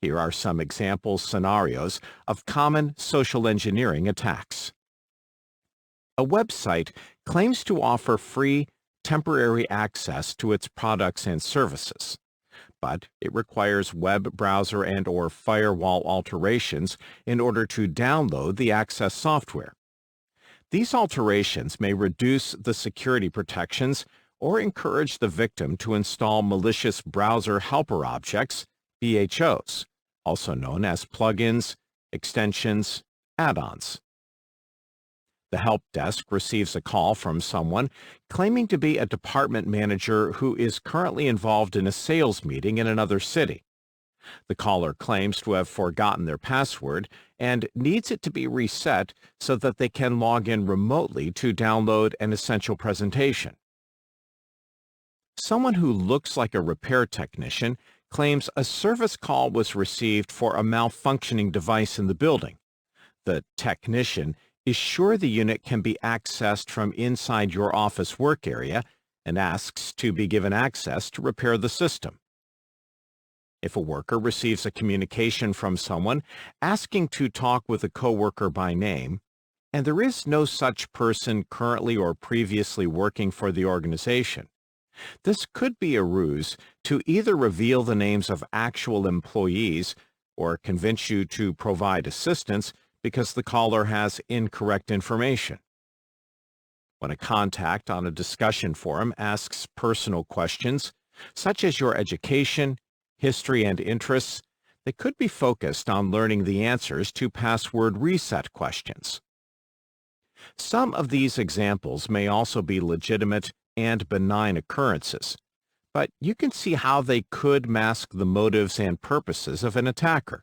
Here are some example scenarios of common social engineering attacks. A website claims to offer free, temporary access to its products and services, but it requires web browser and/or firewall alterations in order to download the access software. These alterations may reduce the security protections or encourage the victim to install malicious browser helper objects, BHOs, also known as plugins, extensions, add-ons. The help desk receives a call from someone claiming to be a department manager who is currently involved in a sales meeting in another city. The caller claims to have forgotten their password and needs it to be reset so that they can log in remotely to download an essential presentation. Someone who looks like a repair technician claims a service call was received for a malfunctioning device in the building. The technician is sure the unit can be accessed from inside your office work area and asks to be given access to repair the system. If a worker receives a communication from someone asking to talk with a coworker by name, and there is no such person currently or previously working for the organization, this could be a ruse to either reveal the names of actual employees or convince you to provide assistance because the caller has incorrect information. When a contact on a discussion forum asks personal questions, such as your education, history, and interests, they could be focused on learning the answers to password reset questions. Some of these examples may also be legitimate and benign occurrences, but you can see how they could mask the motives and purposes of an attacker.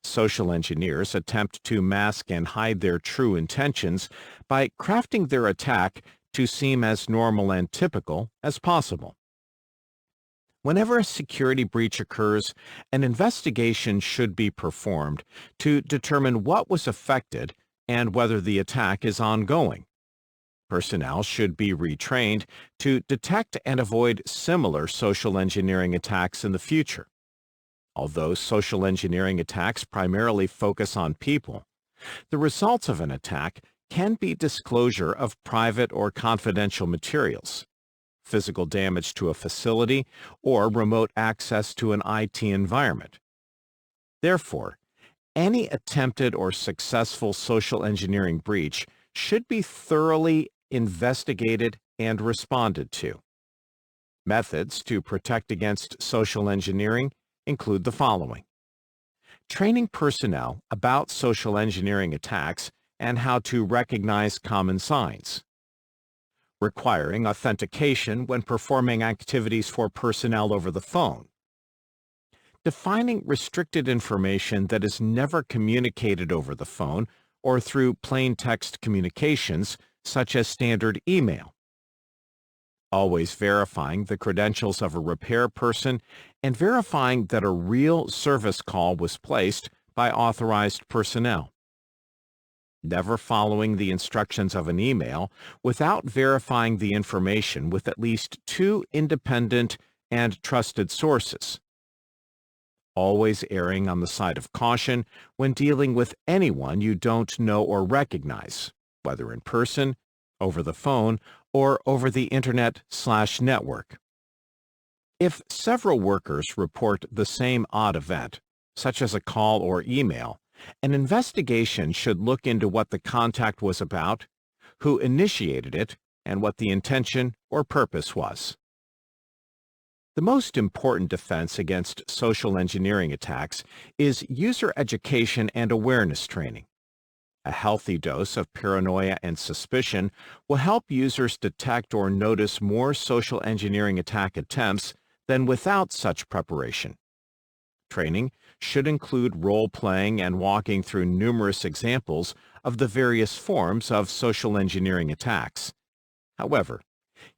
Social engineers attempt to mask and hide their true intentions by crafting their attack to seem as normal and typical as possible. Whenever a security breach occurs, an investigation should be performed to determine what was affected and whether the attack is ongoing. Personnel should be retrained to detect and avoid similar social engineering attacks in the future. Although social engineering attacks primarily focus on people, the results of an attack can be disclosure of private or confidential materials, physical damage to a facility, or remote access to an IT environment. Therefore, any attempted or successful social engineering breach should be thoroughly investigated and responded to. Methods to protect against social engineering include the following: training personnel about social engineering attacks and how to recognize common signs, requiring authentication when performing activities for personnel over the phone, defining restricted information that is never communicated over the phone or through plain text communications, such as standard email, always verifying the credentials of a repair person and verifying that a real service call was placed by authorized personnel, never following the instructions of an email without verifying the information with at least two independent and trusted sources, always erring on the side of caution when dealing with anyone you don't know or recognize, whether in person, over the phone, or over the internet/network. If several workers report the same odd event, such as a call or email, an investigation should look into what the contact was about, who initiated it, and what the intention or purpose was. The most important defense against social engineering attacks is user education and awareness training. A healthy dose of paranoia and suspicion will help users detect or notice more social engineering attack attempts than without such preparation. Training should include role-playing and walking through numerous examples of the various forms of social engineering attacks. However,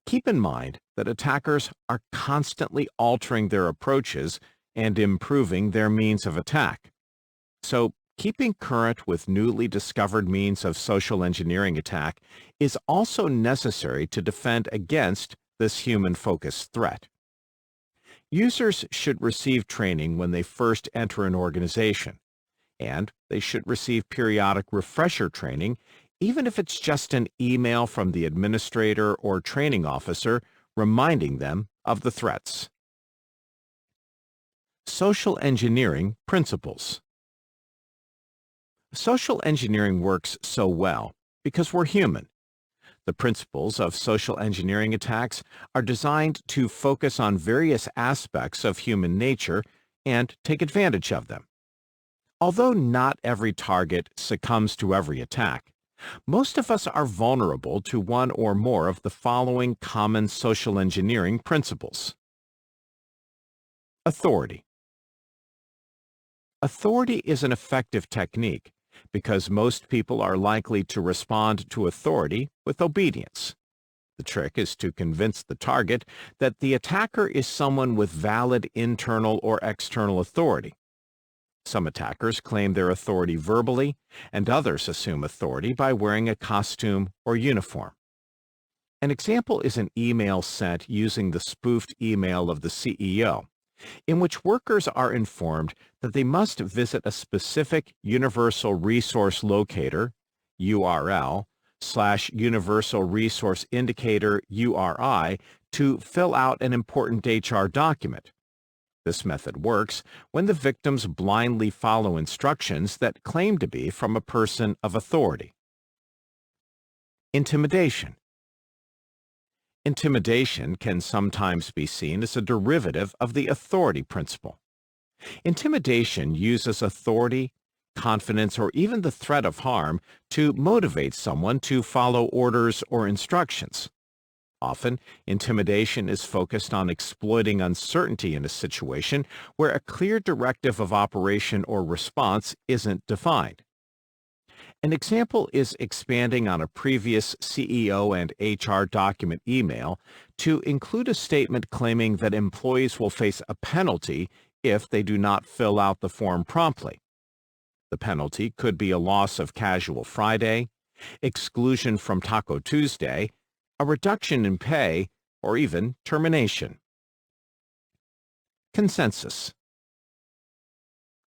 keep in mind that attackers are constantly altering their approaches and improving their means of attack. So, keeping current with newly discovered means of social engineering attack is also necessary to defend against this human-focused threat. Users should receive training when they first enter an organization, and they should receive periodic refresher training, even if it's just an email from the administrator or training officer reminding them of the threats. Social engineering principles. Social engineering works so well because we're human. The principles of social engineering attacks are designed to focus on various aspects of human nature and take advantage of them. Although not every target succumbs to every attack, most of us are vulnerable to one or more of the following common social engineering principles. Authority. Authority is an effective technique because most people are likely to respond to authority with obedience. The trick is to convince the target that the attacker is someone with valid internal or external authority. Some attackers claim their authority verbally, and others assume authority by wearing a costume or uniform. An example is an email sent using the spoofed email of the CEO, in which workers are informed that they must visit a specific Universal Resource Locator, URL, / Universal Resource Indicator, URI, to fill out an important HR document. This method works when the victims blindly follow instructions that claim to be from a person of authority. Intimidation. Intimidation can sometimes be seen as a derivative of the authority principle. Intimidation uses authority, confidence, or even the threat of harm to motivate someone to follow orders or instructions. Often, intimidation is focused on exploiting uncertainty in a situation where a clear directive of operation or response isn't defined. An example is expanding on a previous CEO and HR document email to include a statement claiming that employees will face a penalty if they do not fill out the form promptly. The penalty could be a loss of Casual Friday, exclusion from Taco Tuesday, a reduction in pay, or even termination. Consensus.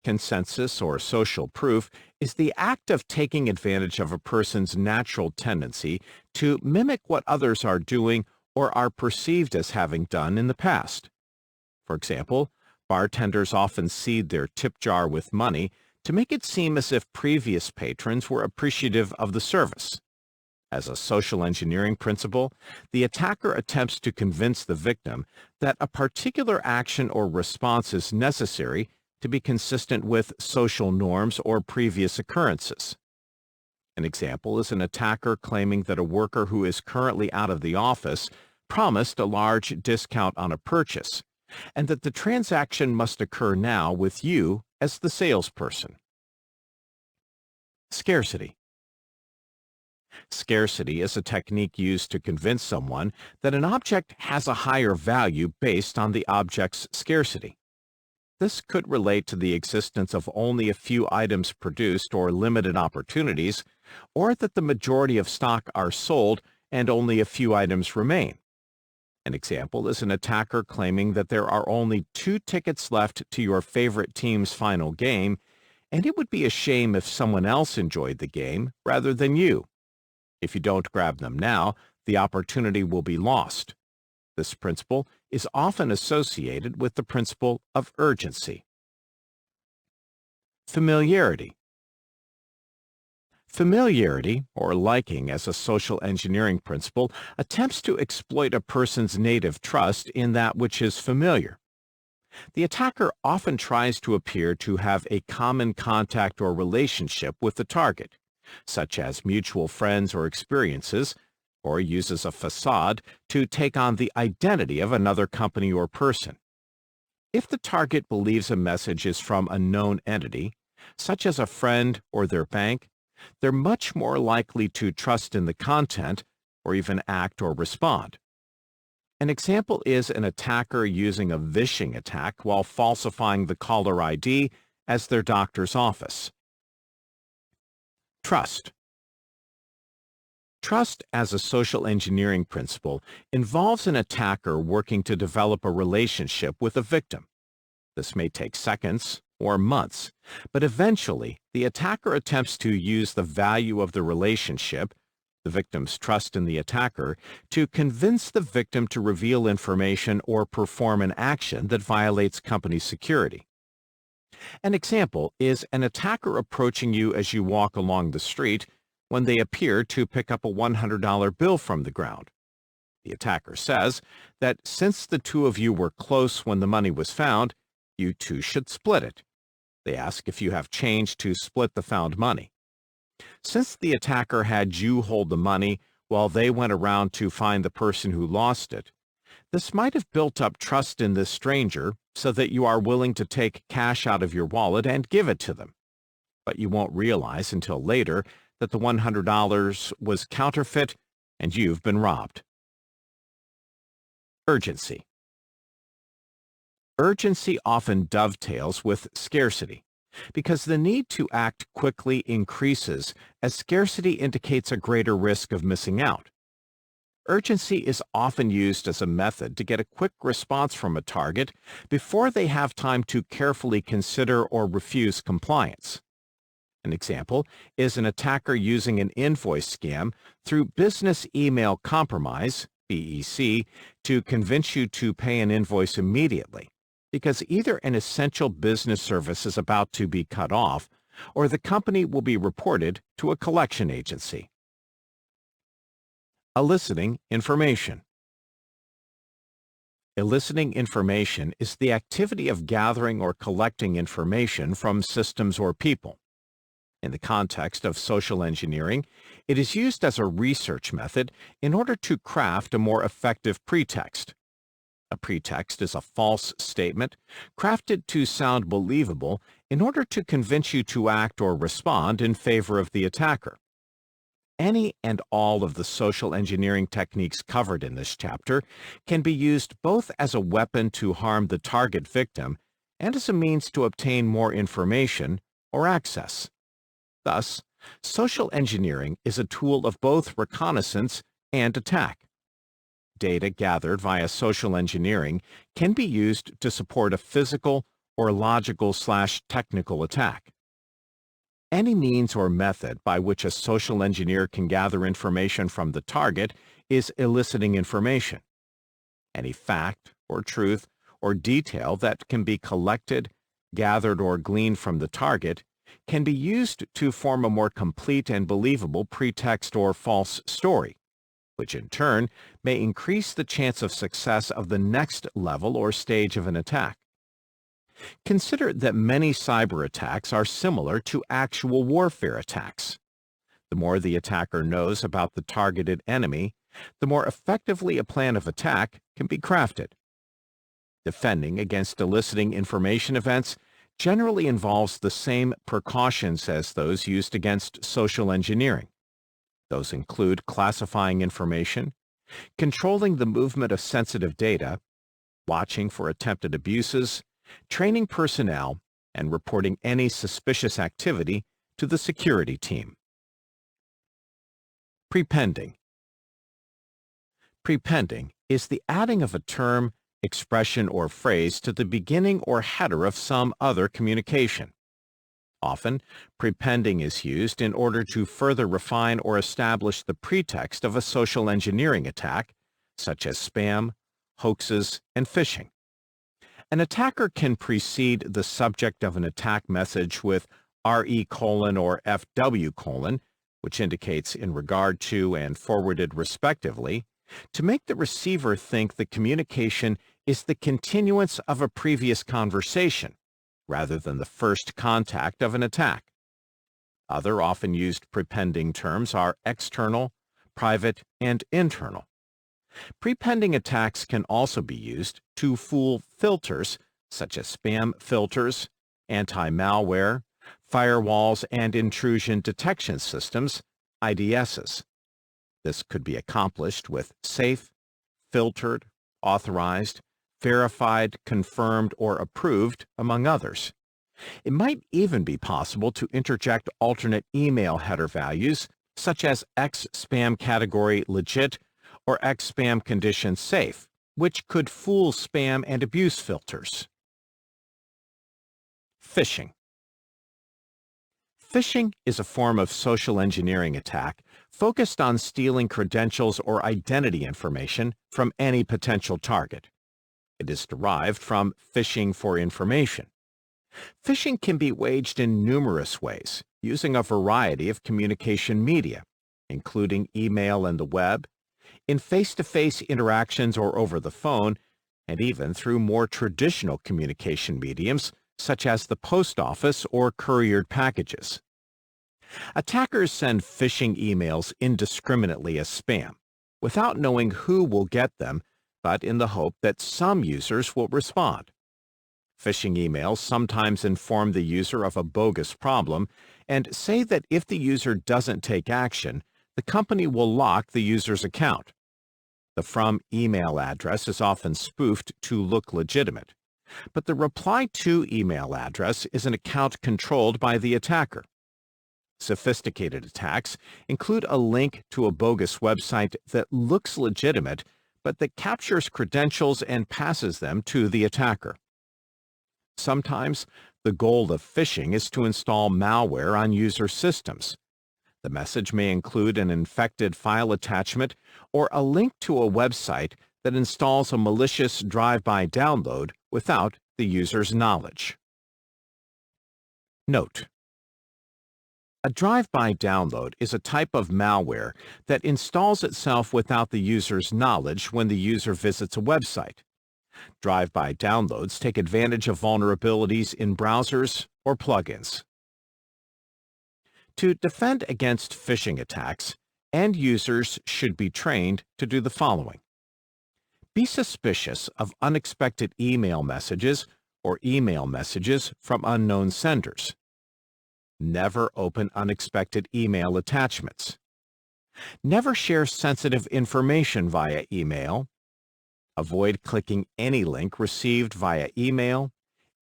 Consensus, or social proof, is the act of taking advantage of a person's natural tendency to mimic what others are doing or are perceived as having done in the past. For example, bartenders often seed their tip jar with money to make it seem as if previous patrons were appreciative of the service. As a social engineering principle, the attacker attempts to convince the victim that a particular action or response is necessary to be consistent with social norms or previous occurrences. An example is an attacker claiming that a worker who is currently out of the office promised a large discount on a purchase, and that the transaction must occur now with you as the salesperson. Scarcity. Scarcity is a technique used to convince someone that an object has a higher value based on the object's scarcity. This could relate to the existence of only a few items produced or limited opportunities, or that the majority of stock are sold and only a few items remain. An example is an attacker claiming that there are only 2 tickets left to your favorite team's final game, and it would be a shame if someone else enjoyed the game rather than you. If you don't grab them now, the opportunity will be lost. This principle is often associated with the principle of urgency. Familiarity. Familiarity, or liking as a social engineering principle, attempts to exploit a person's native trust in that which is familiar. The attacker often tries to appear to have a common contact or relationship with the target, such as mutual friends or experiences, or uses a facade to take on the identity of another company or person. If the target believes a message is from a known entity, such as a friend or their bank, they're much more likely to trust in the content or even act or respond. An example is an attacker using a phishing attack while falsifying the caller ID as their doctor's office. Trust. Trust as a social engineering principle involves an attacker working to develop a relationship with a victim. This may take seconds or months, but eventually the attacker attempts to use the value of the relationship, the victim's trust in the attacker, to convince the victim to reveal information or perform an action that violates company security. An example is an attacker approaching you as you walk along the street when they appear to pick up a $100 bill from the ground. The attacker says that since the two of you were close when the money was found, you two should split it. They ask if you have change to split the found money. Since the attacker had you hold the money while they went around to find the person who lost it, this might have built up trust in this stranger so that you are willing to take cash out of your wallet and give it to them. But you won't realize until later that the $100 was counterfeit and you've been robbed. Urgency. Urgency often dovetails with scarcity, because the need to act quickly increases as scarcity indicates a greater risk of missing out. Urgency is often used as a method to get a quick response from a target before they have time to carefully consider or refuse compliance. An example is an attacker using an invoice scam through business email compromise, BEC, to convince you to pay an invoice immediately, because either an essential business service is about to be cut off, or the company will be reported to a collection agency. Eliciting information. Eliciting information is the activity of gathering or collecting information from systems or people. In the context of social engineering, it is used as a research method in order to craft a more effective pretext. A pretext is a false statement crafted to sound believable in order to convince you to act or respond in favor of the attacker. Any and all of the social engineering techniques covered in this chapter can be used both as a weapon to harm the target victim and as a means to obtain more information or access. Thus, social engineering is a tool of both reconnaissance and attack. Data gathered via social engineering can be used to support a physical or logical/technical attack. Any means or method by which a social engineer can gather information from the target is eliciting information. Any fact or truth or detail that can be collected, gathered, or gleaned from the target can be used to form a more complete and believable pretext or false story, which in turn may increase the chance of success of the next level or stage of an attack. Consider that many cyber attacks are similar to actual warfare attacks. The more the attacker knows about the targeted enemy, the more effectively a plan of attack can be crafted. Defending against eliciting information events generally involves the same precautions as those used against social engineering. Those include classifying information, controlling the movement of sensitive data, watching for attempted abuses, training personnel, and reporting any suspicious activity to the security team. Prepending. Prepending is the adding of a term, expression, or phrase to the beginning or header of some other communication. Often, prepending is used in order to further refine or establish the pretext of a social engineering attack, such as spam, hoaxes, and phishing. An attacker can precede the subject of an attack message with RE: or FW:, which indicates in regard to and forwarded respectively, to make the receiver think the communication is the continuance of a previous conversation, rather than the first contact of an attack. Other often used prepending terms are external, private, and internal. Prepending attacks can also be used to fool filters such as spam filters, anti-malware, firewalls, and intrusion detection systems, IDSs. This could be accomplished with safe, filtered, authorized, verified, confirmed, or approved, among others. It might even be possible to interject alternate email header values, such as X spam category legit or X spam condition safe, which could fool spam and abuse filters. Phishing. Phishing is a form of social engineering attack focused on stealing credentials or identity information from any potential target. It is derived from phishing for information. Phishing can be waged in numerous ways, using a variety of communication media, including email and the web, in face-to-face interactions or over the phone, and even through more traditional communication mediums, such as the post office or couriered packages. Attackers send phishing emails indiscriminately as spam, without knowing who will get them, but in the hope that some users will respond. Phishing emails sometimes inform the user of a bogus problem and say that if the user doesn't take action, the company will lock the user's account. The from email address is often spoofed to look legitimate, but the reply to email address is an account controlled by the attacker. Sophisticated attacks include a link to a bogus website that looks legitimate, but that captures credentials and passes them to the attacker. Sometimes, the goal of phishing is to install malware on user systems. The message may include an infected file attachment or a link to a website that installs a malicious drive-by download without the user's knowledge. Note: a drive-by download is a type of malware that installs itself without the user's knowledge when the user visits a website. Drive-by downloads take advantage of vulnerabilities in browsers or plugins. To defend against phishing attacks, end users should be trained to do the following. Be suspicious of unexpected email messages or email messages from unknown senders. Never open unexpected email attachments. Never share sensitive information via email. Avoid clicking any link received via email,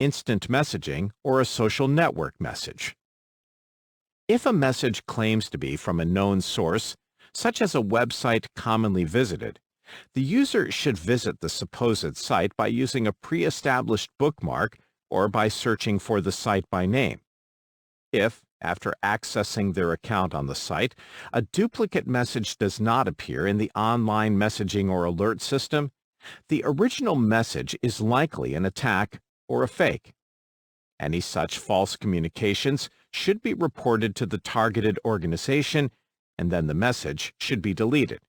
instant messaging, or a social network message. If a message claims to be from a known source, such as a website commonly visited, the user should visit the supposed site by using a pre-established bookmark or by searching for the site by name. If, after accessing their account on the site, a duplicate message does not appear in the online messaging or alert system, the original message is likely an attack or a fake. Any such false communications should be reported to the targeted organization, and then the message should be deleted.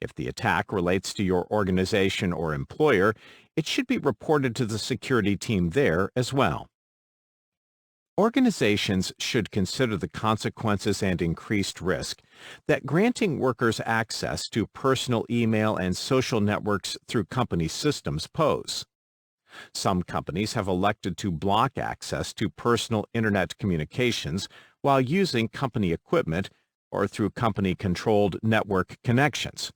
If the attack relates to your organization or employer, it should be reported to the security team there as well. Organizations should consider the consequences and increased risk that granting workers access to personal email and social networks through company systems pose. Some companies have elected to block access to personal internet communications while using company equipment or through company-controlled network connections.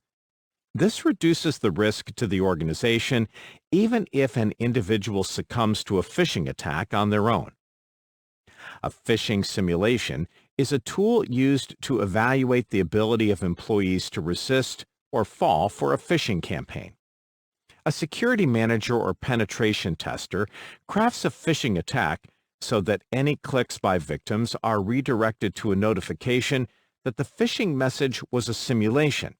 This reduces the risk to the organization even if an individual succumbs to a phishing attack on their own. A phishing simulation is a tool used to evaluate the ability of employees to resist or fall for a phishing campaign. A security manager or penetration tester crafts a phishing attack so that any clicks by victims are redirected to a notification that the phishing message was a simulation,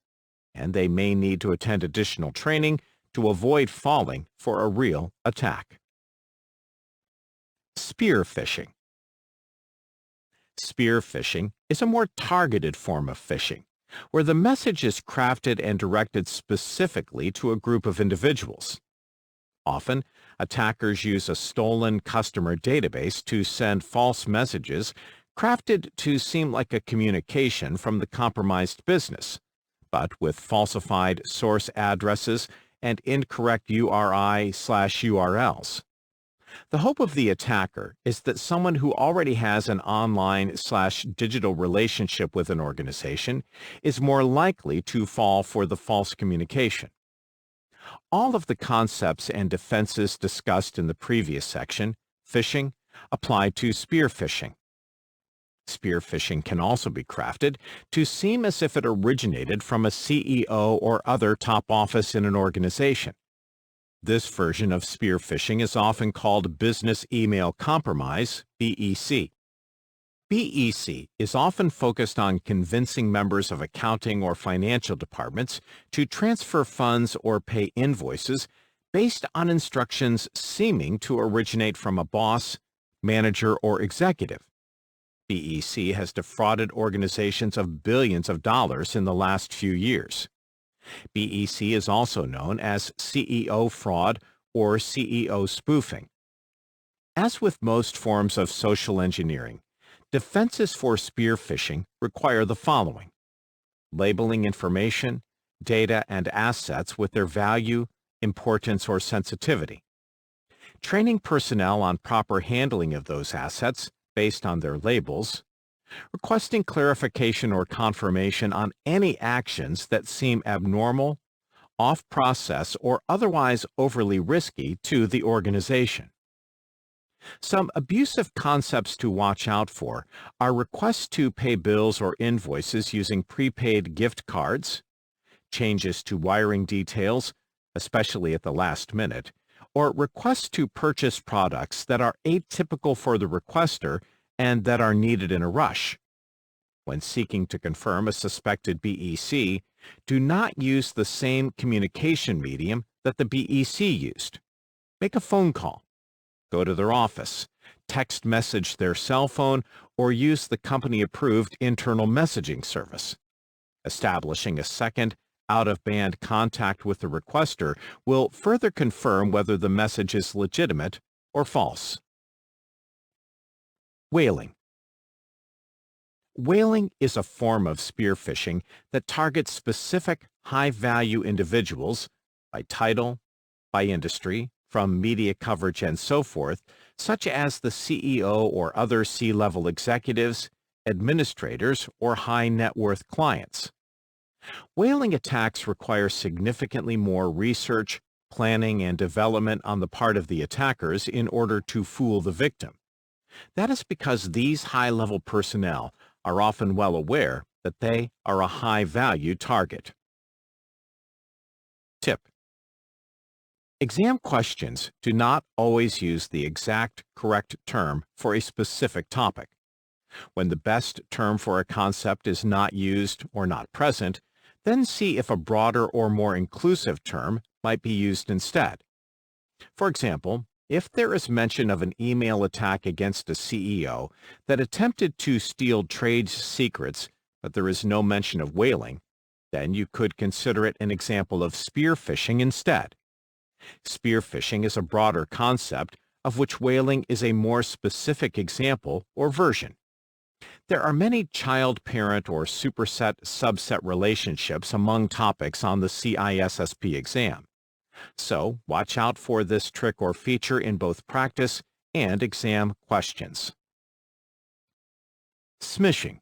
and they may need to attend additional training to avoid falling for a real attack. Spear phishing. Spear phishing is a more targeted form of phishing, where the message is crafted and directed specifically to a group of individuals. Often, attackers use a stolen customer database to send false messages crafted to seem like a communication from the compromised business, but with falsified source addresses and incorrect URI/URLs. The hope of the attacker is that someone who already has an online/digital relationship with an organization is more likely to fall for the false communication. All of the concepts and defenses discussed in the previous section, phishing, apply to spear phishing. Spear phishing can also be crafted to seem as if it originated from a CEO or other top office in an organization. This version of spear phishing is often called business email compromise, BEC. BEC is often focused on convincing members of accounting or financial departments to transfer funds or pay invoices based on instructions seeming to originate from a boss, manager, or executive. BEC has defrauded organizations of billions of dollars in the last few years. BEC is also known as CEO fraud or CEO spoofing. As with most forms of social engineering, defenses for spear phishing require the following: labeling information, data, and assets with their value, importance, or sensitivity, training personnel on proper handling of those assets based on their labels, requesting clarification or confirmation on any actions that seem abnormal, off-process, or otherwise overly risky to the organization. Some abusive concepts to watch out for are requests to pay bills or invoices using prepaid gift cards, changes to wiring details, especially at the last minute, or requests to purchase products that are atypical for the requester and that are needed in a rush. When seeking to confirm a suspected BEC, do not use the same communication medium that the BEC used. Make a phone call, go to their office, text message their cell phone, or use the company-approved internal messaging service. Establishing a second, out-of-band contact with the requester will further confirm whether the message is legitimate or false. Whaling. Whaling is a form of spear phishing that targets specific high-value individuals by title, by industry, from media coverage and so forth, such as the CEO or other C-level executives, administrators, or high-net-worth clients. Whaling attacks require significantly more research, planning, and development on the part of the attackers in order to fool the victim. That is because these high-level personnel are often well aware that they are a high-value target. Tip: exam questions do not always use the exact correct term for a specific topic. When the best term for a concept is not used or not present, then see if a broader or more inclusive term might be used instead. For example, if there is mention of an email attack against a CEO that attempted to steal trade secrets, but there is no mention of whaling, then you could consider it an example of spear phishing instead. Spear phishing is a broader concept, of which whaling is a more specific example or version. There are many child-parent or superset-subset relationships among topics on the CISSP exam. So, watch out for this trick or feature in both practice and exam questions. Smishing.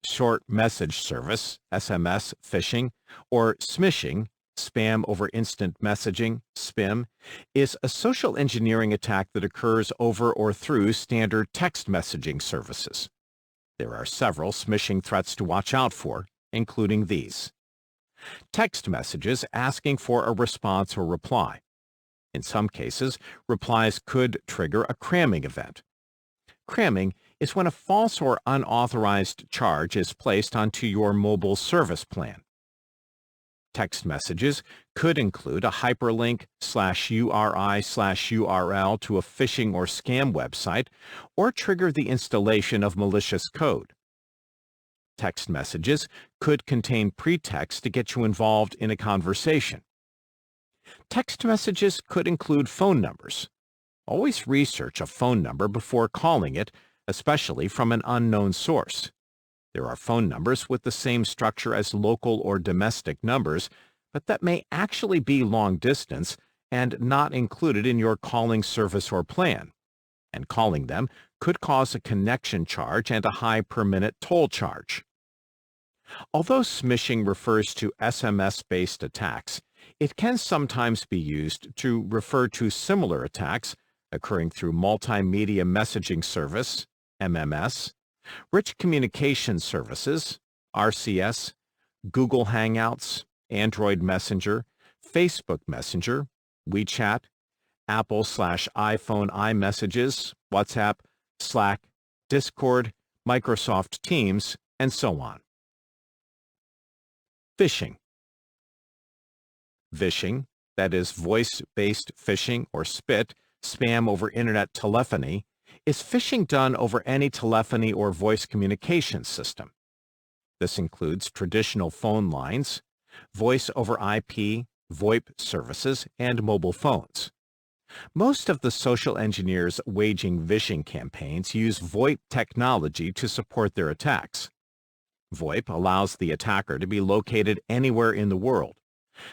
Short message service, SMS phishing, or smishing, Spam over instant messaging, SPIM, is a social engineering attack that occurs over or through standard text messaging services. There are several smishing threats to watch out for, including these. Text messages asking for a response or reply. In some cases, replies could trigger a cramming event. Cramming is when a false or unauthorized charge is placed onto your mobile service plan. Text messages could include a hyperlink /URI/URL to a phishing or scam website or trigger the installation of malicious code. Text messages could contain pretext to get you involved in a conversation. Text messages could include phone numbers. Always research a phone number before calling it, especially from an unknown source. There are phone numbers with the same structure as local or domestic numbers, but that may actually be long distance and not included in your calling service or plan. And calling them could cause a connection charge and a high per-minute toll charge. Although smishing refers to SMS-based attacks, it can sometimes be used to refer to similar attacks occurring through multimedia messaging service, MMS, rich communication services, RCS, Google Hangouts, Android Messenger, Facebook Messenger, WeChat, Apple/iPhone iMessages, WhatsApp, Slack, Discord, Microsoft Teams, and so on. Phishing. Vishing, that is voice-based phishing or SPIT, spam over internet telephony, is phishing done over any telephony or voice communication system. This includes traditional phone lines, voice over IP, VoIP services, and mobile phones. Most of the social engineers waging vishing campaigns use VoIP technology to support their attacks. VoIP allows the attacker to be located anywhere in the world,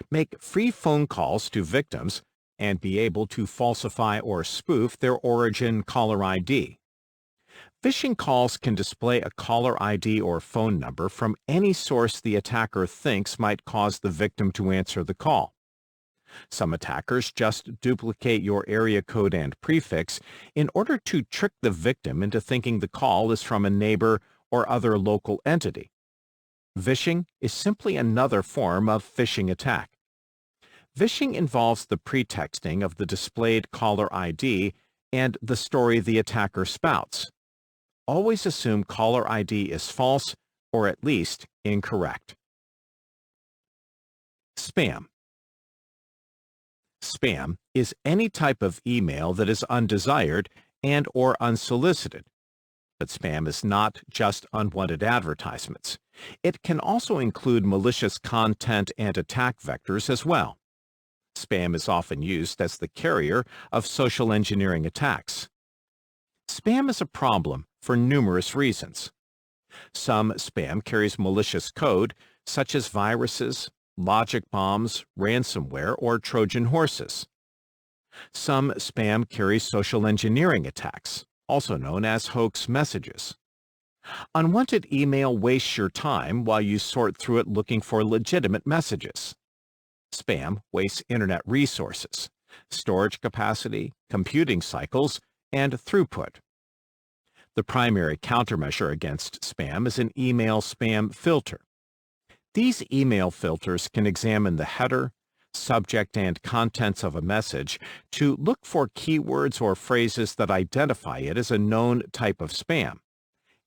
make free phone calls to victims, and be able to falsify or spoof their origin caller ID. Phishing calls can display a caller ID or phone number from any source the attacker thinks might cause the victim to answer the call. Some attackers just duplicate your area code and prefix in order to trick the victim into thinking the call is from a neighbor or other local entity. Vishing is simply another form of phishing attack. Vishing involves the pretexting of the displayed caller ID and the story the attacker spouts. Always assume caller ID is false or at least incorrect. Spam. Spam is any type of email that is undesired and or unsolicited. But spam is not just unwanted advertisements. It can also include malicious content and attack vectors as well. Spam is often used as the carrier of social engineering attacks. Spam is a problem for numerous reasons. Some spam carries malicious code, such as viruses, logic bombs, ransomware, or Trojan horses. Some spam carries social engineering attacks, also known as hoax messages. Unwanted email wastes your time while you sort through it looking for legitimate messages. Spam wastes internet resources, storage capacity, computing cycles, and throughput. The primary countermeasure against spam is an email spam filter. These email filters can examine the header, subject, and contents of a message to look for keywords or phrases that identify it as a known type of spam,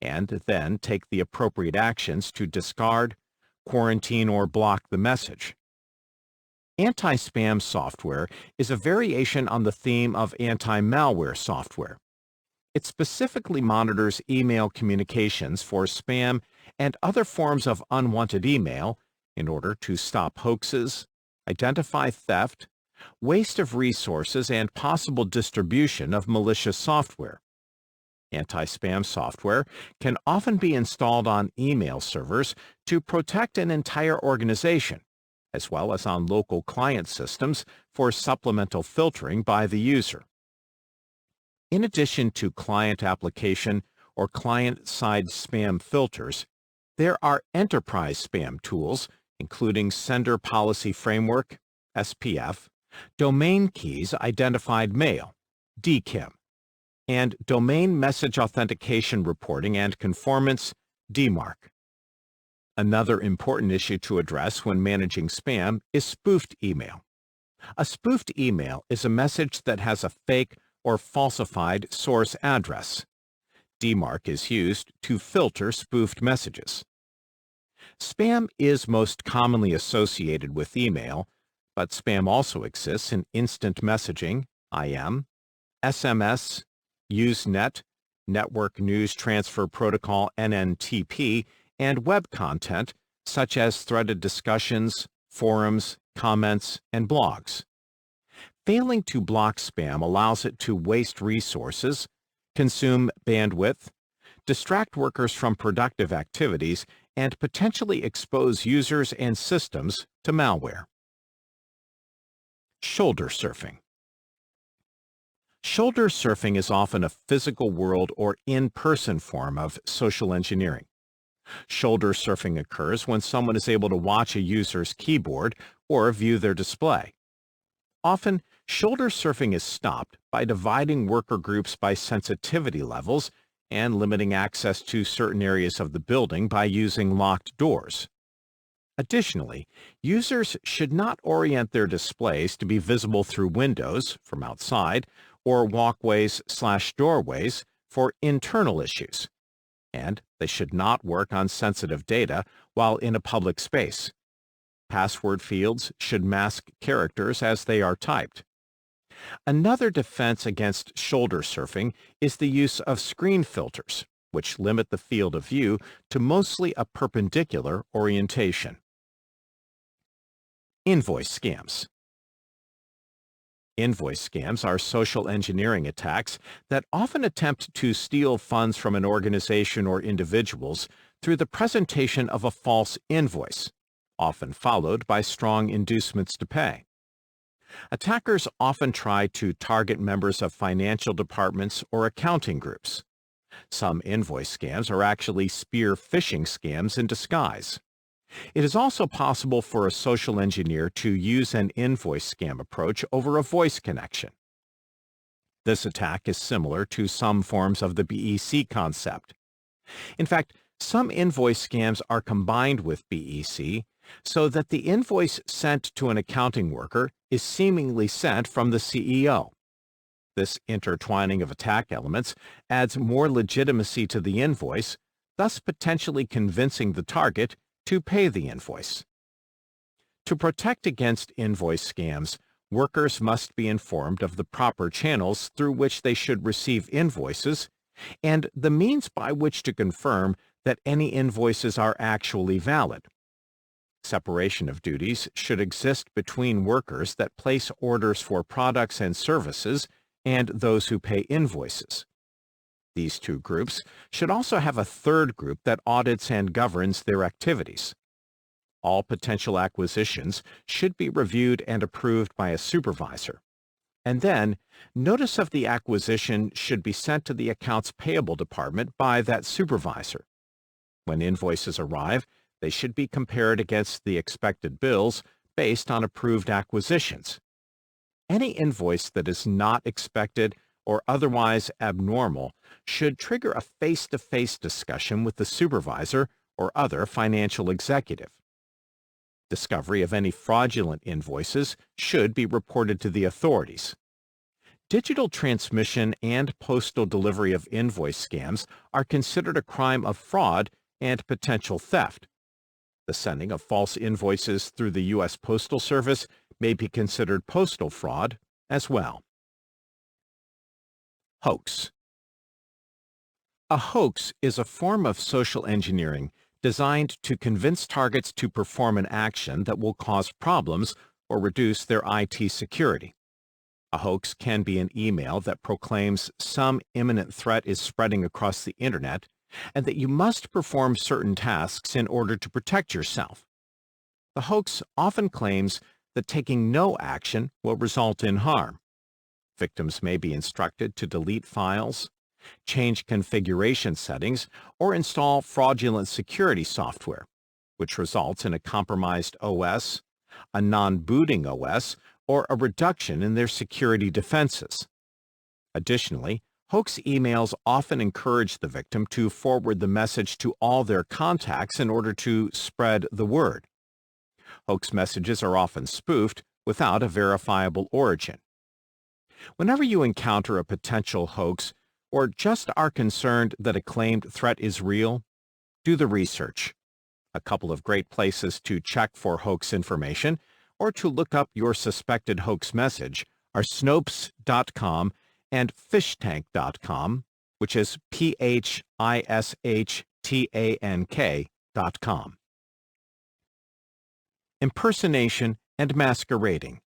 and then take the appropriate actions to discard, quarantine, or block the message. Anti-spam software is a variation on the theme of anti-malware software. It specifically monitors email communications for spam and other forms of unwanted email in order to stop hoaxes, identify theft, waste of resources, and possible distribution of malicious software. Anti-spam software can often be installed on email servers to protect an entire organization, as well as on local client systems for supplemental filtering by the user. In addition to client application or client-side spam filters, there are enterprise spam tools including Sender Policy Framework, SPF, Domain Keys Identified Mail, DKIM, and Domain Message Authentication Reporting and Conformance, DMARC. Another important issue to address when managing spam is spoofed email. A spoofed email is a message that has a fake or falsified source address. DMARC is used to filter spoofed messages. Spam is most commonly associated with email, but spam also exists in instant messaging, IM, SMS, Usenet, Network News Transfer Protocol, NNTP, and web content such as threaded discussions, forums, comments, and blogs. Failing to block spam allows it to waste resources, consume bandwidth, distract workers from productive activities, and potentially expose users and systems to malware. Shoulder surfing. Shoulder surfing is often a physical world or in-person form of social engineering. Shoulder surfing occurs when someone is able to watch a user's keyboard or view their display. Often, shoulder surfing is stopped by dividing worker groups by sensitivity levels and limiting access to certain areas of the building by using locked doors. Additionally, users should not orient their displays to be visible through windows from outside or walkways/doorways for internal issues. And they should not work on sensitive data while in a public space. Password fields should mask characters as they are typed. Another defense against shoulder surfing is the use of screen filters, which limit the field of view to mostly a perpendicular orientation. Invoice scams. Invoice scams are social engineering attacks that often attempt to steal funds from an organization or individuals through the presentation of a false invoice, often followed by strong inducements to pay. Attackers often try to target members of financial departments or accounting groups. Some invoice scams are actually spear phishing scams in disguise. It is also possible for a social engineer to use an invoice scam approach over a voice connection. This attack is similar to some forms of the BEC concept. In fact, some invoice scams are combined with BEC so that the invoice sent to an accounting worker is seemingly sent from the CEO. This intertwining of attack elements adds more legitimacy to the invoice, thus potentially convincing the target to pay the invoice. To protect against invoice scams, workers must be informed of the proper channels through which they should receive invoices and the means by which to confirm that any invoices are actually valid. Separation of duties should exist between workers that place orders for products and services and those who pay invoices. These two groups should also have a third group that audits and governs their activities. All potential acquisitions should be reviewed and approved by a supervisor. And then, notice of the acquisition should be sent to the accounts payable department by that supervisor. When invoices arrive, they should be compared against the expected bills based on approved acquisitions. Any invoice that is not expected or otherwise abnormal should trigger a face-to-face discussion with the supervisor or other financial executive. Discovery of any fraudulent invoices should be reported to the authorities. Digital transmission and postal delivery of invoice scams are considered a crime of fraud and potential theft. The sending of false invoices through the U.S. Postal Service may be considered postal fraud as well. Hoax. A hoax is a form of social engineering designed to convince targets to perform an action that will cause problems or reduce their IT security. A hoax can be an email that proclaims some imminent threat is spreading across the Internet and that you must perform certain tasks in order to protect yourself. The hoax often claims that taking no action will result in harm. Victims may be instructed to delete files, change configuration settings, or install fraudulent security software, which results in a compromised OS, a non-booting OS, or a reduction in their security defenses. Additionally, hoax emails often encourage the victim to forward the message to all their contacts in order to spread the word. Hoax messages are often spoofed without a verifiable origin. Whenever you encounter a potential hoax or just are concerned that a claimed threat is real, do the research. A couple of great places to check for hoax information or to look up your suspected hoax message are Snopes.com and Fishtank.com, which is PHISHTANK.com. Impersonation and masquerading.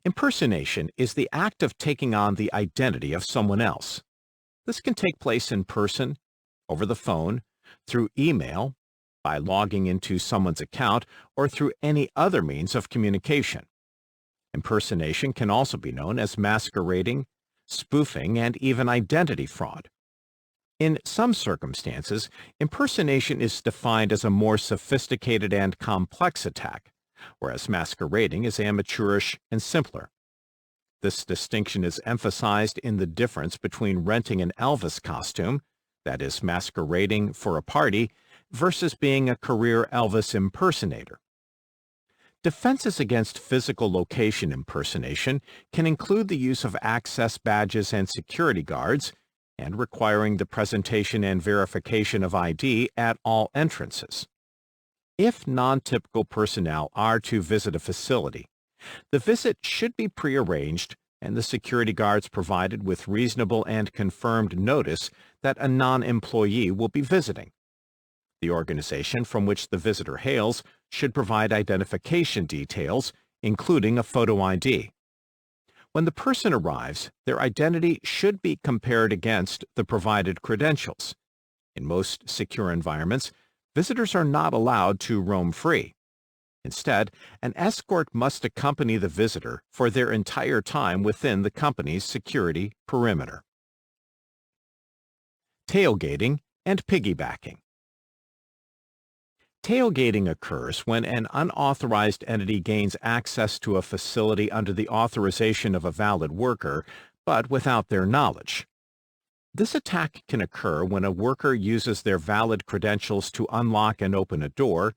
Impersonation is the act of taking on the identity of someone else. This can take place in person, over the phone, through email, by logging into someone's account, or through any other means of communication. Impersonation can also be known as masquerading, spoofing, and even identity fraud. In some circumstances, impersonation is defined as a more sophisticated and complex attack, whereas masquerading is amateurish and simpler. This distinction is emphasized in the difference between renting an Elvis costume, that is, masquerading for a party, versus being a career Elvis impersonator. Defenses against physical location impersonation can include the use of access badges and security guards, and requiring the presentation and verification of ID at all entrances. If non-typical personnel are to visit a facility, the visit should be prearranged and the security guards provided with reasonable and confirmed notice that a non-employee will be visiting. The organization from which the visitor hails should provide identification details, including a photo ID. When the person arrives, their identity should be compared against the provided credentials. In most secure environments, visitors are not allowed to roam free. Instead, an escort must accompany the visitor for their entire time within the company's security perimeter. Tailgating and piggybacking. Tailgating occurs when an unauthorized entity gains access to a facility under the authorization of a valid worker, but without their knowledge. This attack can occur when a worker uses their valid credentials to unlock and open a door,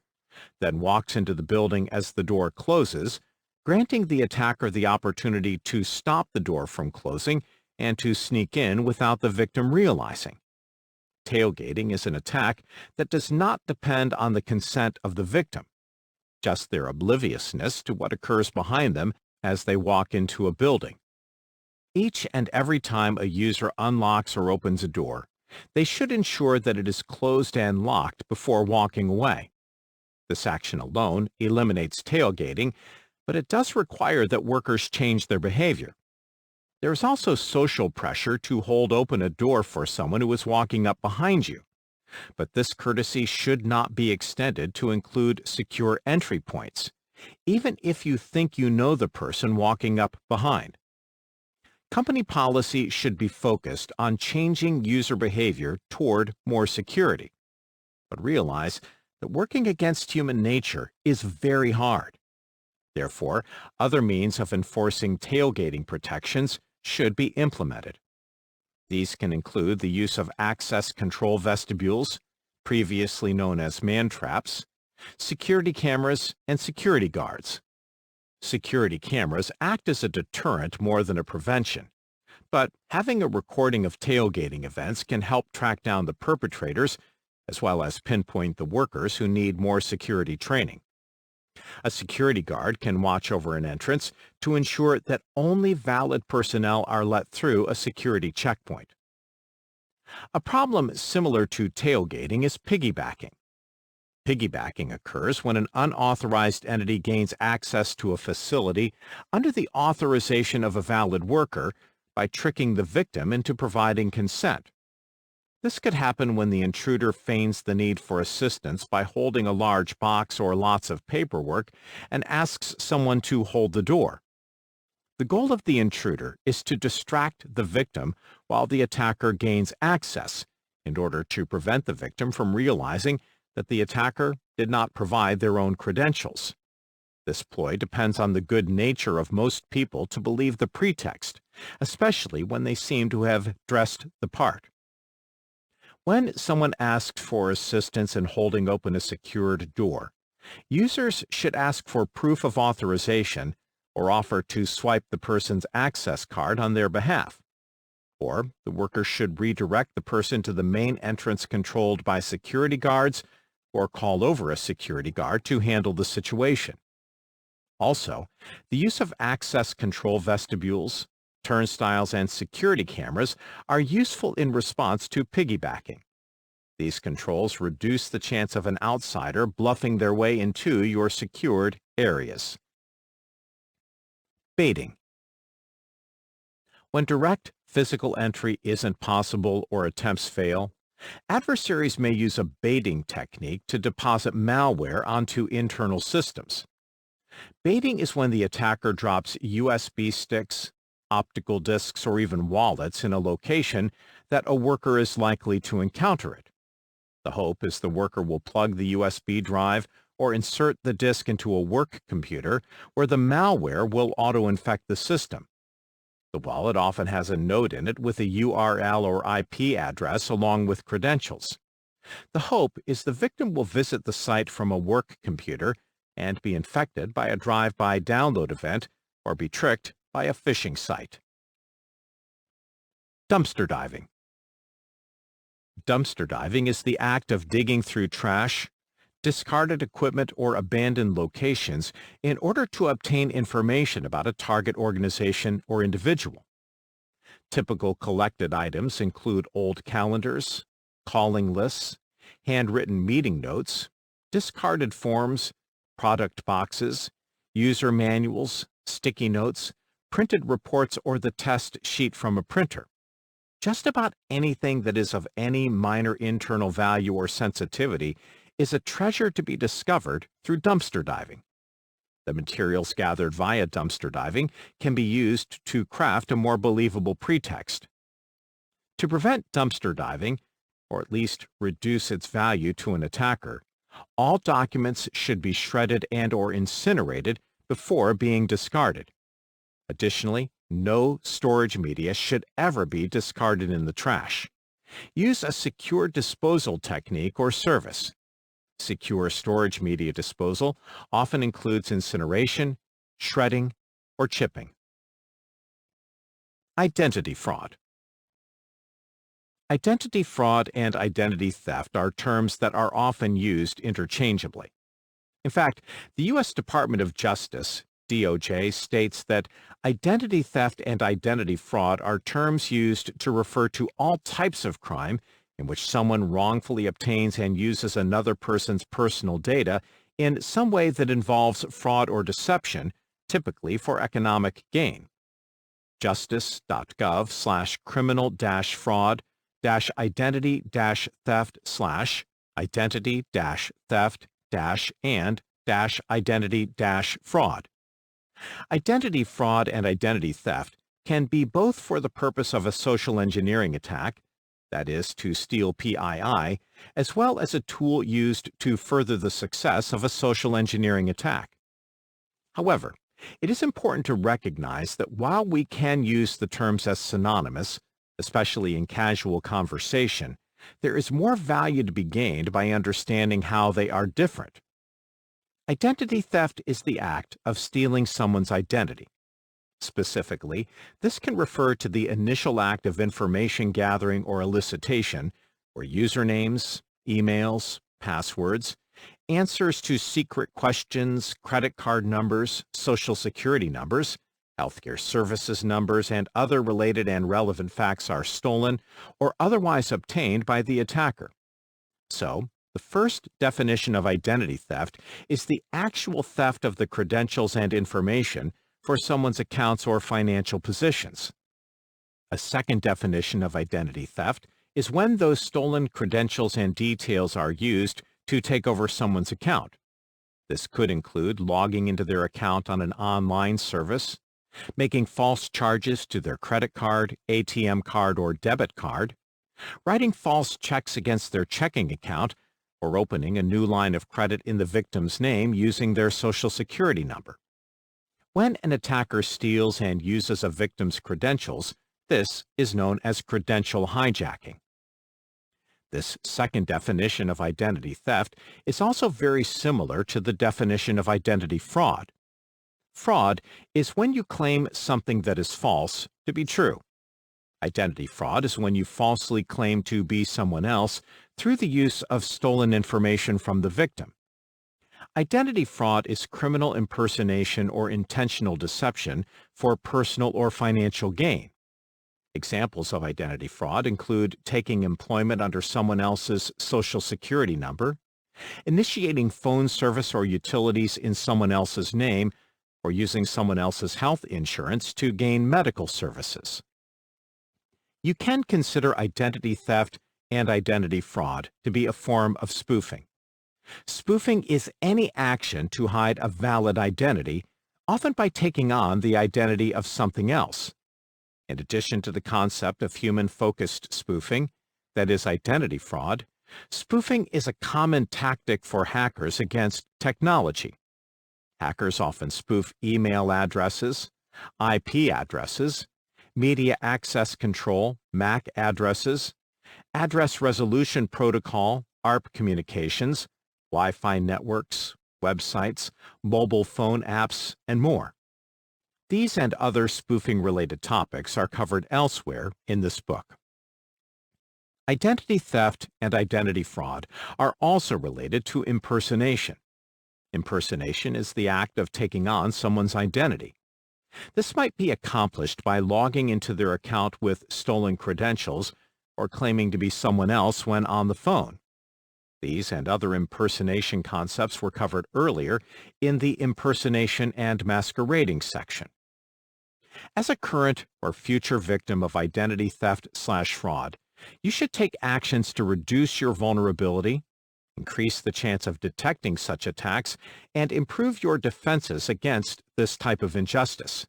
then walks into the building as the door closes, granting the attacker the opportunity to stop the door from closing and to sneak in without the victim realizing. Tailgating is an attack that does not depend on the consent of the victim, just their obliviousness to what occurs behind them as they walk into a building. Each and every time a user unlocks or opens a door, they should ensure that it is closed and locked before walking away. This action alone eliminates tailgating, but it does require that workers change their behavior. There is also social pressure to hold open a door for someone who is walking up behind you, but this courtesy should not be extended to include secure entry points, even if you think you know the person walking up behind. Company policy should be focused on changing user behavior toward more security, but realize that working against human nature is very hard. Therefore, other means of enforcing tailgating protections should be implemented. These can include the use of access control vestibules, previously known as man-traps, security cameras, and security guards. Security cameras act as a deterrent more than a prevention, but having a recording of tailgating events can help track down the perpetrators as well as pinpoint the workers who need more security training. A security guard can watch over an entrance to ensure that only valid personnel are let through a security checkpoint. A problem similar to tailgating is piggybacking. Piggybacking occurs when an unauthorized entity gains access to a facility under the authorization of a valid worker by tricking the victim into providing consent. This could happen when the intruder feigns the need for assistance by holding a large box or lots of paperwork and asks someone to hold the door. The goal of the intruder is to distract the victim while the attacker gains access in order to prevent the victim from realizing that the attacker did not provide their own credentials. This ploy depends on the good nature of most people to believe the pretext, especially when they seem to have dressed the part. When someone asks for assistance in holding open a secured door, users should ask for proof of authorization or offer to swipe the person's access card on their behalf. Or the worker should redirect the person to the main entrance controlled by security guards or call over a security guard to handle the situation. Also, the use of access control vestibules, turnstiles, and security cameras are useful in response to piggybacking. These controls reduce the chance of an outsider bluffing their way into your secured areas. Baiting. When direct physical entry isn't possible or attempts fail, adversaries may use a baiting technique to deposit malware onto internal systems. Baiting is when the attacker drops USB sticks, optical discs, or even wallets in a location that a worker is likely to encounter it. The hope is the worker will plug the USB drive or insert the disk into a work computer where the malware will auto-infect the system. The wallet often has a note in it with a URL or IP address along with credentials. The hope is the victim will visit the site from a work computer and be infected by a drive-by download event or be tricked by a phishing site. Dumpster diving. Dumpster diving is the act of digging through trash, discarded equipment, or abandoned locations in order to obtain information about a target organization or individual. Typical collected items include old calendars, calling lists, handwritten meeting notes, discarded forms, product boxes, user manuals, sticky notes, printed reports, or the test sheet from a printer. Just about anything that is of any minor internal value or sensitivity is a treasure to be discovered through dumpster diving. The materials gathered via dumpster diving can be used to craft a more believable pretext. To prevent dumpster diving, or at least reduce its value to an attacker, all documents should be shredded and/or incinerated before being discarded. Additionally, no storage media should ever be discarded in the trash. Use a secure disposal technique or service. Secure storage media disposal often includes incineration, shredding, or chipping. Identity fraud. Identity fraud and identity theft are terms that are often used interchangeably. In fact, the U.S. Department of Justice, DOJ, states that identity theft and identity fraud are terms used to refer to all types of crime in which someone wrongfully obtains and uses another person's personal data in some way that involves fraud or deception, typically for economic gain. Justice.gov/criminal-fraud-identity-theft/and-identity-fraud. Identity fraud and identity theft can be both for the purpose of a social engineering attack, that is, to steal PII, as well as a tool used to further the success of a social engineering attack. However, it is important to recognize that while we can use the terms as synonymous, especially in casual conversation, there is more value to be gained by understanding how they are different. Identity theft is the act of stealing someone's identity. Specifically, this can refer to the initial act of information gathering or elicitation, where usernames, emails, passwords, answers to secret questions, credit card numbers, social security numbers, healthcare services numbers, and other related and relevant facts are stolen or otherwise obtained by the attacker. So, the first definition of identity theft is the actual theft of the credentials and information for someone's accounts or financial positions. A second definition of identity theft is when those stolen credentials and details are used to take over someone's account. This could include logging into their account on an online service, making false charges to their credit card, ATM card, or debit card, writing false checks against their checking account, or opening a new line of credit in the victim's name using their Social Security number. When an attacker steals and uses a victim's credentials, this is known as credential hijacking. This second definition of identity theft is also very similar to the definition of identity fraud. Fraud is when you claim something that is false to be true. Identity fraud is when you falsely claim to be someone else through the use of stolen information from the victim. Identity fraud is criminal impersonation or intentional deception for personal or financial gain. Examples of identity fraud include taking employment under someone else's Social Security number, initiating phone service or utilities in someone else's name, or using someone else's health insurance to gain medical services. You can consider identity theft and identity fraud to be a form of spoofing. Spoofing is any action to hide a valid identity, often by taking on the identity of something else. In addition to the concept of human-focused spoofing, that is identity fraud, spoofing is a common tactic for hackers against technology. Hackers often spoof email addresses, IP addresses, media access control, MAC addresses, address resolution protocol, ARP communications, Wi-Fi networks, websites, mobile phone apps, and more. These and other spoofing-related topics are covered elsewhere in this book. Identity theft and identity fraud are also related to impersonation. Impersonation is the act of taking on someone's identity. This might be accomplished by logging into their account with stolen credentials or claiming to be someone else when on the phone. These and other impersonation concepts were covered earlier in the impersonation and masquerading section. As a current or future victim of identity theft/fraud, you should take actions to reduce your vulnerability, increase the chance of detecting such attacks, and improve your defenses against this type of injustice.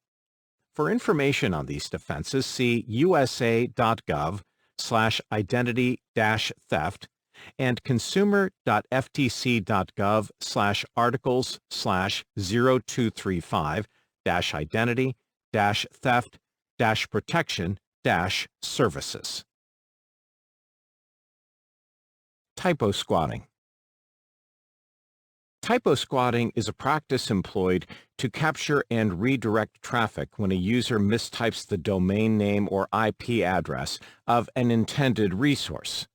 For information on these defenses, see usa.gov/identity-theft and consumer.ftc.gov/articles/0235-identity-theft-protection-services. Typo squatting. Typo squatting is a practice employed to capture and redirect traffic when a user mistypes the domain name or IP address of an intended resource.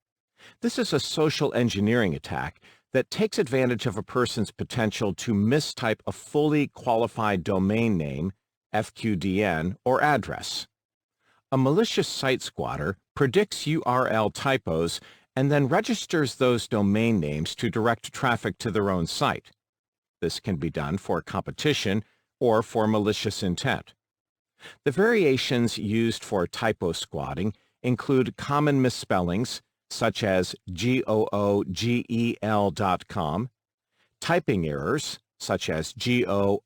This is a social engineering attack that takes advantage of a person's potential to mistype a fully qualified domain name, FQDN, or address. A malicious site squatter predicts URL typos and then registers those domain names to direct traffic to their own site. This can be done for competition or for malicious intent. The variations used for typo squatting include common misspellings, such as googel.com, typing errors, such as google.com,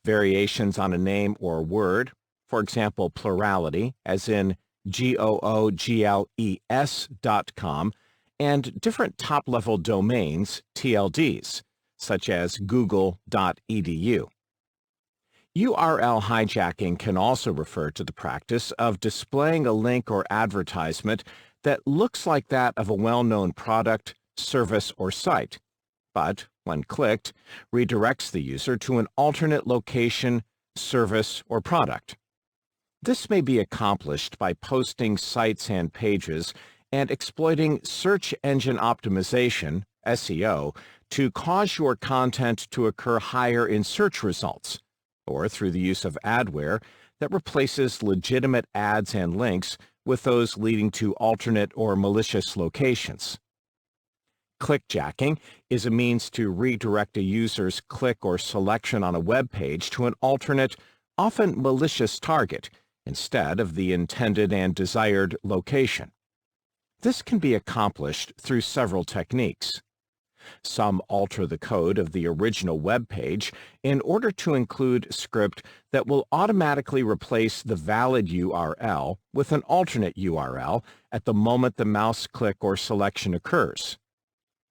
variations on a name or word, for example, plurality, as in googles.com, and different top-level domains, TLDs, such as google.edu. URL hijacking can also refer to the practice of displaying a link or advertisement that looks like that of a well-known product, service, or site, but, when clicked, redirects the user to an alternate location, service, or product. This may be accomplished by posting sites and pages and exploiting search engine optimization, SEO, to cause your content to occur higher in search results, or through the use of adware that replaces legitimate ads and links with those leading to alternate or malicious locations. Clickjacking is a means to redirect a user's click or selection on a web page to an alternate, often malicious target, instead of the intended and desired location. This can be accomplished through several techniques. Some alter the code of the original web page in order to include script that will automatically replace the valid URL with an alternate URL at the moment the mouse click or selection occurs.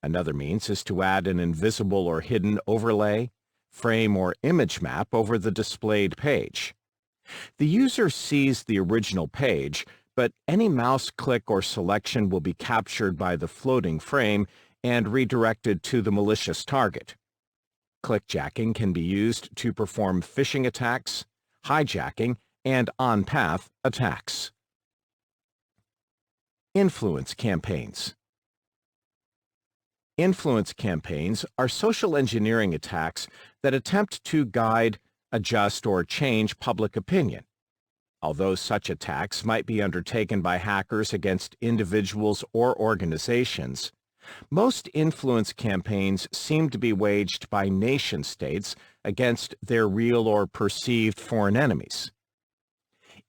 Another means is to add an invisible or hidden overlay, frame, or image map over the displayed page. The user sees the original page, but any mouse click or selection will be captured by the floating frame and redirected to the malicious target. Clickjacking can be used to perform phishing attacks, hijacking, and on-path attacks. Influence campaigns. Influence campaigns are social engineering attacks that attempt to guide, adjust, or change public opinion. Although such attacks might be undertaken by hackers against individuals or organizations, most influence campaigns seem to be waged by nation-states against their real or perceived foreign enemies.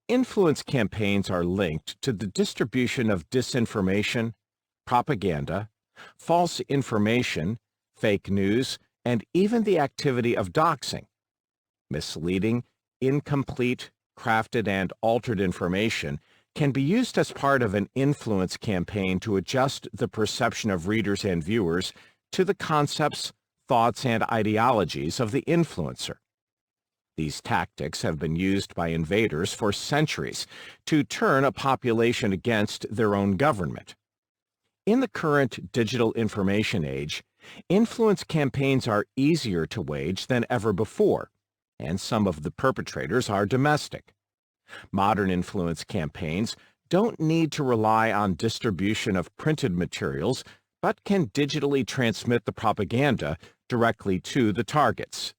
Influence campaigns are linked to the distribution of disinformation, propaganda, false information, fake news, and even the activity of doxing. Misleading, incomplete, crafted, and altered information can be used as part of an influence campaign to adjust the perception of readers and viewers to the concepts, thoughts, and ideologies of the influencer. These tactics have been used by invaders for centuries to turn a population against their own government. In the current digital information age, influence campaigns are easier to wage than ever before, and some of the perpetrators are domestic. Modern influence campaigns don't need to rely on distribution of printed materials, but can digitally transmit the propaganda directly to the targets.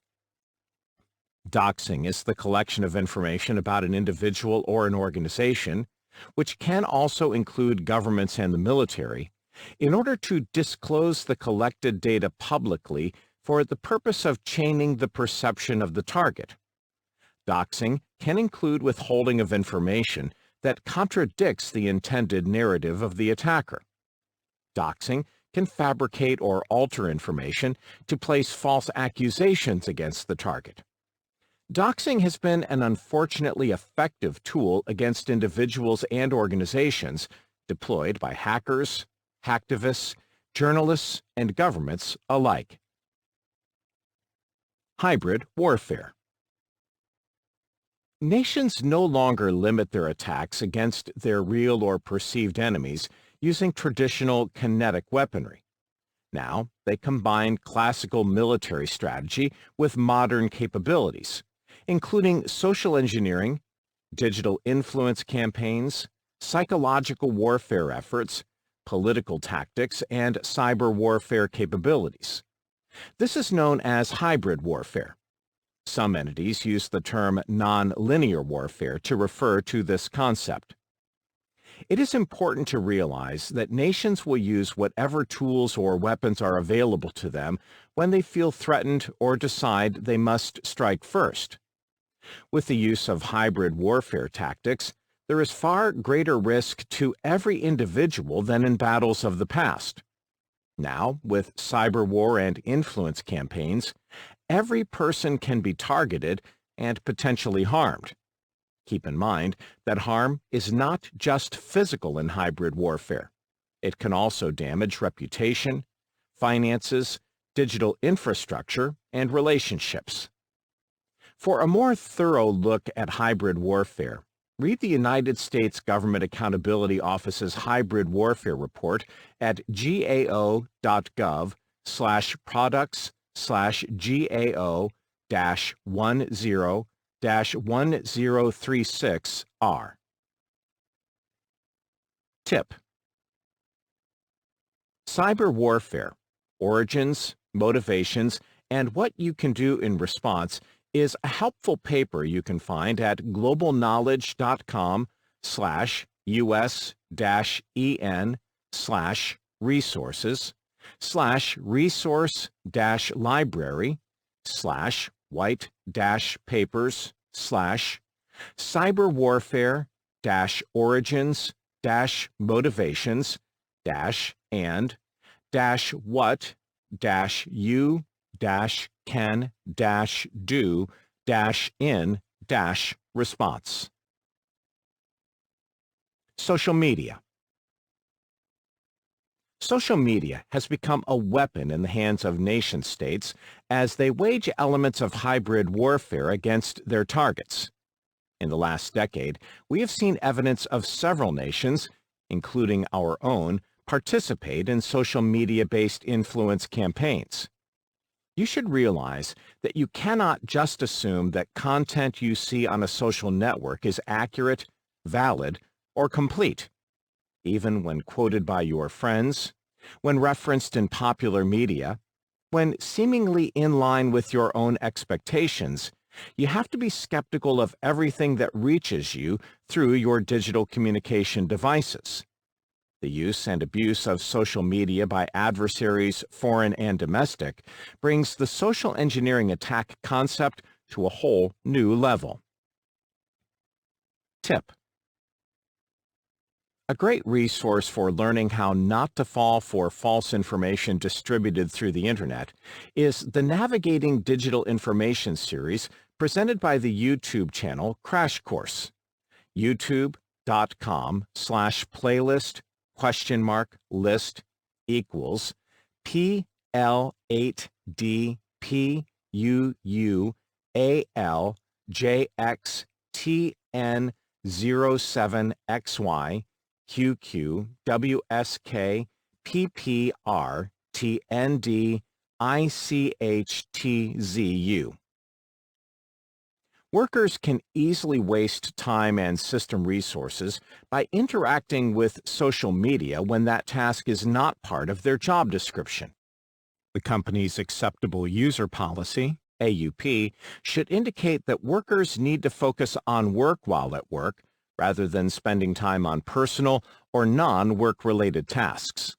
Doxing is the collection of information about an individual or an organization, which can also include governments and the military, in order to disclose the collected data publicly for the purpose of chaining the perception of the target. Doxing can include withholding of information that contradicts the intended narrative of the attacker. Doxing can fabricate or alter information to place false accusations against the target. Doxing has been an unfortunately effective tool against individuals and organizations deployed by hackers, hacktivists, journalists, and governments alike. Hybrid warfare. Nations no longer limit their attacks against their real or perceived enemies using traditional kinetic weaponry. Now, they combine classical military strategy with modern capabilities, including social engineering, digital influence campaigns, psychological warfare efforts, political tactics, and cyber warfare capabilities. This is known as hybrid warfare. Some entities use the term non-linear warfare to refer to this concept. It is important to realize that nations will use whatever tools or weapons are available to them when they feel threatened or decide they must strike first. With the use of hybrid warfare tactics, there is far greater risk to every individual than in battles of the past. Now, with cyber war and influence campaigns, every person can be targeted and potentially harmed. Keep in mind that harm is not just physical in hybrid warfare. It can also damage reputation, finances, digital infrastructure, and relationships. For a more thorough look at hybrid warfare, read the United States Government Accountability Office's Hybrid Warfare Report at gao.gov/products/GAO-10-1036R. Tip: Cyber warfare, origins, motivations, and what you can do in response is a helpful paper you can find at globalknowledge.com/resources/resource-library/white-papers/cyber warfare-origins-motivations-and-what what-you-can-do-in-response. Social media. Social media has become a weapon in the hands of nation-states as they wage elements of hybrid warfare against their targets. In the last decade, we have seen evidence of several nations, including our own, participate in social media-based influence campaigns. You should realize that you cannot just assume that content you see on a social network is accurate, valid, or complete. Even when quoted by your friends, when referenced in popular media, when seemingly in line with your own expectations, you have to be skeptical of everything that reaches you through your digital communication devices. The use and abuse of social media by adversaries, foreign and domestic, brings the social engineering attack concept to a whole new level. Tip: a great resource for learning how not to fall for false information distributed through the Internet is the Navigating Digital Information series presented by the YouTube channel Crash Course. youtube.com/playlist?list equals PL8DPUUALJXTN07XY QQWSK PPR TND ICHTZU. Workers can easily waste time and system resources by interacting with social media when that task is not part of their job description. The company's Acceptable User Policy, AUP, should indicate that workers need to focus on work while at work rather than spending time on personal or non-work-related tasks.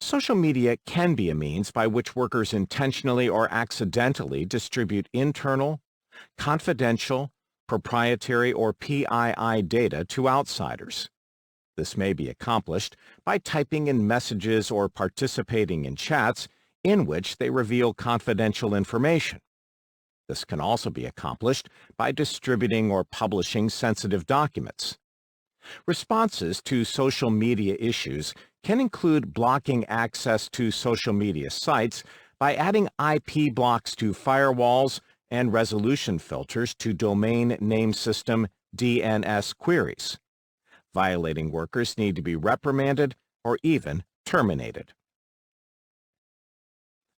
Social media can be a means by which workers intentionally or accidentally distribute internal, confidential, proprietary, or PII data to outsiders. This may be accomplished by typing in messages or participating in chats in which they reveal confidential information. This can also be accomplished by distributing or publishing sensitive documents. Responses to social media issues can include blocking access to social media sites by adding IP blocks to firewalls and resolution filters to domain name system DNS queries. Violating workers need to be reprimanded or even terminated.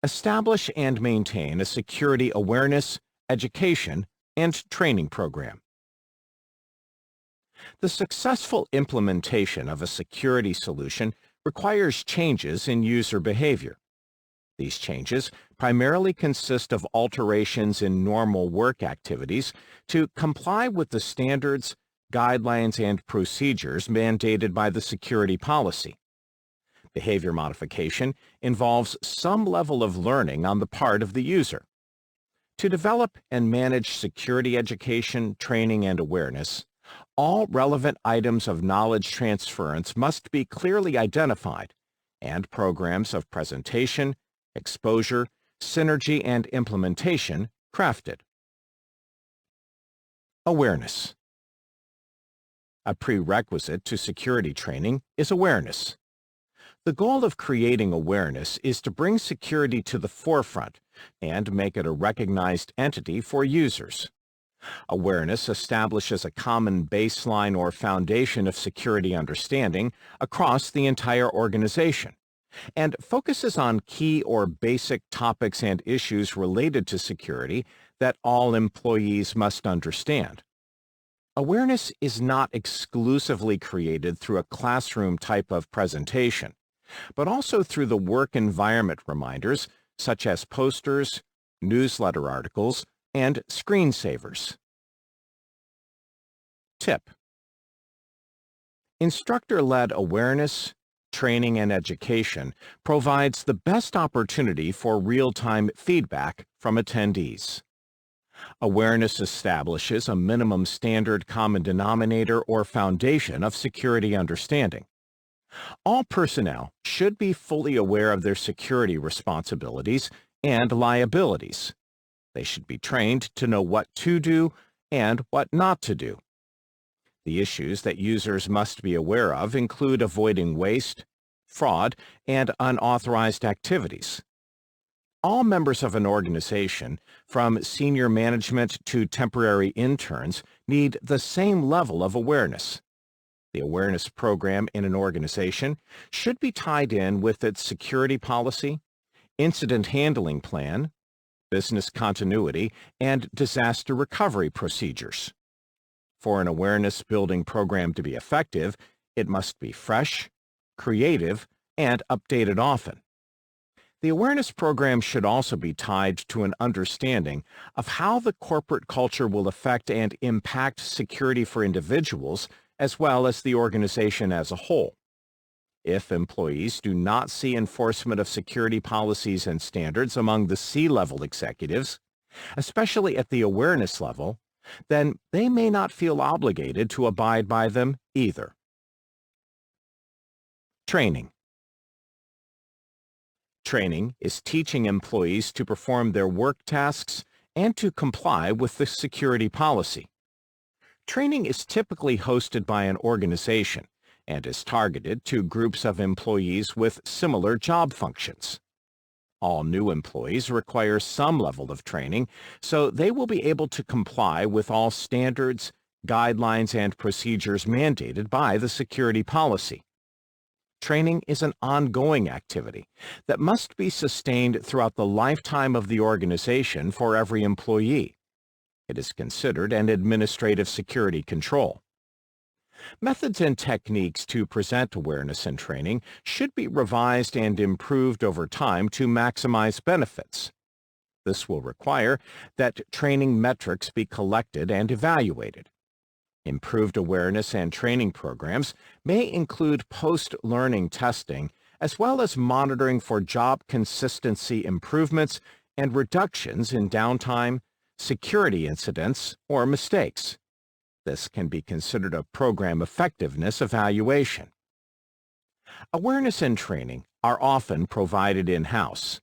Establish and maintain a security awareness, education, and training program. The successful implementation of a security solution requires changes in user behavior. These changes primarily consist of alterations in normal work activities to comply with the standards, guidelines, and procedures mandated by the security policy. Behavior modification involves some level of learning on the part of the user. To develop and manage security education, training, and awareness, all relevant items of knowledge transference must be clearly identified, and programs of presentation, exposure, synergy, and implementation crafted. Awareness. A prerequisite to security training is awareness. The goal of creating awareness is to bring security to the forefront and make it a recognized entity for users. Awareness establishes a common baseline or foundation of security understanding across the entire organization and focuses on key or basic topics and issues related to security that all employees must understand. Awareness is not exclusively created through a classroom type of presentation, but also through the work environment reminders such as posters, newsletter articles, and screensavers. Tip: instructor-led awareness, training, and education provides the best opportunity for real-time feedback from attendees. Awareness establishes a minimum standard common denominator or foundation of security understanding. All personnel should be fully aware of their security responsibilities and liabilities. They should be trained to know what to do and what not to do. The issues that users must be aware of include avoiding waste, fraud, and unauthorized activities. All members of an organization, from senior management to temporary interns, need the same level of awareness. The awareness program in an organization should be tied in with its security policy, incident handling plan, business continuity, and disaster recovery procedures. For an awareness-building program to be effective, it must be fresh, creative, and updated often. The awareness program should also be tied to an understanding of how the corporate culture will affect and impact security for individuals as well as the organization as a whole. If employees do not see enforcement of security policies and standards among the C-level executives, especially at the awareness level, then they may not feel obligated to abide by them either. Training. Training is teaching employees to perform their work tasks and to comply with the security policy. Training is typically hosted by an organization and is targeted to groups of employees with similar job functions. All new employees require some level of training, so they will be able to comply with all standards, guidelines, and procedures mandated by the security policy. Training is an ongoing activity that must be sustained throughout the lifetime of the organization for every employee. It is considered an administrative security control. Methods and techniques to present awareness and training should be revised and improved over time to maximize benefits. This will require that training metrics be collected and evaluated. Improved awareness and training programs may include post-learning testing as well as monitoring for job consistency improvements and reductions in downtime, security incidents, or mistakes. This can be considered a program effectiveness evaluation. Awareness and training are often provided in-house.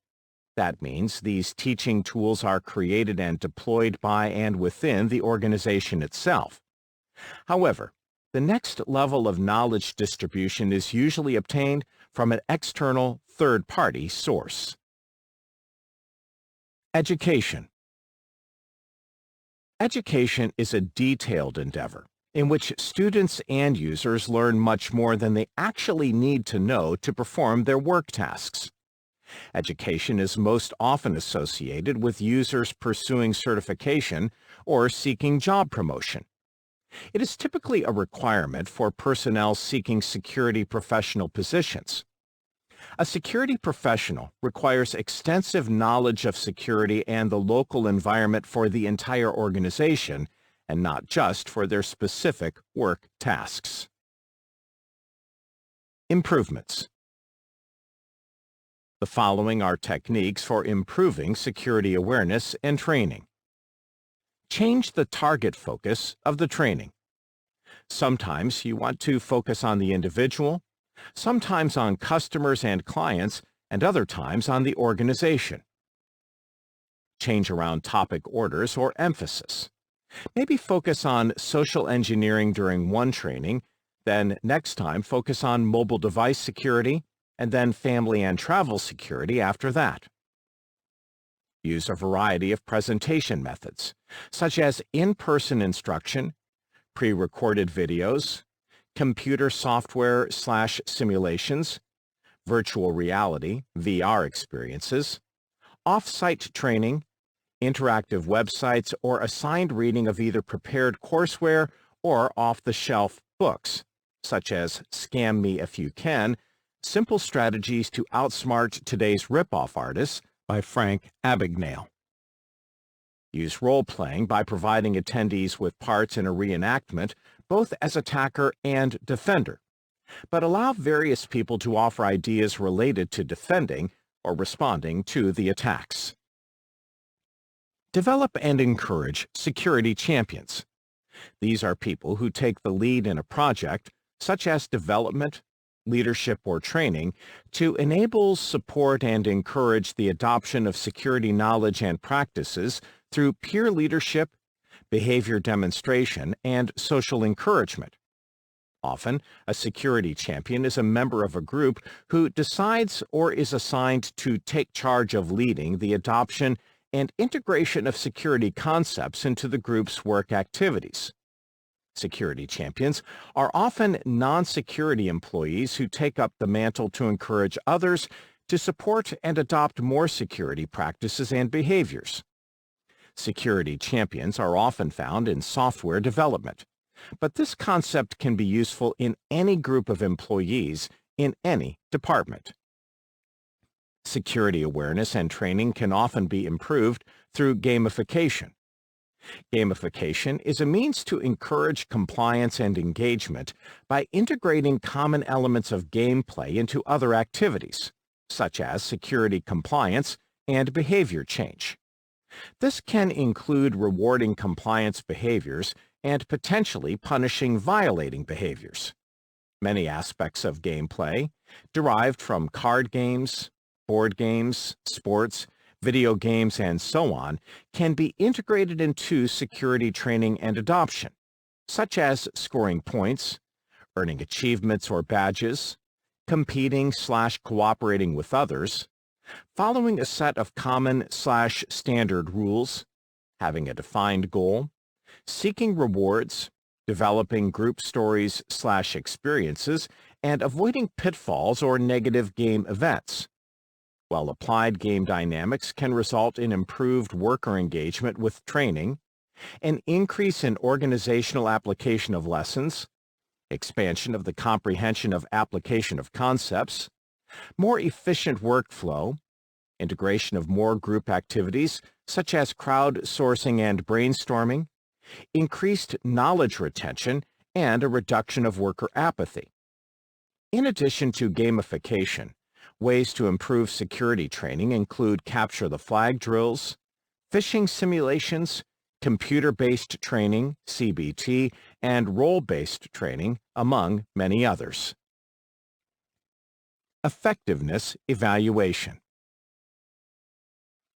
That means these teaching tools are created and deployed by and within the organization itself. However, the next level of knowledge distribution is usually obtained from an external third-party source. Education. Education is a detailed endeavor in which students and users learn much more than they actually need to know to perform their work tasks. Education is most often associated with users pursuing certification or seeking job promotion. It is typically a requirement for personnel seeking security professional positions. A security professional requires extensive knowledge of security and the local environment for the entire organization, and not just for their specific work tasks. Improvements. The following are techniques for improving security awareness and training. Change the target focus of the training. Sometimes you want to focus on the individual, sometimes on customers and clients, and other times on the organization. Change around topic orders or emphasis. Maybe focus on social engineering during one training, then next time focus on mobile device security, and then family and travel security after that. Use a variety of presentation methods, such as in-person instruction, pre-recorded videos, computer software/simulations, virtual reality, VR experiences, off-site training, interactive websites, or assigned reading of either prepared courseware or off-the-shelf books, such as Scam Me If You Can, Simple Strategies to Outsmart Today's Rip-Off Artists by Frank Abagnale. Use role-playing by providing attendees with parts in a reenactment, both as attacker and defender, but allow various people to offer ideas related to defending or responding to the attacks. Develop and encourage security champions. These are people who take the lead in a project, such as development, leadership, or training to enable, support, and encourage the adoption of security knowledge and practices through peer leadership, behavior demonstration, and social encouragement. Often, a security champion is a member of a group who decides or is assigned to take charge of leading the adoption and integration of security concepts into the group's work activities. Security champions are often non-security employees who take up the mantle to encourage others to support and adopt more security practices and behaviors. Security champions are often found in software development, but this concept can be useful in any group of employees in any department. Security awareness and training can often be improved through gamification. Gamification is a means to encourage compliance and engagement by integrating common elements of gameplay into other activities, such as security compliance and behavior change. This can include rewarding compliance behaviors and potentially punishing violating behaviors. Many aspects of gameplay, derived from card games, board games, sports, video games, and so on, can be integrated into security training and adoption, such as scoring points, earning achievements or badges, competing/cooperating with others, following a set of common/standard rules, having a defined goal, seeking rewards, developing group stories/experiences, and avoiding pitfalls or negative game events. Well-applied game dynamics can result in improved worker engagement with training, an increase in organizational application of lessons, expansion of the comprehension of application of concepts, more efficient workflow, integration of more group activities such as crowdsourcing and brainstorming, increased knowledge retention, and a reduction of worker apathy. In addition to gamification, ways to improve security training include capture the flag drills, phishing simulations, computer-based training, CBT, and role-based training, among many others. Effectiveness evaluation.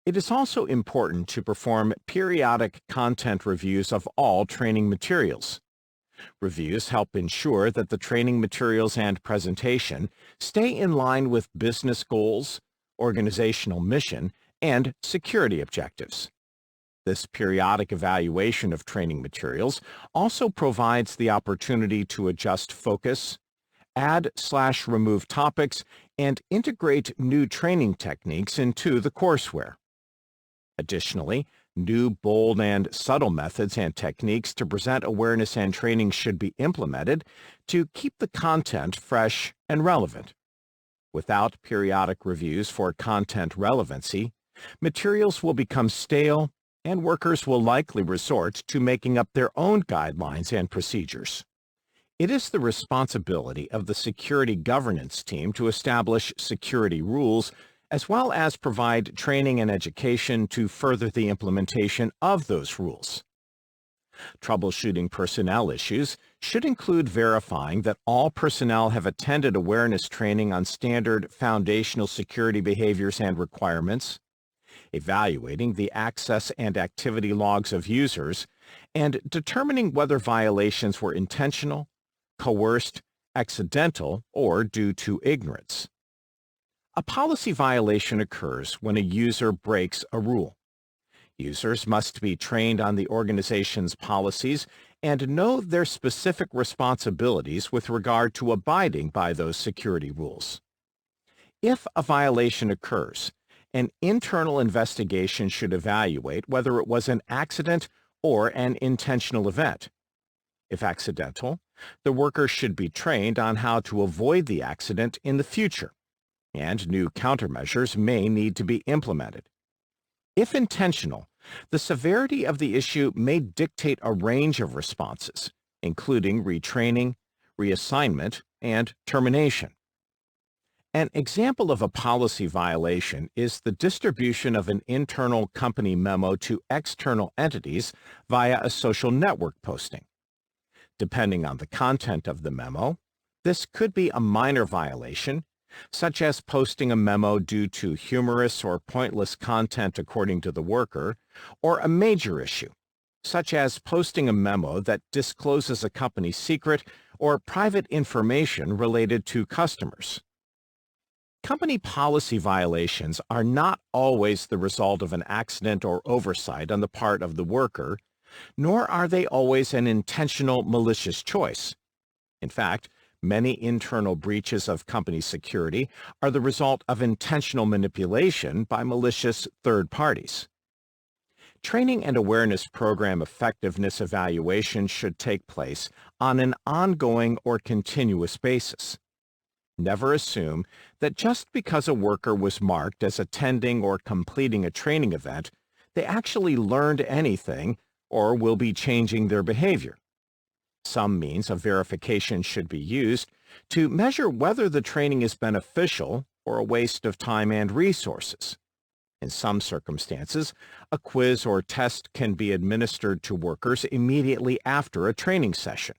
It is also important to perform periodic content reviews of all training materials. Reviews help ensure that the training materials and presentation stay in line with business goals, organizational mission, and security objectives. This periodic evaluation of training materials also provides the opportunity to adjust focus, add/remove topics, and integrate new training techniques into the courseware. Additionally, new, bold, and subtle methods and techniques to present awareness and training should be implemented to keep the content fresh and relevant. Without periodic reviews for content relevancy, materials will become stale, and workers will likely resort to making up their own guidelines and procedures. It is the responsibility of the security governance team to establish security rules as well as provide training and education to further the implementation of those rules. Troubleshooting personnel issues should include verifying that all personnel have attended awareness training on standard foundational security behaviors and requirements, evaluating the access and activity logs of users, and determining whether violations were intentional, coerced, accidental, or due to ignorance. A policy violation occurs when a user breaks a rule. Users must be trained on the organization's policies and know their specific responsibilities with regard to abiding by those security rules. If a violation occurs, an internal investigation should evaluate whether it was an accident or an intentional event. If accidental, the worker should be trained on how to avoid the accident in the future, and new countermeasures may need to be implemented. If intentional, the severity of the issue may dictate a range of responses, including retraining, reassignment, and termination. An example of a policy violation is the distribution of an internal company memo to external entities via a social network posting. Depending on the content of the memo, This could be a minor violation, such as posting a memo due to humorous or pointless content according to the worker, or a major issue, such as posting a memo that discloses a company secret or private information related to customers. Company policy violations are not always the result of an accident or oversight on the part of the worker, nor are they always an intentional malicious choice. In fact, many internal breaches of company security are the result of intentional manipulation by malicious third parties. Training and awareness program effectiveness evaluation should take place on an ongoing or continuous basis. Never assume that just because a worker was marked as attending or completing a training event, they actually learned anything or will be changing their behavior. Some means of verification should be used to measure whether the training is beneficial or a waste of time and resources. In some circumstances, a quiz or test can be administered to workers immediately after a training session.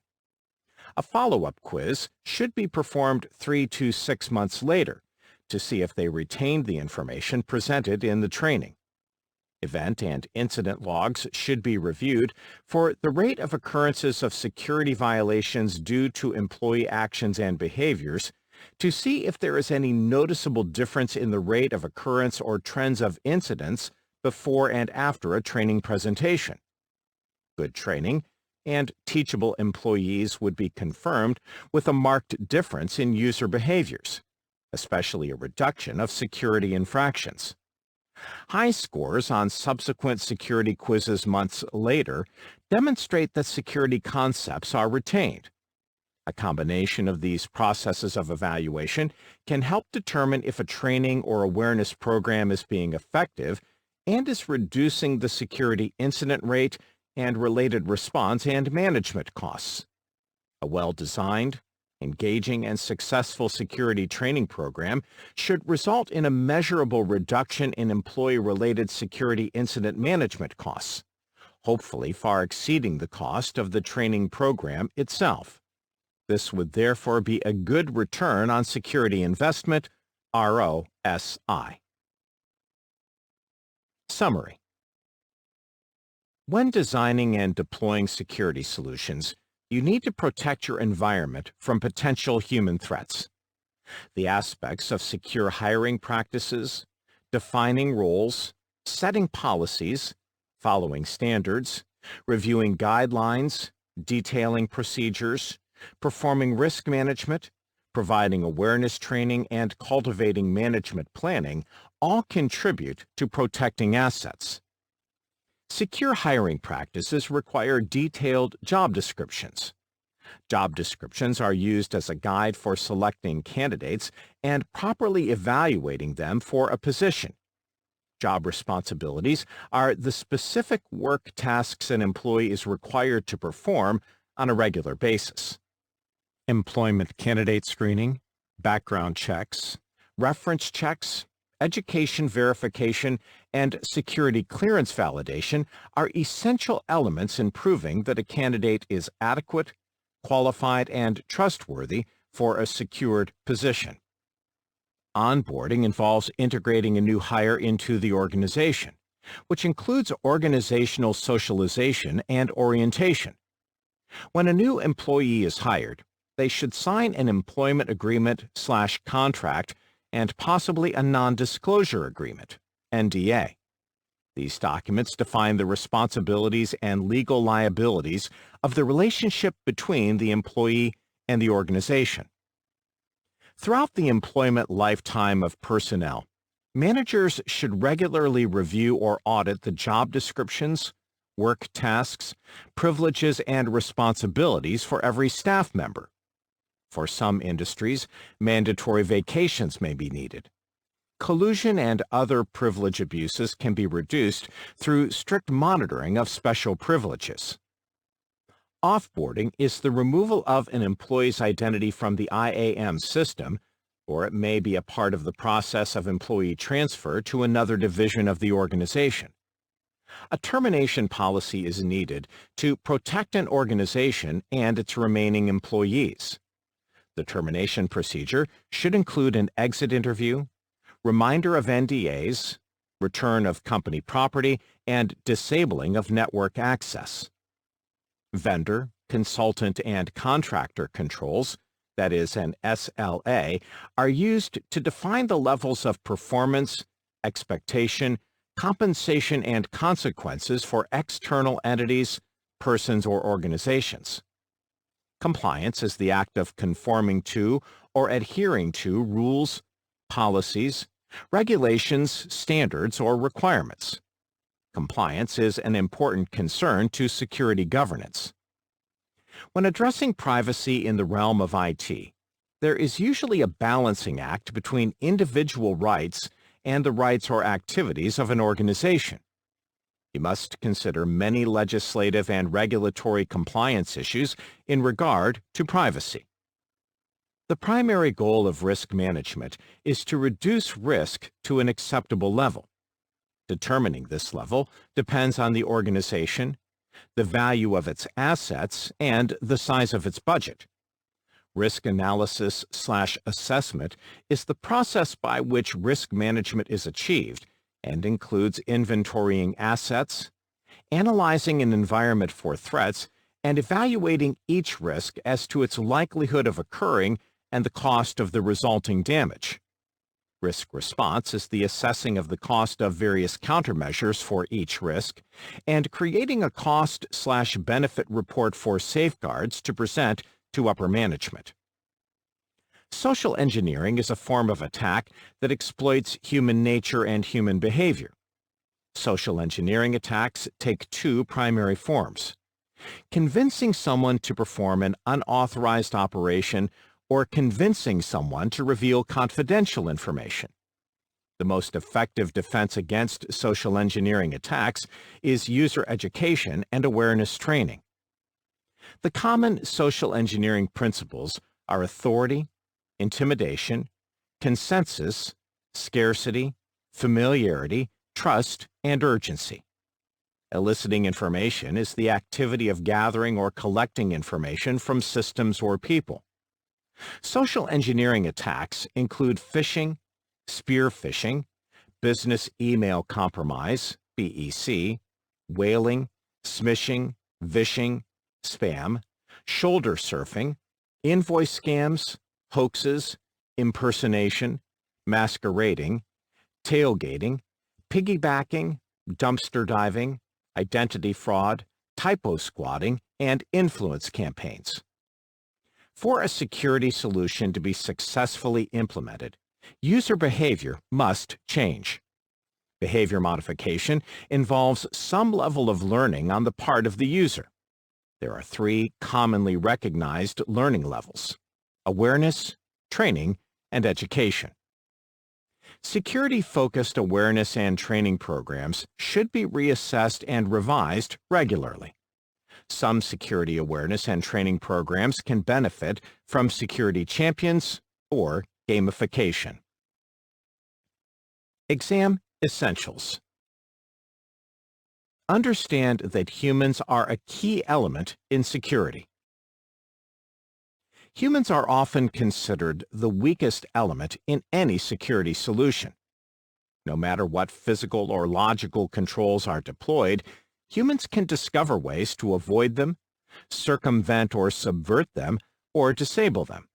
A follow-up quiz should be performed 3 to 6 months later to see if they retained the information presented in the training. Event and incident logs should be reviewed for the rate of occurrences of security violations due to employee actions and behaviors to see if there is any noticeable difference in the rate of occurrence or trends of incidents before and after a training presentation. Good training and teachable employees would be confirmed with a marked difference in user behaviors, especially a reduction of security infractions. High scores on subsequent security quizzes months later demonstrate that security concepts are retained. A combination of these processes of evaluation can help determine if a training or awareness program is being effective and is reducing the security incident rate and related response and management costs. A well-designed, engaging, and successful security training program should result in a measurable reduction in employee-related security incident management costs, hopefully far exceeding the cost of the training program itself. This would therefore be a good return on security investment, ROSI. Summary. When designing and deploying security solutions, you need to protect your environment from potential human threats. The aspects of secure hiring practices, defining roles, setting policies, following standards, reviewing guidelines, detailing procedures, performing risk management, providing awareness training, and cultivating management planning all contribute to protecting assets. Secure hiring practices require detailed job descriptions. Job descriptions are used as a guide for selecting candidates and properly evaluating them for a position. Job responsibilities are the specific work tasks an employee is required to perform on a regular basis. Employment candidate screening, background checks, reference checks, education verification, and security clearance validation are essential elements in proving that a candidate is adequate, qualified, and trustworthy for a secured position. Onboarding involves integrating a new hire into the organization, which includes organizational socialization and orientation. When a new employee is hired, they should sign an employment agreement/contract and possibly a non-disclosure agreement, NDA. These documents define the responsibilities and legal liabilities of the relationship between the employee and the organization. Throughout the employment lifetime of personnel, managers should regularly review or audit the job descriptions, work tasks, privileges, and responsibilities for every staff member. For some industries, mandatory vacations may be needed. Collusion and other privilege abuses can be reduced through strict monitoring of special privileges. Offboarding is the removal of an employee's identity from the IAM system, or it may be a part of the process of employee transfer to another division of the organization. A termination policy is needed to protect an organization and its remaining employees. The termination procedure should include an exit interview, reminder of NDAs, return of company property, and disabling of network access. Vendor, consultant, and contractor controls, that is an SLA, are used to define the levels of performance, expectation, compensation, and consequences for external entities, persons, or organizations. Compliance is the act of conforming to or adhering to rules, policies, regulations, standards, or requirements. Compliance is an important concern to security governance. When addressing privacy in the realm of IT, there is usually a balancing act between individual rights and the rights or activities of an organization. You must consider many legislative and regulatory compliance issues in regard to privacy. The primary goal of risk management is to reduce risk to an acceptable level. Determining this level depends on the organization, the value of its assets, and the size of its budget. Risk analysis/assessment is the process by which risk management is achieved and includes inventorying assets, analyzing an environment for threats, and evaluating each risk as to its likelihood of occurring and the cost of the resulting damage. Risk response is the assessing of the cost of various countermeasures for each risk and creating a cost/benefit report for safeguards to present to upper management. Social engineering is a form of attack that exploits human nature and human behavior. Social engineering attacks take two primary forms: convincing someone to perform an unauthorized operation or convincing someone to reveal confidential information. The most effective defense against social engineering attacks is user education and awareness training. The common social engineering principles are authority, intimidation, consensus, scarcity, familiarity, trust, and urgency. Eliciting information is the activity of gathering or collecting information from systems or people. Social engineering attacks include phishing, spear phishing, business email compromise, BEC, whaling, smishing, vishing, spam, shoulder surfing, invoice scams, hoaxes, impersonation, masquerading, tailgating, piggybacking, dumpster diving, identity fraud, typo squatting, and influence campaigns. For a security solution to be successfully implemented, user behavior must change. Behavior modification involves some level of learning on the part of the user. There are three commonly recognized learning levels: awareness, training, and education. Security-focused awareness and training programs should be reassessed and revised regularly. Some security awareness and training programs can benefit from security champions or gamification. Exam Essentials. Understand that humans are a key element in security. Humans are often considered the weakest element in any security solution. No matter what physical or logical controls are deployed, humans can discover ways to avoid them, circumvent or subvert them, or disable them.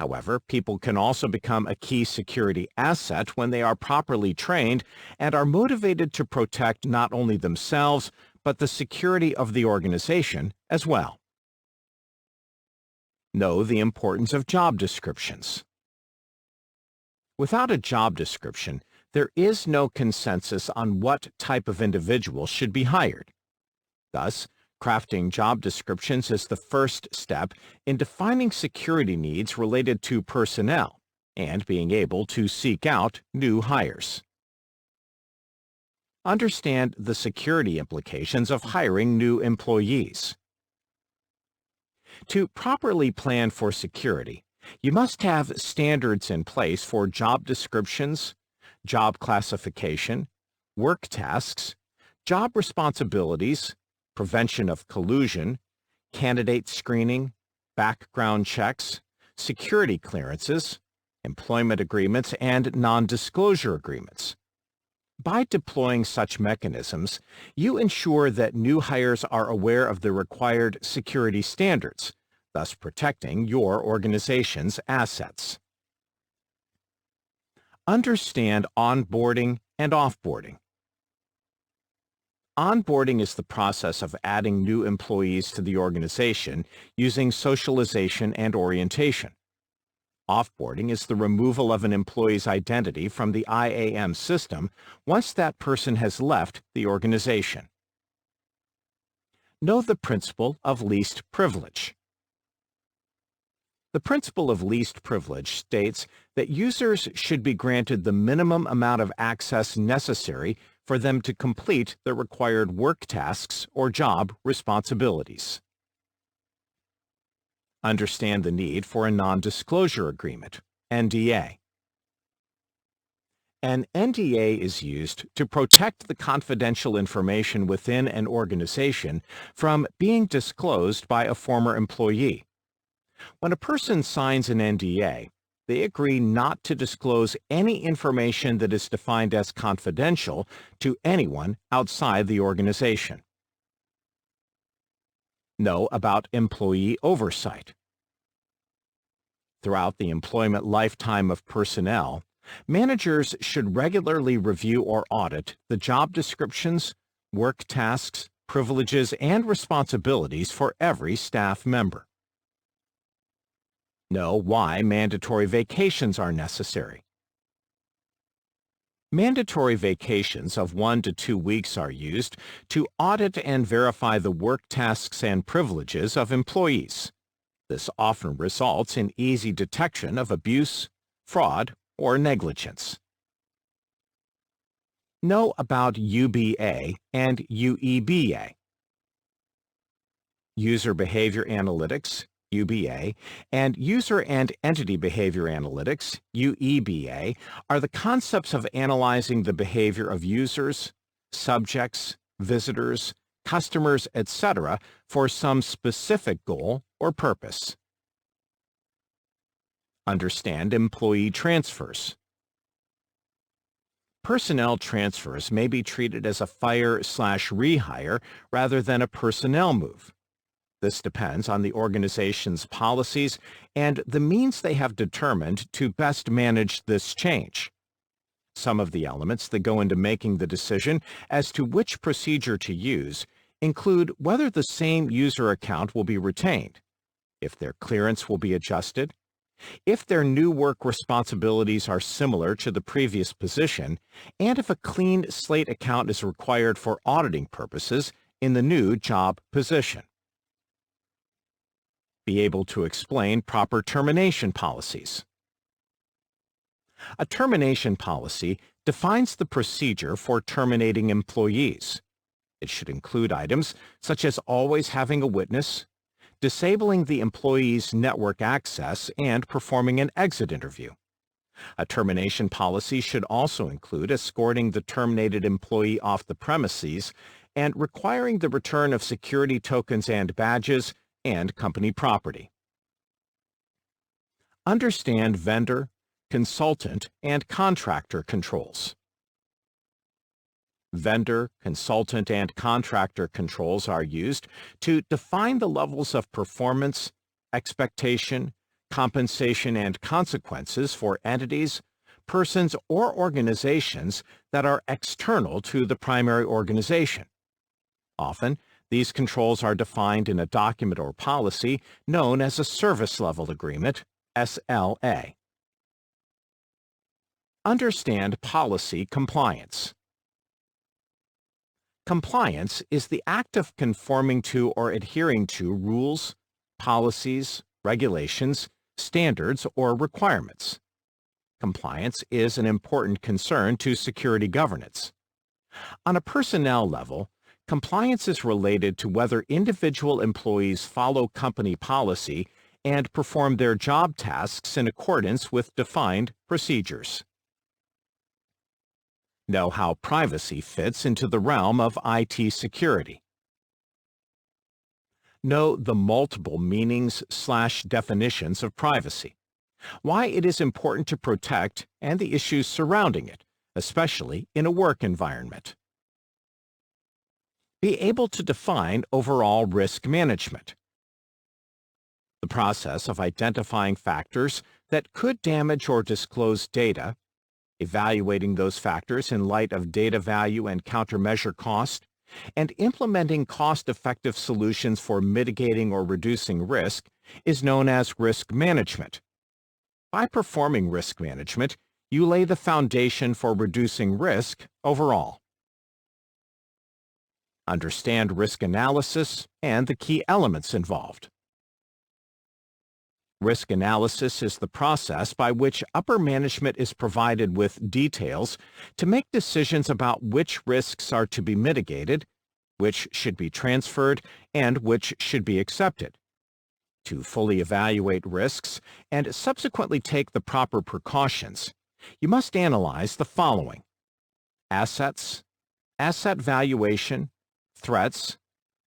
However, people can also become a key security asset when they are properly trained and are motivated to protect not only themselves, but the security of the organization as well. Know the importance of job descriptions. Without a job description, there is no consensus on what type of individual should be hired. Thus, crafting job descriptions is the first step in defining security needs related to personnel and being able to seek out new hires. Understand the security implications of hiring new employees. To properly plan for security, you must have standards in place for job descriptions, job classification, work tasks, job responsibilities, prevention of collusion, candidate screening, background checks, security clearances, employment agreements, and non-disclosure agreements. By deploying such mechanisms, you ensure that new hires are aware of the required security standards, thus protecting your organization's assets. Understand onboarding and offboarding. Onboarding is the process of adding new employees to the organization using socialization and orientation. Offboarding is the removal of an employee's identity from the IAM system once that person has left the organization. Know the principle of least privilege. The principle of least privilege states that users should be granted the minimum amount of access necessary for them to complete the required work tasks or job responsibilities. Understand the need for a non-disclosure agreement, NDA. An NDA is used to protect the confidential information within an organization from being disclosed by a former employee. When a person signs an NDA, they agree not to disclose any information that is defined as confidential to anyone outside the organization. Know about employee oversight. Throughout the employment lifetime of personnel, managers should regularly review or audit the job descriptions, work tasks, privileges, and responsibilities for every staff member. Know why mandatory vacations are necessary. Mandatory vacations of 1 to 2 weeks are used to audit and verify the work tasks and privileges of employees. This often results in easy detection of abuse, fraud, or negligence. Know about UBA and UEBA. User Behavior Analytics, UBA, and User and Entity Behavior Analytics, UEBA, are the concepts of analyzing the behavior of users, subjects, visitors, customers, etc. for some specific goal or purpose. Understand employee transfers. Personnel transfers may be treated as a fire/rehire rather than a personnel move. This depends on the organization's policies and the means they have determined to best manage this change. Some of the elements that go into making the decision as to which procedure to use include whether the same user account will be retained, if their clearance will be adjusted, if their new work responsibilities are similar to the previous position, and if a clean slate account is required for auditing purposes in the new job position. Be able to explain proper termination policies. A termination policy defines the procedure for terminating employees. It should include items such as always having a witness, disabling the employee's network access, and performing an exit interview. A termination policy should also include escorting the terminated employee off the premises and requiring the return of security tokens and badges and company property. Understand vendor, consultant, and contractor controls. Vendor, consultant, and contractor controls are used to define the levels of performance, expectation, compensation, and consequences for entities, persons, or organizations that are external to the primary organization. Often, these controls are defined in a document or policy known as a Service Level Agreement, SLA. Understand policy compliance. Compliance is the act of conforming to or adhering to rules, policies, regulations, standards, or requirements. Compliance is an important concern to security governance. On a personnel level, compliance is related to whether individual employees follow company policy and perform their job tasks in accordance with defined procedures. Know how privacy fits into the realm of IT security. Know the multiple meanings/definitions of privacy, why it is important to protect, and the issues surrounding it, especially in a work environment. Be able to define overall risk management, the process of identifying factors that could damage or disclose data, evaluating those factors in light of data value and countermeasure cost, and implementing cost-effective solutions for mitigating or reducing risk is known as risk management. By performing risk management, you lay the foundation for reducing risk overall. Understand risk analysis and the key elements involved. Risk analysis is the process by which upper management is provided with details to make decisions about which risks are to be mitigated, which should be transferred, and which should be accepted. To fully evaluate risks and subsequently take the proper precautions, you must analyze the following: assets, asset valuation, threats,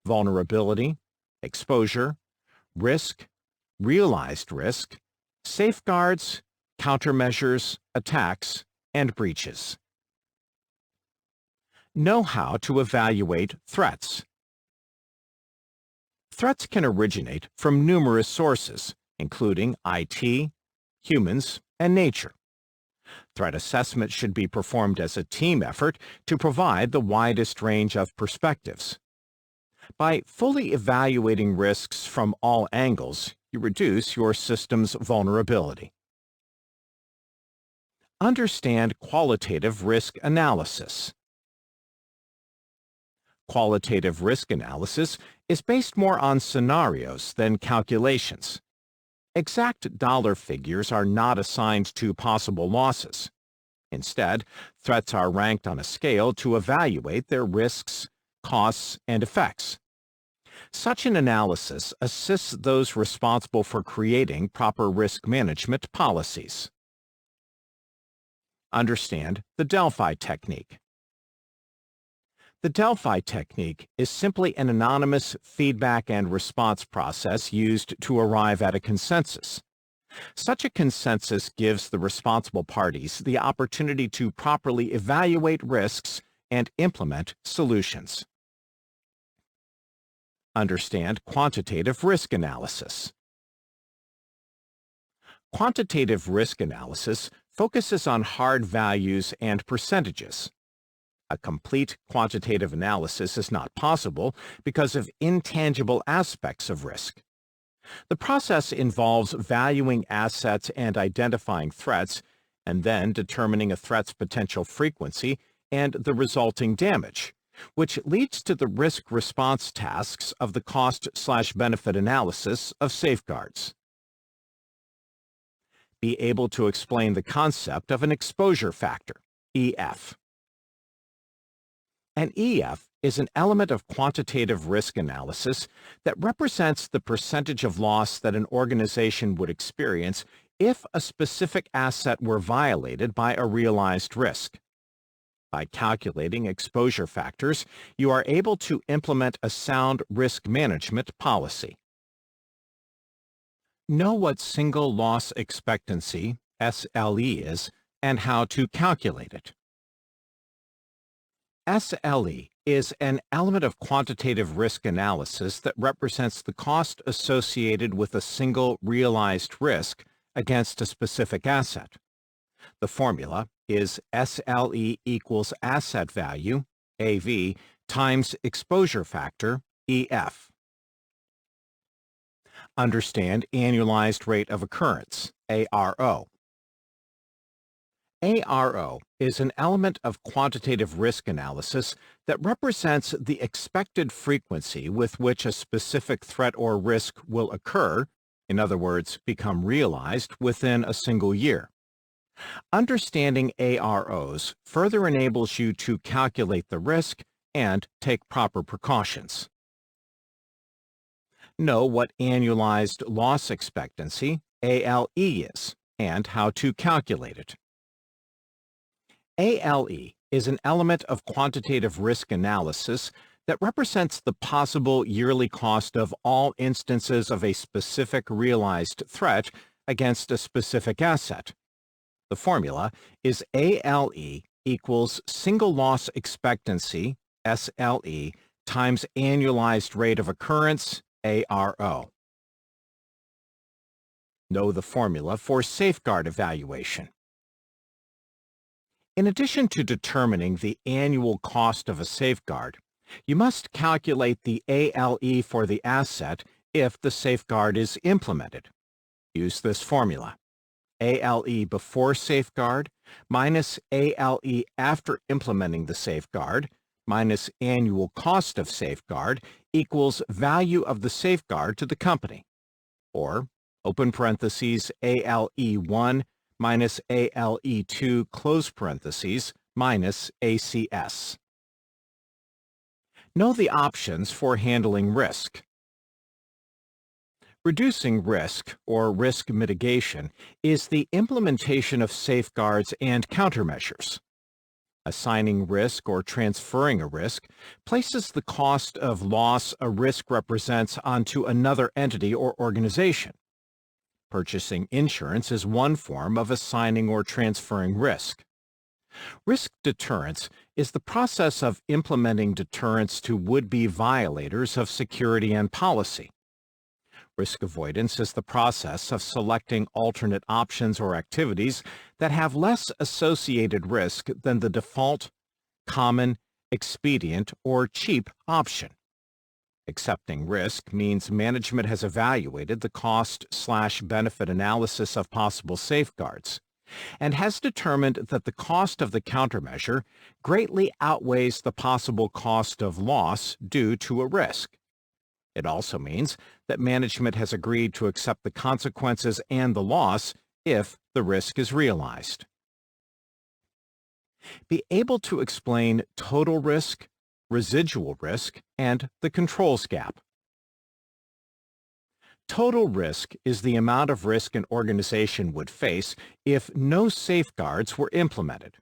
vulnerability, exposure, risk, realized risk, safeguards, countermeasures, attacks, and breaches. Know how to evaluate threats. Threats can originate from numerous sources, including IT, humans, and nature. Threat assessment should be performed as a team effort to provide the widest range of perspectives. By fully evaluating risks from all angles, you reduce your system's vulnerability. Understand qualitative risk analysis. Qualitative risk analysis is based more on scenarios than calculations. Exact dollar figures are not assigned to possible losses. Instead, threats are ranked on a scale to evaluate their risks, costs, and effects. Such an analysis assists those responsible for creating proper risk management policies. Understand the Delphi technique. The Delphi technique is simply an anonymous feedback and response process used to arrive at a consensus. Such a consensus gives the responsible parties the opportunity to properly evaluate risks and implement solutions. Understand quantitative risk analysis. Quantitative risk analysis focuses on hard values and percentages. A complete quantitative analysis is not possible because of intangible aspects of risk. The process involves valuing assets and identifying threats, and then determining a threat's potential frequency and the resulting damage, which leads to the risk response tasks of the cost/benefit analysis of safeguards. Be able to explain the concept of an exposure factor, EF. An EF is an element of quantitative risk analysis that represents the percentage of loss that an organization would experience if a specific asset were violated by a realized risk. By calculating exposure factors, you are able to implement a sound risk management policy. Know what single loss expectancy, SLE, is and how to calculate it. SLE is an element of quantitative risk analysis that represents the cost associated with a single realized risk against a specific asset. The formula is SLE equals asset value, AV, times exposure factor, EF. Understand annualized rate of occurrence, ARO. ARO is an element of quantitative risk analysis that represents the expected frequency with which a specific threat or risk will occur, in other words, become realized within a single year. Understanding AROs further enables you to calculate the risk and take proper precautions. Know what annualized loss expectancy, ALE, is and how to calculate it. ALE is an element of quantitative risk analysis that represents the possible yearly cost of all instances of a specific realized threat against a specific asset. The formula is ALE equals single loss expectancy, SLE, times annualized rate of occurrence, ARO. Know the formula for safeguard evaluation. In addition to determining the annual cost of a safeguard, you must calculate the ALE for the asset if the safeguard is implemented. Use this formula. ALE before safeguard minus ALE after implementing the safeguard minus annual cost of safeguard equals value of the safeguard to the company, or open parentheses ALE1 minus ALE2 close parentheses minus ACS. Know the options for handling risk. Reducing risk, or risk mitigation, is the implementation of safeguards and countermeasures. Assigning risk or transferring a risk places the cost of loss a risk represents onto another entity or organization. Purchasing insurance is one form of assigning or transferring risk. Risk deterrence is the process of implementing deterrence to would-be violators of security and policy. Risk avoidance is the process of selecting alternate options or activities that have less associated risk than the default, common, expedient, or cheap option. Accepting risk means management has evaluated the cost/benefit analysis of possible safeguards and has determined that the cost of the countermeasure greatly outweighs the possible cost of loss due to a risk. It also means that management has agreed to accept the consequences and the loss if the risk is realized. Be able to explain total risk, residual risk, and the controls gap. Total risk is the amount of risk an organization would face if no safeguards were implemented.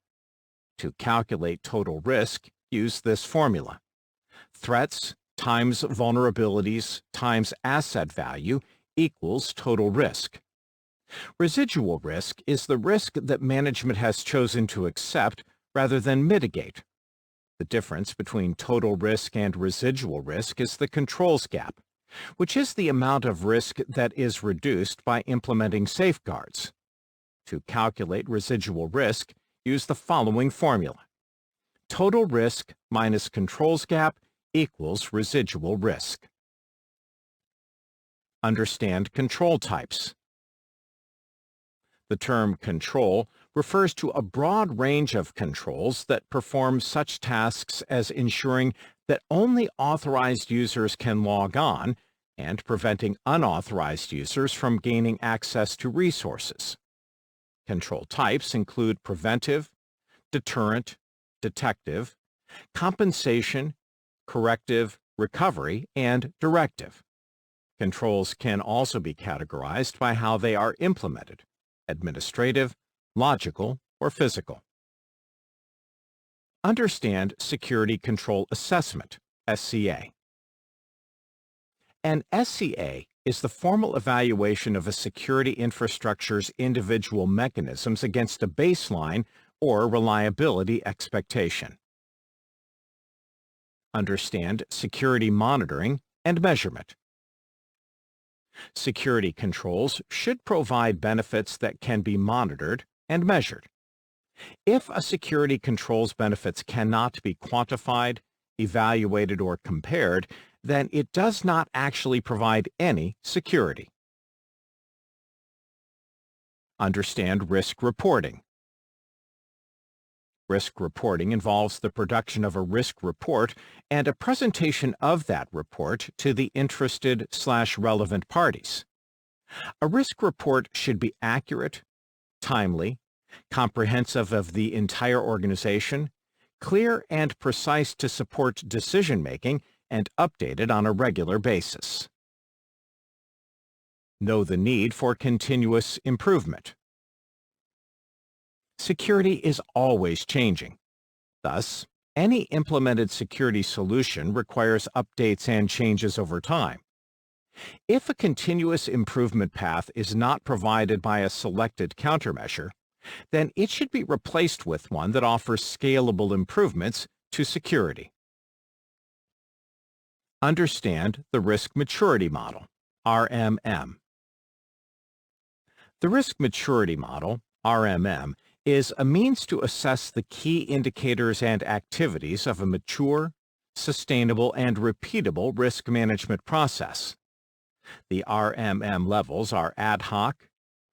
To calculate total risk, use this formula. Threats times vulnerabilities times asset value equals total risk. Residual risk is the risk that management has chosen to accept rather than mitigate. The difference between total risk and residual risk is the controls gap, which is the amount of risk that is reduced by implementing safeguards. To calculate residual risk, use the following formula. Total risk minus controls gap equals residual risk. Understand control types. The term control refers to a broad range of controls that perform such tasks as ensuring that only authorized users can log on and preventing unauthorized users from gaining access to resources. Control types include preventive, deterrent, detective, compensation, corrective, recovery, and directive. Controls can also be categorized by how they are implemented: administrative, logical, or physical. Understand Security Control Assessment, SCA. An SCA is the formal evaluation of a security infrastructure's individual mechanisms against a baseline or reliability expectation. Understand security monitoring and measurement. Security controls should provide benefits that can be monitored and measured. If a security controls benefits cannot be quantified, evaluated, or compared, then it does not actually provide any security. Understand risk reporting. Risk reporting involves the production of a risk report and a presentation of that report to the interested/relevant parties. A risk report should be accurate, timely, comprehensive of the entire organization, clear and precise to support decision-making, and updated on a regular basis. Know the need for continuous improvement. Security is always changing. Thus, Any implemented security solution requires updates and changes over time. If a continuous improvement path is not provided by a selected countermeasure, then it should be replaced with one that offers scalable improvements to security. Understand the Risk Maturity Model, RMM. The Risk Maturity Model, RMM, is a means to assess the key indicators and activities of a mature, sustainable, and repeatable risk management process. The RMM levels are ad hoc,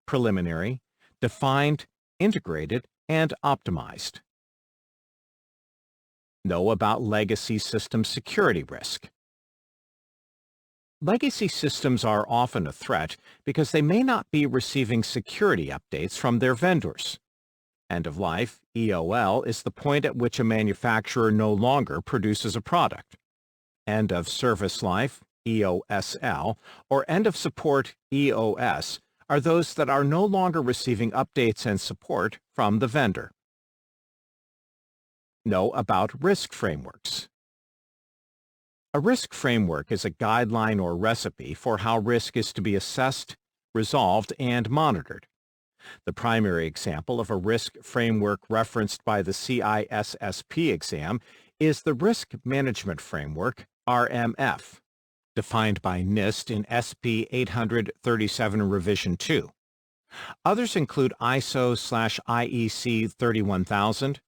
preliminary, defined, integrated, and optimized. Know about legacy system security risk. Legacy systems are often a threat because they may not be receiving security updates from their vendors. End of life, EOL, is the point at which a manufacturer no longer produces a product. End of service life, EOSL, or end of support, EOS, are those that are no longer receiving updates and support from the vendor. Know about risk frameworks. A risk framework is a guideline or recipe for how risk is to be assessed, resolved, and monitored. The primary example of a risk framework referenced by the CISSP exam is the Risk Management Framework, RMF, defined by NIST in SP 837 Revision 2. Others include ISO/IEC 31000,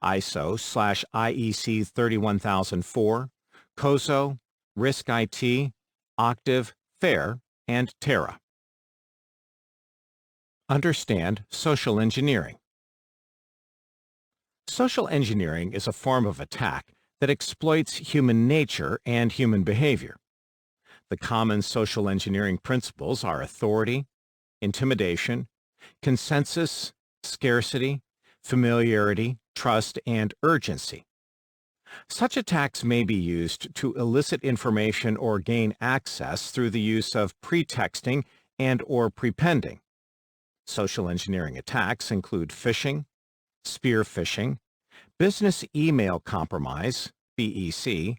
ISO/IEC 31004, COSO, Risk IT, Octave, FAIR, and Terra. Understand social engineering. Social engineering is a form of attack that exploits human nature and human behavior. The common social engineering principles are authority, intimidation, consensus, scarcity, familiarity, trust, and urgency. Such attacks may be used to elicit information or gain access through the use of pretexting and/or prepending. Social engineering attacks include phishing, spear phishing, business email compromise, BEC,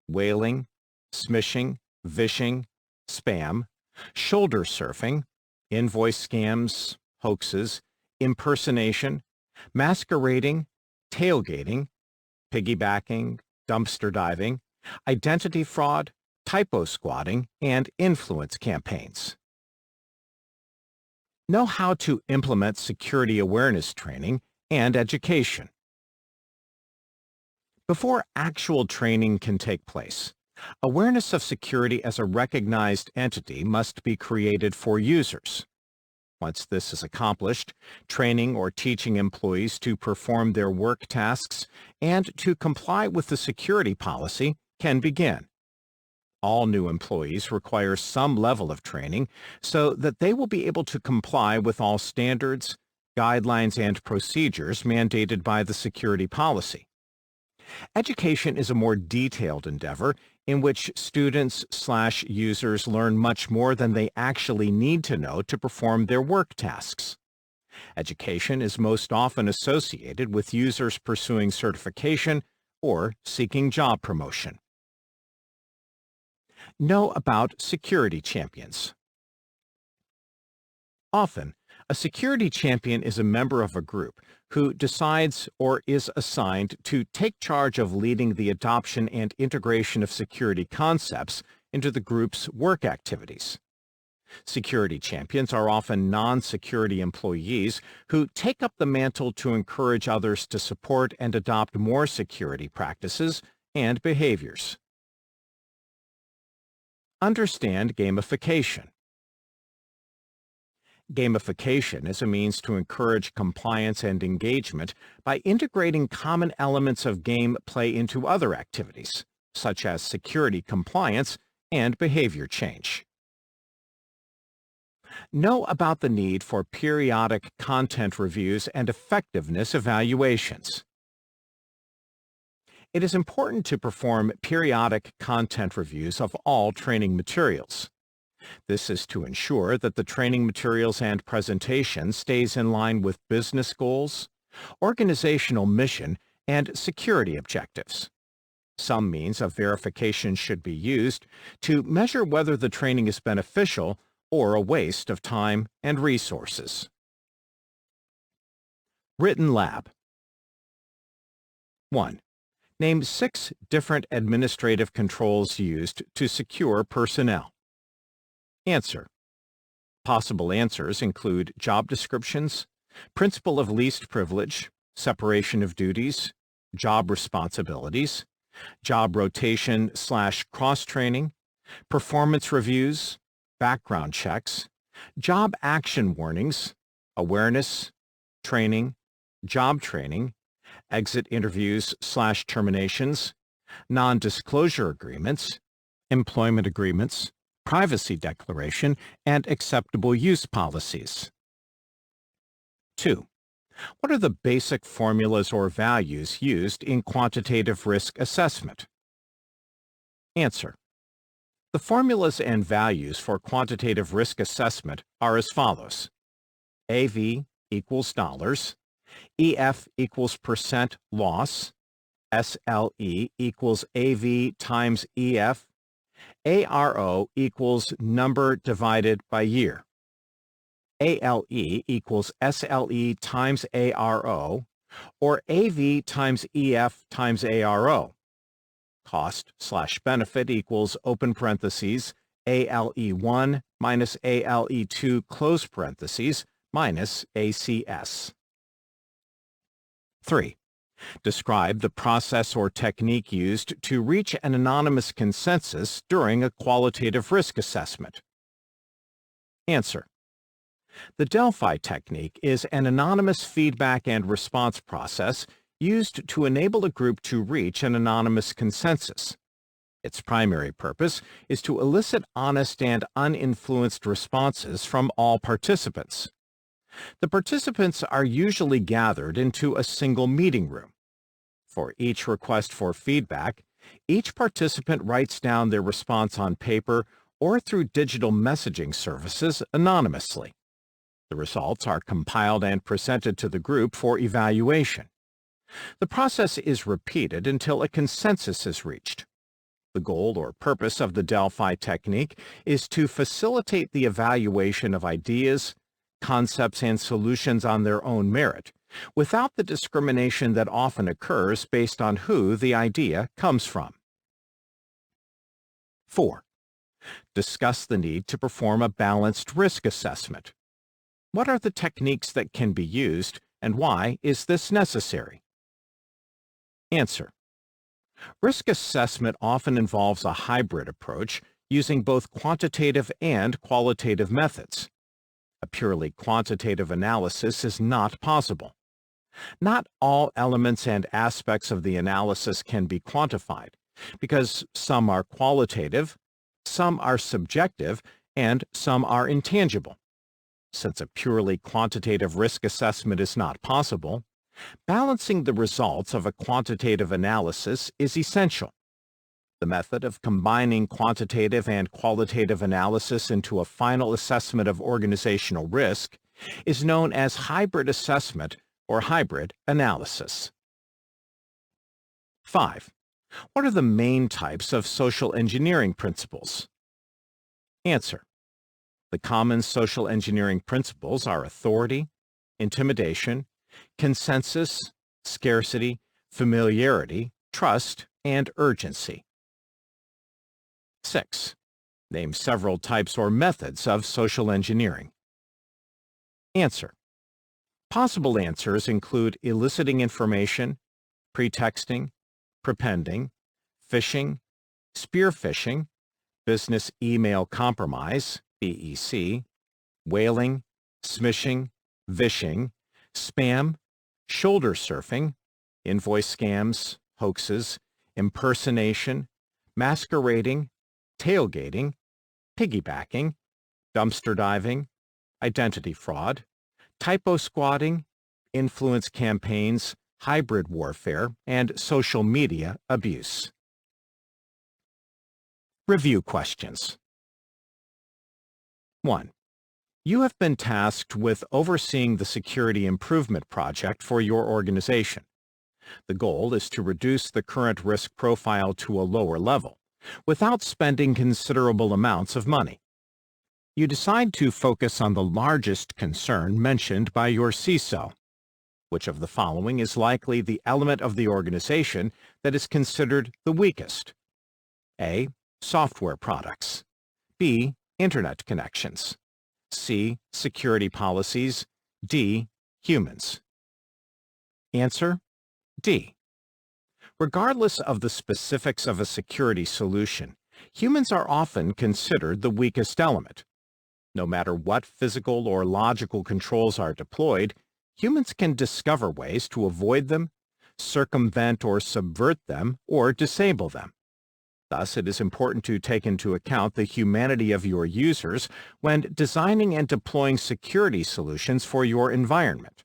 whaling, smishing, vishing, spam, shoulder surfing, invoice scams, hoaxes, impersonation, masquerading, tailgating, piggybacking, dumpster diving, identity fraud, typo squatting, and influence campaigns. Know how to implement security awareness training and education. Before actual training can take place, awareness of security as a recognized entity must be created for users. Once this is accomplished, training or teaching employees to perform their work tasks and to comply with the security policy can begin. All new employees require some level of training so that they will be able to comply with all standards, guidelines, and procedures mandated by the security policy. Education is a more detailed endeavor in which students/users learn much more than they actually need to know to perform their work tasks. Education is most often associated with users pursuing certification or seeking job promotion. Know about security champions. Often, a security champion is a member of a group who decides or is assigned to take charge of leading the adoption and integration of security concepts into the group's work activities. Security champions are often non-security employees who take up the mantle to encourage others to support and adopt more security practices and behaviors. Understand gamification. Gamification is a means to encourage compliance and engagement by integrating common elements of game play into other activities, such as security compliance and behavior change. Know about the need for periodic content reviews and effectiveness evaluations. It is important to perform periodic content reviews of all training materials. This is to ensure that the training materials and presentation stays in line with business goals, organizational mission, and security objectives. Some means of verification should be used to measure whether the training is beneficial or a waste of time and resources. Written lab. 1. Name 6 different administrative controls used to secure personnel. Answer. Possible answers include job descriptions, principle of least privilege, separation of duties, job responsibilities, job rotation/cross-training, performance reviews, background checks, job action warnings, awareness, training, job training, exit interviews/terminations, non-disclosure agreements, employment agreements, privacy declaration, and acceptable use policies. 2. What are the basic formulas or values used in quantitative risk assessment? Answer. The formulas and values for quantitative risk assessment are as follows. AV equals dollars, EF equals percent loss, SLE equals AV times EF, ARO equals number divided by year. ALE equals SLE times ARO, or AV times EF times ARO. Cost/benefit equals open parentheses ALE1 minus ALE2 close parentheses minus ACS. 3. Describe the process or technique used to reach an anonymous consensus during a qualitative risk assessment. Answer. The Delphi technique is an anonymous feedback and response process used to enable a group to reach an anonymous consensus. Its primary purpose is to elicit honest and uninfluenced responses from all participants. The participants are usually gathered into a single meeting room. For each request for feedback, each participant writes down their response on paper or through digital messaging services anonymously. The results are compiled and presented to the group for evaluation. The process is repeated until a consensus is reached. The goal or purpose of the Delphi technique is to facilitate the evaluation of ideas, concepts, and solutions on their own merit, without the discrimination that often occurs based on who the idea comes from. 4. Discuss the need to perform a balanced risk assessment. What are the techniques that can be used, and why is this necessary? Answer. Risk assessment often involves a hybrid approach using both quantitative and qualitative methods. A purely quantitative analysis is not possible. Not all elements and aspects of the analysis can be quantified, because some are qualitative, some are subjective, and some are intangible. Since a purely quantitative risk assessment is not possible, balancing the results of a quantitative analysis is essential. The method of combining quantitative and qualitative analysis into a final assessment of organizational risk is known as hybrid assessment or hybrid analysis. 5. What are the main types of social engineering principles? Answer. The common social engineering principles are authority, intimidation, consensus, scarcity, familiarity, trust, and urgency. 6. Name several types or methods of social engineering. Answer. Possible answers include eliciting information, pretexting, prepending, phishing, spear phishing, business email compromise, BEC, whaling, smishing, vishing, spam, shoulder surfing, invoice scams, hoaxes, impersonation, masquerading, tailgating, piggybacking, dumpster diving, identity fraud, typo squatting, influence campaigns, hybrid warfare, and social media abuse. Review questions. 1. You have been tasked with overseeing the security improvement project for your organization. The goal is to reduce the current risk profile to a lower level, without spending considerable amounts of money. You decide to focus on the largest concern mentioned by your CISO. Which of the following is likely the element of the organization that is considered the weakest? A. Software products. B. Internet connections. C. Security policies. D. Humans. Answer: D. Regardless of the specifics of a security solution, humans are often considered the weakest element. No matter what physical or logical controls are deployed, humans can discover ways to avoid them, circumvent or subvert them, or disable them. Thus, it is important to take into account the humanity of your users when designing and deploying security solutions for your environment.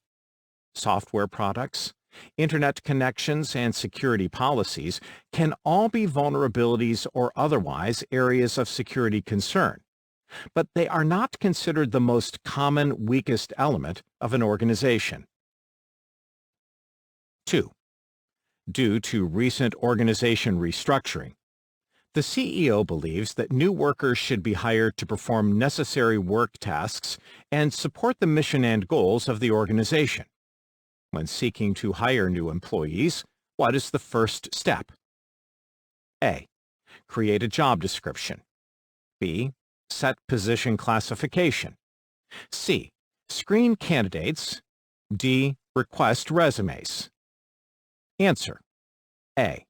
Software products, internet connections, and security policies can all be vulnerabilities or otherwise areas of security concern, but they are not considered the most common weakest element of an organization. 2. Due to recent organization restructuring, the CEO believes that new workers should be hired to perform necessary work tasks and support the mission and goals of the organization. When seeking to hire new employees, what is the first step? A. Create a job description. B. Set position classification. C. Screen candidates. D. Request resumes. Answer: A.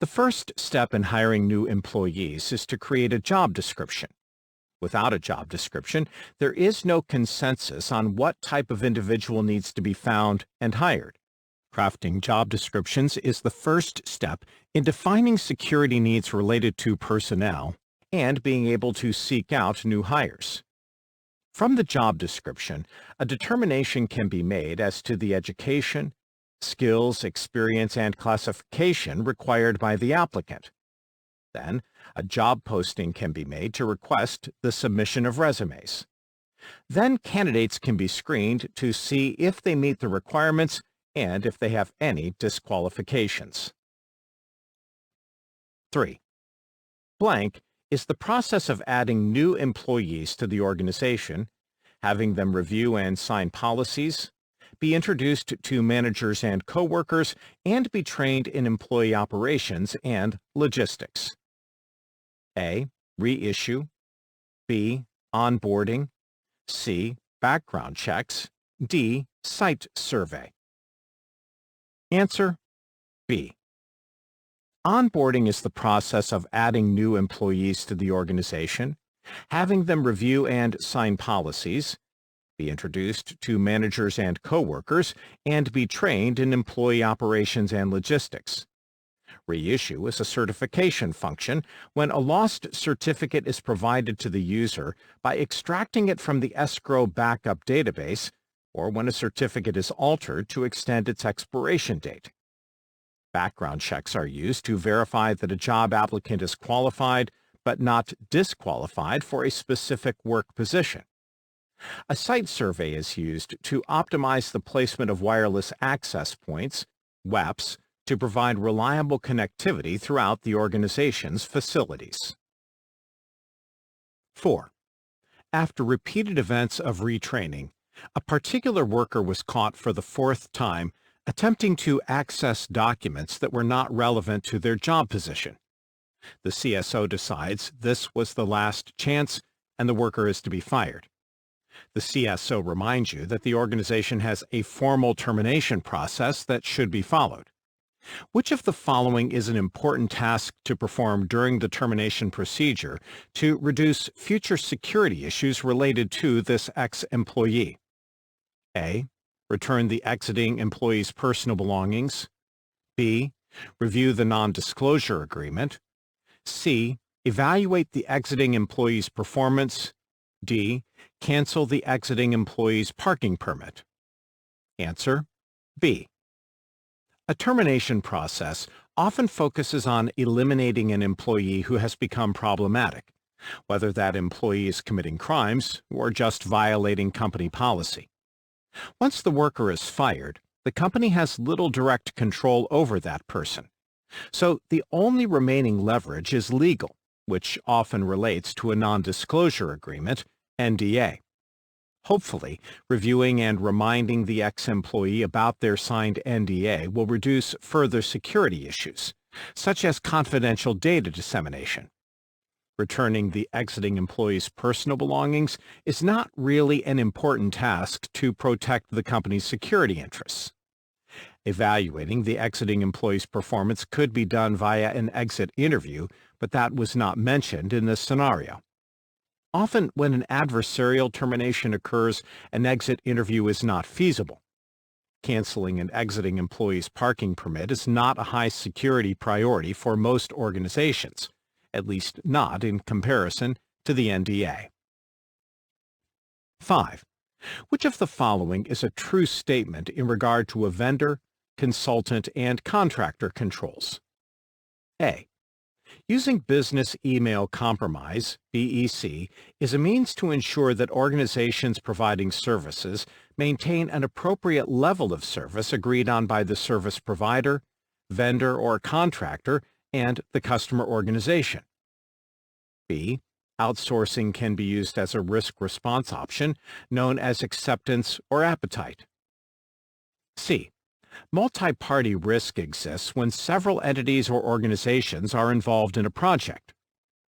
The first step in hiring new employees is to create a job description. Without a job description, there is no consensus on what type of individual needs to be found and hired. Crafting job descriptions is the first step in defining security needs related to personnel and being able to seek out new hires. From the job description, a determination can be made as to the education, skills, experience, and classification required by the applicant. Then, a job posting can be made to request the submission of resumes. Then candidates can be screened to see if they meet the requirements and if they have any disqualifications. 3. Blank is the process of adding new employees to the organization, having them review and sign policies, be introduced to managers and coworkers, and be trained in employee operations and logistics. A. Reissue. B. Onboarding. C. Background checks. D. Site survey. Answer: B. Onboarding is the process of adding new employees to the organization, having them review and sign policies, be introduced to managers and coworkers, and be trained in employee operations and logistics. Reissue is a certification function when a lost certificate is provided to the user by extracting it from the escrow backup database, or when a certificate is altered to extend its expiration date. Background checks are used to verify that a job applicant is qualified but not disqualified for a specific work position. A site survey is used to optimize the placement of wireless access points, WAPs, to provide reliable connectivity throughout the organization's facilities. 4. After repeated events of retraining, a particular worker was caught for the fourth time attempting to access documents that were not relevant to their job position. The CSO decides this was the last chance and the worker is to be fired. The CSO reminds you that the organization has a formal termination process that should be followed. Which of the following is an important task to perform during the termination procedure to reduce future security issues related to this ex-employee? A. Return the exiting employee's personal belongings. B. Review the non-disclosure agreement. C. Evaluate the exiting employee's performance. D. Cancel the exiting employee's parking permit. Answer: B. A termination process often focuses on eliminating an employee who has become problematic, whether that employee is committing crimes or just violating company policy. Once the worker is fired, the company has little direct control over that person. So the only remaining leverage is legal, which often relates to a non-disclosure agreement, NDA. Hopefully, reviewing and reminding the ex-employee about their signed NDA will reduce further security issues, such as confidential data dissemination. Returning the exiting employee's personal belongings is not really an important task to protect the company's security interests. Evaluating the exiting employee's performance could be done via an exit interview, but that was not mentioned in this scenario. Often, when an adversarial termination occurs, an exit interview is not feasible. Canceling an exiting employee's parking permit is not a high security priority for most organizations, at least not in comparison to the NDA. 5. Which of the following is a true statement in regard to a vendor, consultant, and contractor controls? A. Using Business Email Compromise, BEC, is a means to ensure that organizations providing services maintain an appropriate level of service agreed on by the service provider, vendor or contractor, and the customer organization. B. Outsourcing can be used as a risk response option known as acceptance or appetite. C. Multi-party risk exists when several entities or organizations are involved in a project.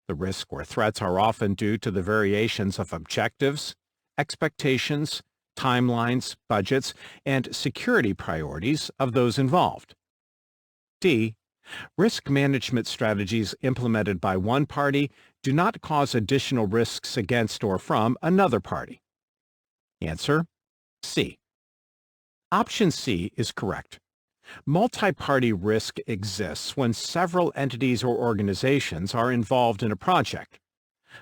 The risk or threats are often due to the variations of objectives, expectations, timelines, budgets, and security priorities of those involved. D. Risk management strategies implemented by one party do not cause additional risks against or from another party. Answer: C. Option C is correct. Multi-party risk exists when several entities or organizations are involved in a project.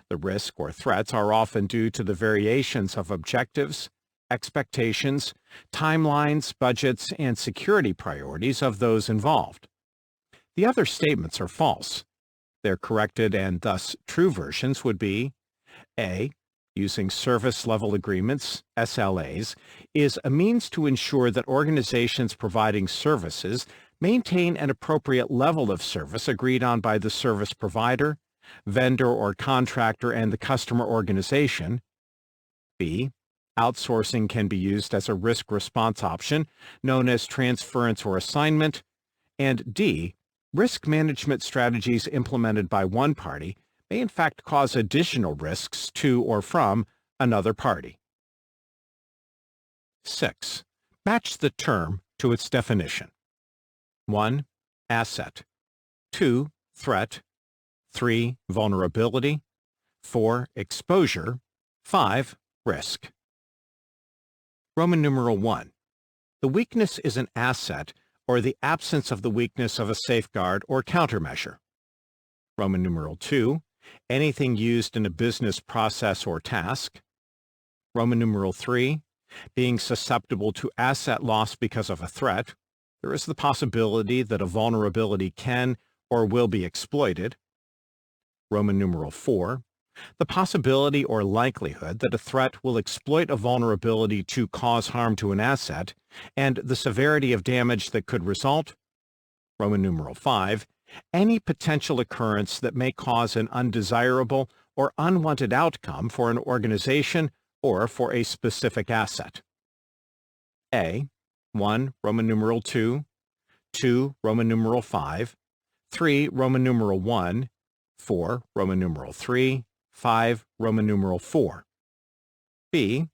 The risk or threats are often due to the variations of objectives, expectations, timelines, budgets, and security priorities of those involved. The other statements are false. Their corrected and thus true versions would be: A. Using service level agreements, SLAs, is a means to ensure that organizations providing services maintain an appropriate level of service agreed on by the service provider, vendor or contractor, and the customer organization. B. Outsourcing can be used as a risk response option known as transference or assignment. And D. Risk management strategies implemented by one party may in fact cause additional risks to or from another party. 6. Match the term to its definition. 1. Asset. 2. Threat. 3. Vulnerability. 4. Exposure. 5. Risk. Roman numeral 1. The weakness is an asset or the absence of the weakness of a safeguard or countermeasure. Roman numeral 2. Anything used in a business process or task. Roman numeral 3. Being susceptible to asset loss because of a threat. There is the possibility that a vulnerability can or will be exploited. Roman numeral 4. The possibility or likelihood that a threat will exploit a vulnerability to cause harm to an asset, and the severity of damage that could result. Roman numeral 5. Any potential occurrence that may cause an undesirable or unwanted outcome for an organization or for a specific asset. A. 1. Roman numeral 2. 2. Roman numeral 5. 3. Roman numeral 1. 4. Roman numeral 3. 5. Roman numeral 4. B.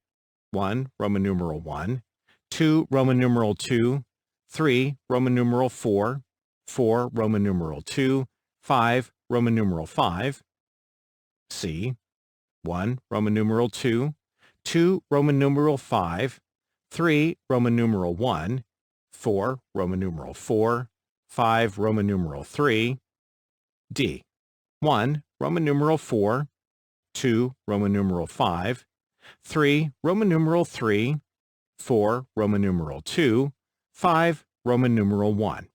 1. Roman numeral 1. 2. Roman numeral 2. 3. Roman numeral 4. 4. Roman numeral 2. 5. Roman numeral 5. C. 1. Roman numeral 2. 2. Roman numeral 5. 3. Roman numeral 1. 4. Roman numeral 4. 5. Roman numeral 3. D. 1. Roman numeral 4. 2. Roman numeral 5. 3. Roman numeral 3. 4. Roman numeral 2. 5. Roman numeral 1.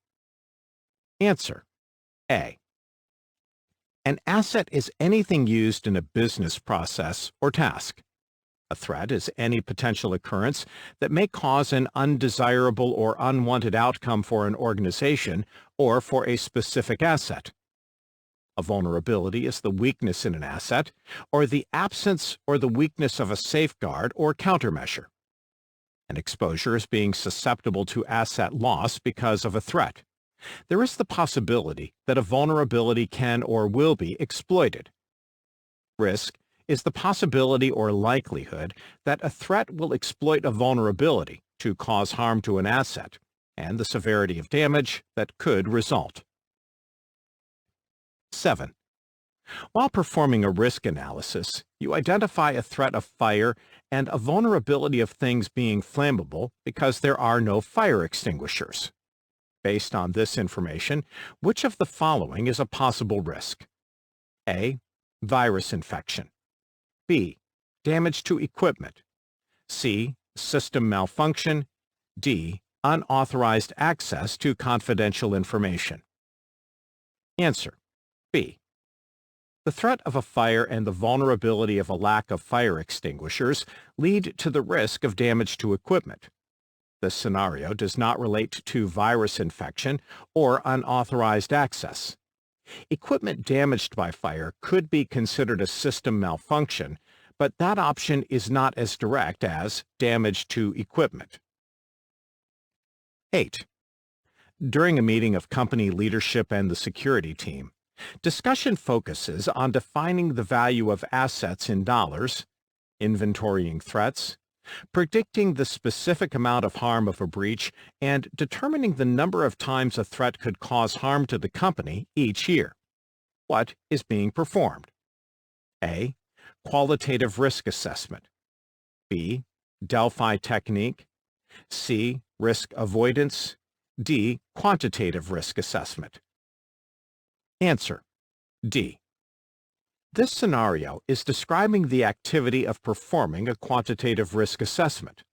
Answer: A. An asset is anything used in a business process or task. A threat is any potential occurrence that may cause an undesirable or unwanted outcome for an organization or for a specific asset. A vulnerability is the weakness in an asset, or the absence or the weakness of a safeguard or countermeasure. An exposure is being susceptible to asset loss because of a threat. There is the possibility that a vulnerability can or will be exploited. Risk is the possibility or likelihood that a threat will exploit a vulnerability to cause harm to an asset, and the severity of damage that could result. 7. While performing a risk analysis, you identify a threat of fire and a vulnerability of things being flammable because there are no fire extinguishers. Based on this information, which of the following is a possible risk? A. Virus infection. B. Damage to equipment. C. System malfunction. D. Unauthorized access to confidential information. Answer. B. The threat of a fire and the vulnerability of a lack of fire extinguishers lead to the risk of damage to equipment. This scenario does not relate to virus infection or unauthorized access. Equipment damaged by fire could be considered a system malfunction, but that option is not as direct as damage to equipment. 8. During a meeting of company leadership and the security team, discussion focuses on defining the value of assets in dollars, inventorying threats, predicting the specific amount of harm of a breach, and determining the number of times a threat could cause harm to the company each year. What is being performed? A. Qualitative risk assessment. B. Delphi technique. C. Risk avoidance. D. Quantitative risk assessment. Answer. D. This scenario is describing the activity of performing a quantitative risk assessment.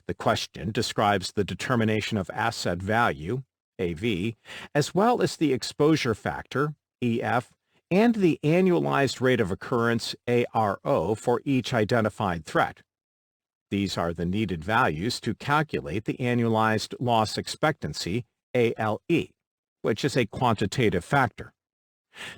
The question describes the determination of asset value, AV, as well as the exposure factor, EF, and the annualized rate of occurrence, ARO, for each identified threat. These are the needed values to calculate the annualized loss expectancy, ALE, which is a quantitative factor.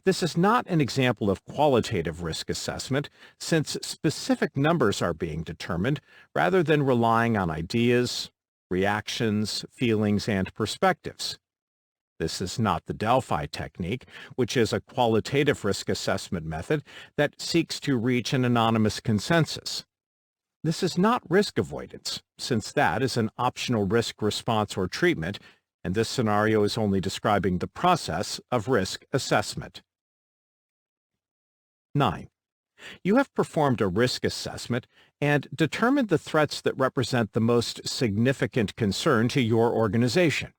This is not an example of qualitative risk assessment, since specific numbers are being determined rather than relying on ideas, reactions, feelings, and perspectives. This is not the Delphi technique, which is a qualitative risk assessment method that seeks to reach an anonymous consensus. This is not risk avoidance, since that is an optional risk response or treatment, and this scenario is only describing the process of risk assessment. 9. You have performed a risk assessment and determined the threats that represent the most significant concern to your organization.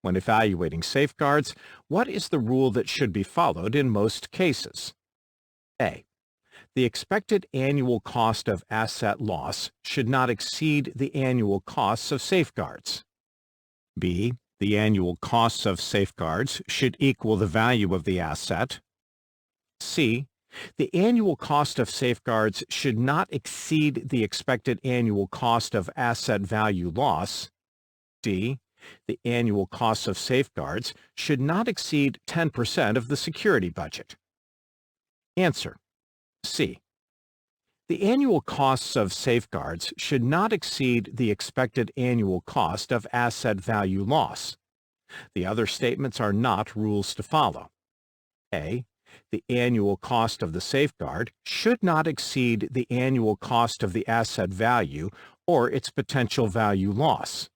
When evaluating safeguards, what is the rule that should be followed in most cases? A. The expected annual cost of asset loss should not exceed the annual costs of safeguards. B. The annual costs of safeguards should equal the value of the asset. C. The annual cost of safeguards should not exceed the expected annual cost of asset value loss. D. The annual costs of safeguards should not exceed 10% of the security budget. Answer. C. The annual costs of safeguards should not exceed the expected annual cost of asset value loss. The other statements are not rules to follow. A. The annual cost of the safeguard should not exceed the annual cost of the asset value or its potential value loss.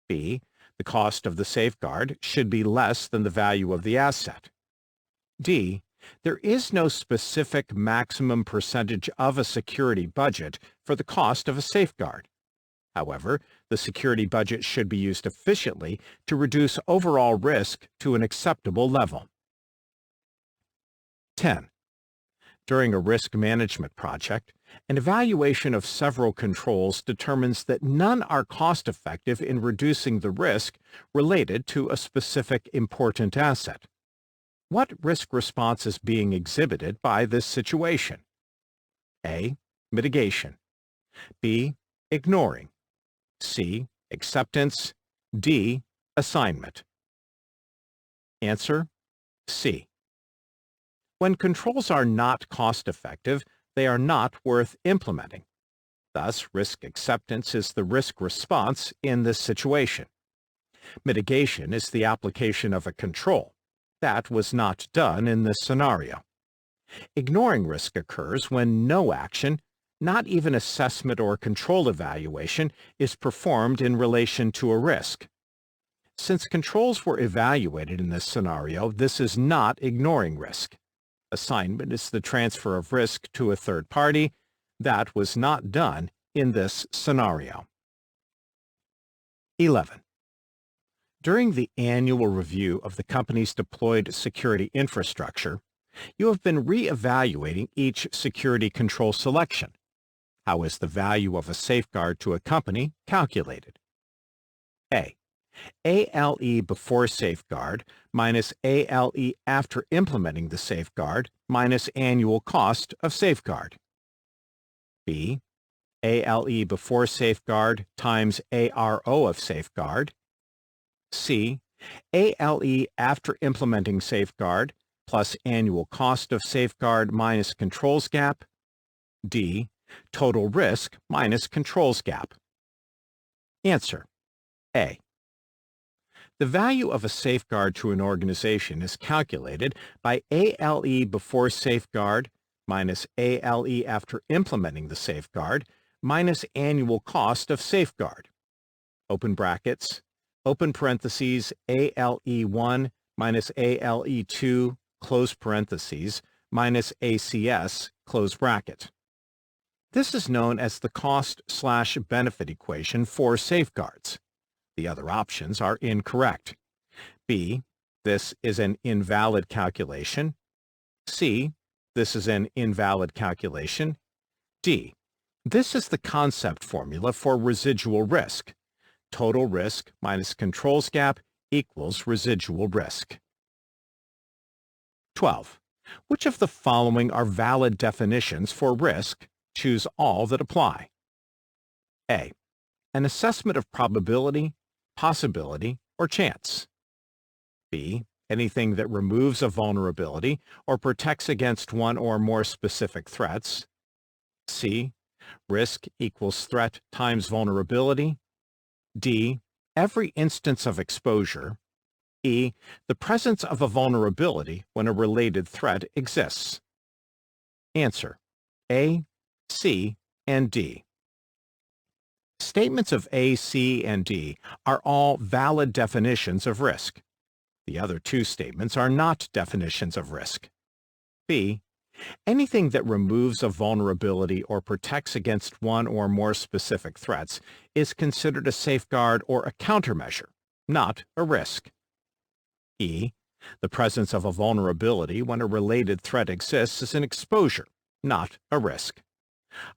B. The cost of the safeguard should be less than the value of the asset. D. There is no specific maximum percentage of a security budget for the cost of a safeguard. However, the security budget should be used efficiently to reduce overall risk to an acceptable level. 10. During a risk management project, an evaluation of several controls determines that none are cost-effective in reducing the risk related to a specific important asset. What risk response is being exhibited by this situation? A. mitigation. B, ignoring. C, acceptance. D, assignment. Answer: C. When controls are not cost-effective, they are not worth implementing. Thus, risk acceptance is the risk response in this situation. Mitigation is the application of a control. That was not done in this scenario. Ignoring risk occurs when no action, not even assessment or control evaluation, is performed in relation to a risk. Since controls were evaluated in this scenario, this is not ignoring risk. Assignment is the transfer of risk to a third party. That was not done in this scenario. 11. During the annual review of the company's deployed security infrastructure, you have been re-evaluating each security control selection. How is the value of a safeguard to a company calculated? A. ALE before safeguard minus ALE after implementing the safeguard minus annual cost of safeguard. B. ALE before safeguard times ARO of safeguard. C. ALE after implementing safeguard plus annual cost of safeguard minus controls gap. D. Total risk minus controls gap. Answer: A. The value of a safeguard to an organization is calculated by ALE before safeguard minus ALE after implementing the safeguard minus annual cost of safeguard. Open brackets, open parentheses, ALE1 minus ALE2, close parentheses, minus ACS, close bracket. This is known as the cost/benefit equation for safeguards. The other options are incorrect. B. This is an invalid calculation. C. This is an invalid calculation. D. This is the concept formula for residual risk. Total risk minus controls gap equals residual risk. 12. Which of the following are valid definitions for risk? Choose all that apply. A. An assessment of probability, possibility, or chance. B. Anything that removes a vulnerability or protects against one or more specific threats. C. Risk equals threat times vulnerability. D. Every instance of exposure. E. The presence of a vulnerability when a related threat exists. Answer: A, C, and D. Statements of A, C, and D are all valid definitions of risk. The other two statements are not definitions of risk. B. Anything that removes a vulnerability or protects against one or more specific threats is considered a safeguard or a countermeasure, not a risk. E. The presence of a vulnerability when a related threat exists is an exposure, not a risk.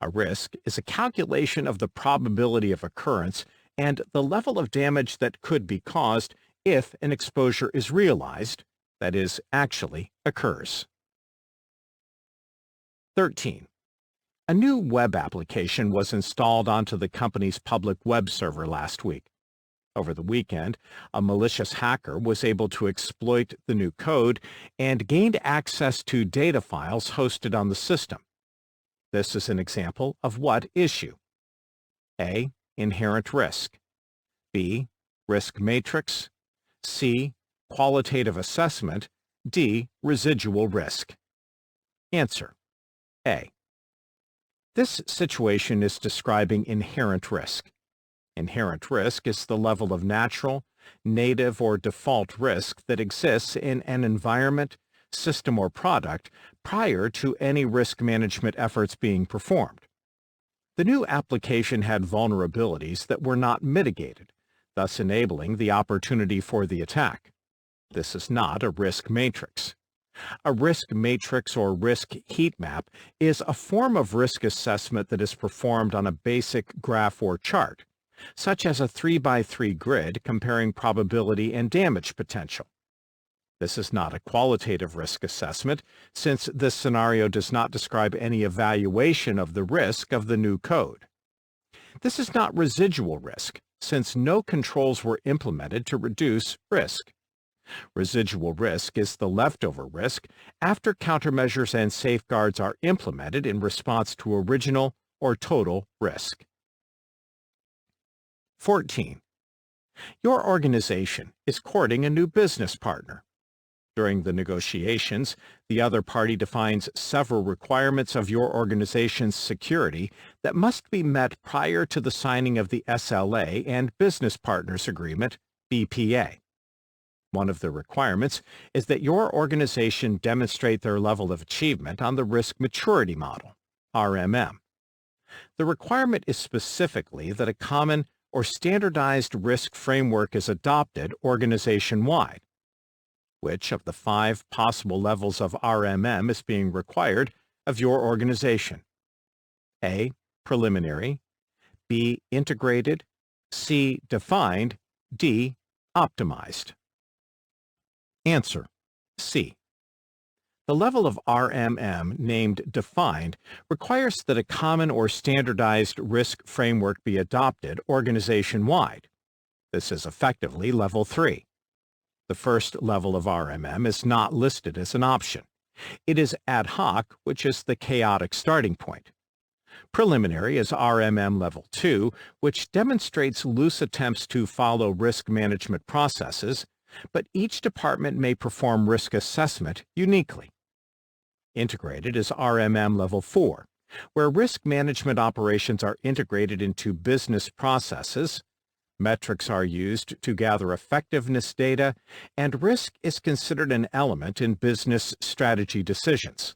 A risk is a calculation of the probability of occurrence and the level of damage that could be caused if an exposure is realized, that is, actually occurs. 13. A new web application was installed onto the company's public web server last week. Over the weekend, a malicious hacker was able to exploit the new code and gained access to data files hosted on the system. This is an example of what issue? A. Inherent risk. B. Risk matrix. C. Qualitative assessment. D. Residual risk. Answer: A. This situation is describing inherent risk. Inherent risk is the level of natural, native, or default risk that exists in an environment, system, or product prior to any risk management efforts being performed. The new application had vulnerabilities that were not mitigated, thus enabling the opportunity for the attack. This is not a risk matrix. A risk matrix or risk heat map is a form of risk assessment that is performed on a basic graph or chart, such as a 3x3 grid comparing probability and damage potential. This is not a qualitative risk assessment, since this scenario does not describe any evaluation of the risk of the new code. This is not residual risk, since no controls were implemented to reduce risk. Residual risk is the leftover risk after countermeasures and safeguards are implemented in response to original or total risk. 14. Your organization is courting a new business partner. During the negotiations, the other party defines several requirements of your organization's security that must be met prior to the signing of the SLA and Business Partners Agreement, BPA. One of the requirements is that your organization demonstrate their level of achievement on the Risk Maturity Model, RMM. The requirement is specifically that a common or standardized risk framework is adopted organization-wide. Which of the 5 possible levels of RMM is being required of your organization? A. Preliminary. B. Integrated. C. Defined. D. Optimized. Answer: C. The level of RMM named Defined requires that a common or standardized risk framework be adopted organization-wide. This is effectively Level 3. The first level of RMM is not listed as an option. It is ad hoc, which is the chaotic starting point. Preliminary is RMM Level 2, which demonstrates loose attempts to follow risk management processes, but each department may perform risk assessment uniquely. Integrated is RMM Level 4, where risk management operations are integrated into business processes, metrics are used to gather effectiveness data, and risk is considered an element in business strategy decisions.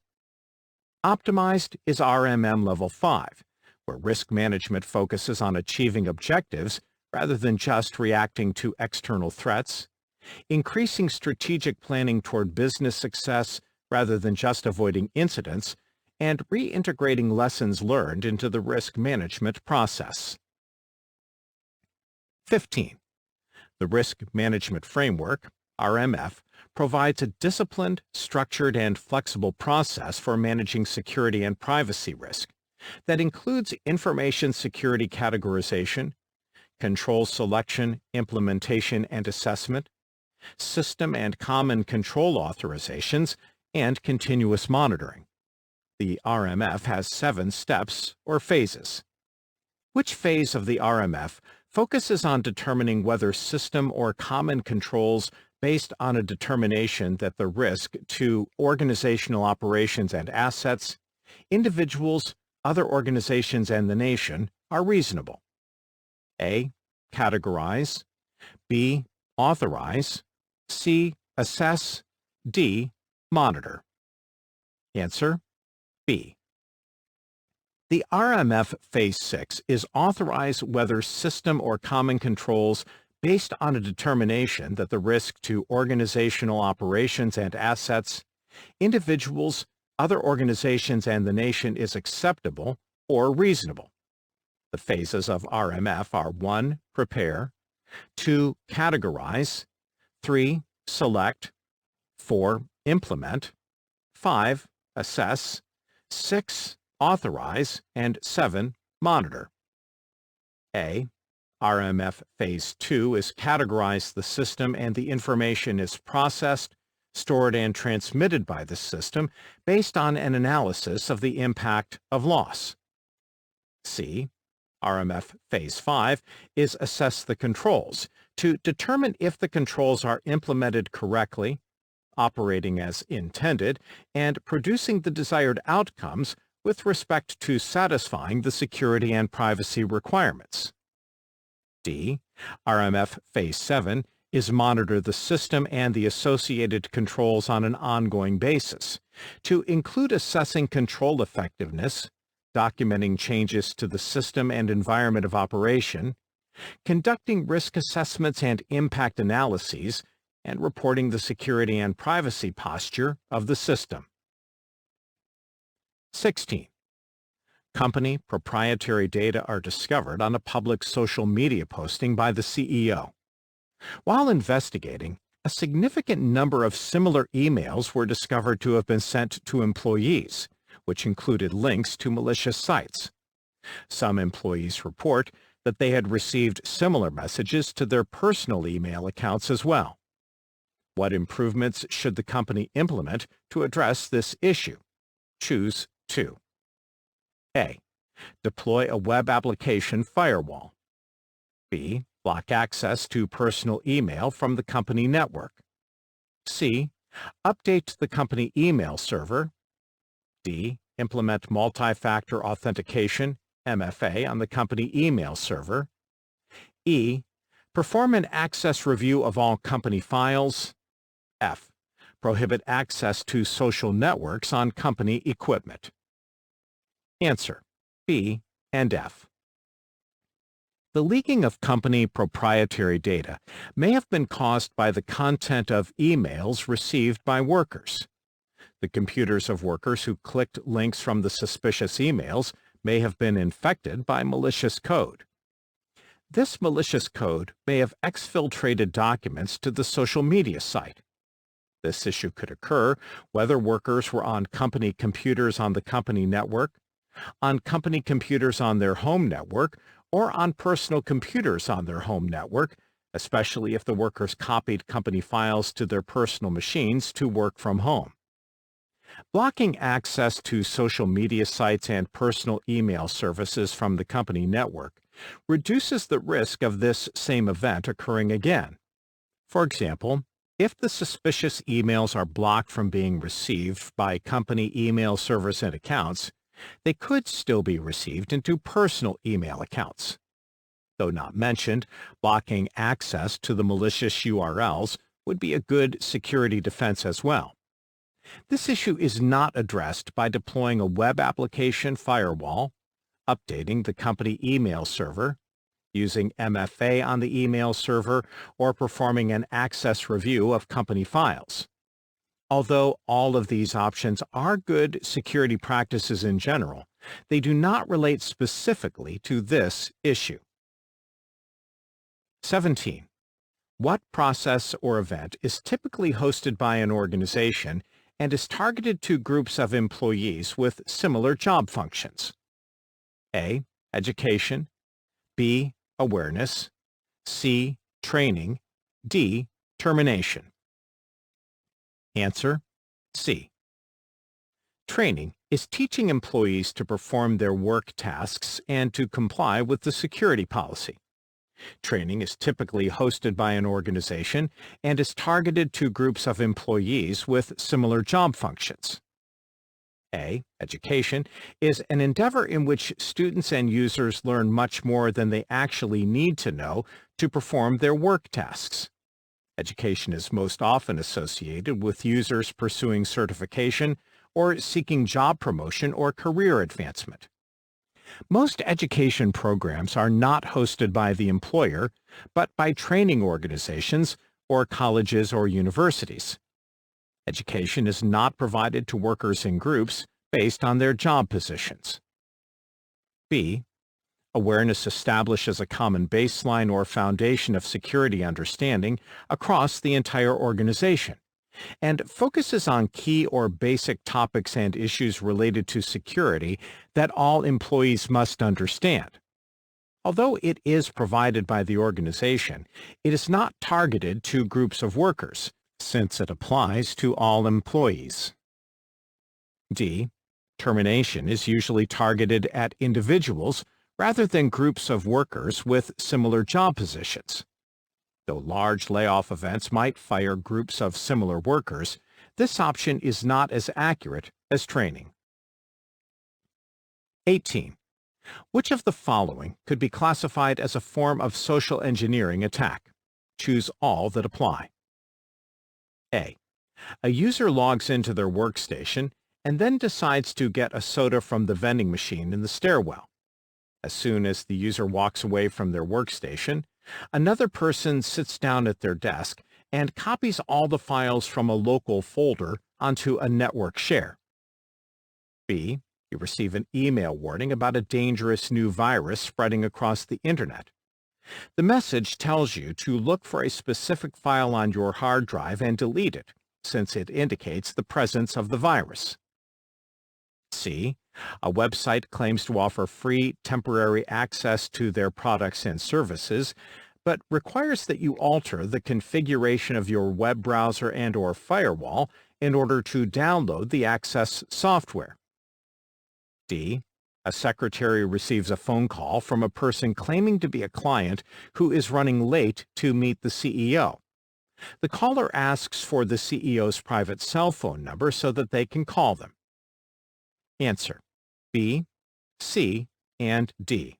Optimized is RMM Level 5, where risk management focuses on achieving objectives rather than just reacting to external threats, increasing strategic planning toward business success rather than just avoiding incidents, and reintegrating lessons learned into the risk management process. 15. The Risk Management Framework, RMF, provides a disciplined, structured, and flexible process for managing security and privacy risk that includes information security categorization, control selection, implementation, and assessment, system and common control authorizations, and continuous monitoring. The RMF has 7 steps or phases. Which phase of the RMF focuses on determining whether system or common controls based on a determination that the risk to organizational operations and assets, individuals, other organizations, and the nation are reasonable? A. Categorize. B. Authorize. C. Assess. D. Monitor. Answer: B. The RMF Phase 6 is authorize whether system or common controls based on a determination that the risk to organizational operations and assets, individuals, other organizations, and the nation is acceptable or reasonable. The phases of RMF are 1. Prepare. 2. Categorize. 3. Select. 4. Implement. 5. Assess. 6. Authorize. And 7. Monitor. A. RMF Phase 2 is categorize the system and the information is processed, stored, and transmitted by the system based on an analysis of the impact of loss. C. RMF Phase 5 is assess the controls to determine if the controls are implemented correctly, operating as intended, and producing the desired outcomes with respect to satisfying the security and privacy requirements. D. RMF Phase 7 is monitor the system and the associated controls on an ongoing basis, to include assessing control effectiveness, documenting changes to the system and environment of operation, conducting risk assessments and impact analyses, and reporting the security and privacy posture of the system. 16. Company proprietary data are discovered on a public social media posting by the CEO. While investigating, A significant number of similar emails were discovered to have been sent to employees, which included links to malicious sites. Some employees report that they had received similar messages to their personal email accounts as well. What improvements should the company implement to address this issue? Choose 2. A. Deploy a web application firewall. B. Block access to personal email from the company network. C. Update the company email server. D. Implement multi-factor authentication, MFA, on the company email server. E. Perform an access review of all company files. F. Prohibit access to social networks on company equipment. Answer: B and F. The leaking of company proprietary data may have been caused by the content of emails received by workers. The computers of workers who clicked links from the suspicious emails may have been infected by malicious code. This malicious code may have exfiltrated documents to the social media site. This issue could occur whether workers were on company computers on the company network, on company computers on their home network, or on personal computers on their home network, especially if the workers copied company files to their personal machines to work from home. Blocking access to social media sites and personal email services from the company network reduces the risk of this same event occurring again. For example, if the suspicious emails are blocked from being received by company email servers and accounts, they could still be received into personal email accounts. Though not mentioned, blocking access to the malicious URLs would be a good security defense as well. This issue is not addressed by deploying a web application firewall, updating the company email server, using MFA on the email server, or performing an access review of company files. Although all of these options are good security practices in general, they do not relate specifically to this issue. 17. What process or event is typically hosted by an organization and is targeted to groups of employees with similar job functions? A. Education. B. Awareness. C. Training. D. Termination. Answer: C. Training is teaching employees to perform their work tasks and to comply with the security policy. Training is typically hosted by an organization and is targeted to groups of employees with similar job functions. A. Education is an endeavor in which students and users learn much more than they actually need to know to perform their work tasks. Education is most often associated with users pursuing certification or seeking job promotion or career advancement. Most education programs are not hosted by the employer, but by training organizations or colleges or universities. Education is not provided to workers in groups based on their job positions. B. Awareness establishes a common baseline or foundation of security understanding across the entire organization and focuses on key or basic topics and issues related to security that all employees must understand. Although it is provided by the organization, it is not targeted to groups of workers, since it applies to all employees. D. Termination is usually targeted at individuals rather than groups of workers with similar job positions. Though large layoff events might fire groups of similar workers, this option is not as accurate as training. 18. Which of the following could be classified as a form of social engineering attack? Choose all that apply. A. A user logs into their workstation and then decides to get a soda from the vending machine in the stairwell. As soon as the user walks away from their workstation, another person sits down at their desk and copies all the files from a local folder onto a network share. B. You receive an email warning about a dangerous new virus spreading across the internet. The message tells you to look for a specific file on your hard drive and delete it, since it indicates the presence of the virus. C. A website claims to offer free temporary access to their products and services, but requires that you alter the configuration of your web browser and/or firewall in order to download the access software. D. A secretary receives a phone call from a person claiming to be a client who is running late to meet the CEO. The caller asks for the CEO's private cell phone number so that they can call them. Answer: B, C, and D.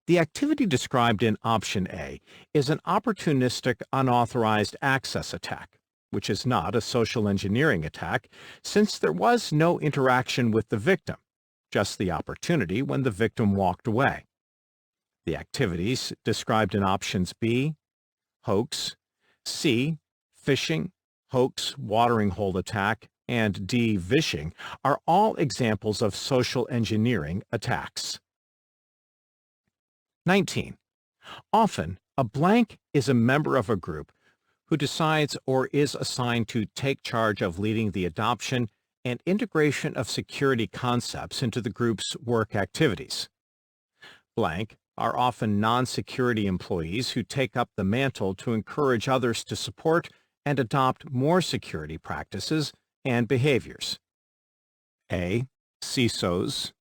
The activity described in option A is an opportunistic unauthorized access attack, which is not a social engineering attack since there was no interaction with the victim, just the opportunity when the victim walked away. The activities described in options B, hoax, C, phishing, hoax, watering hole attack, and D, vishing, are all examples of social engineering attacks. 19. Often, a blank is a member of a group who decides or is assigned to take charge of leading the adoption and integration of security concepts into the group's work activities. Blank are often non-security employees who take up the mantle to encourage others to support and adopt more security practices and behaviors. A. CISOs.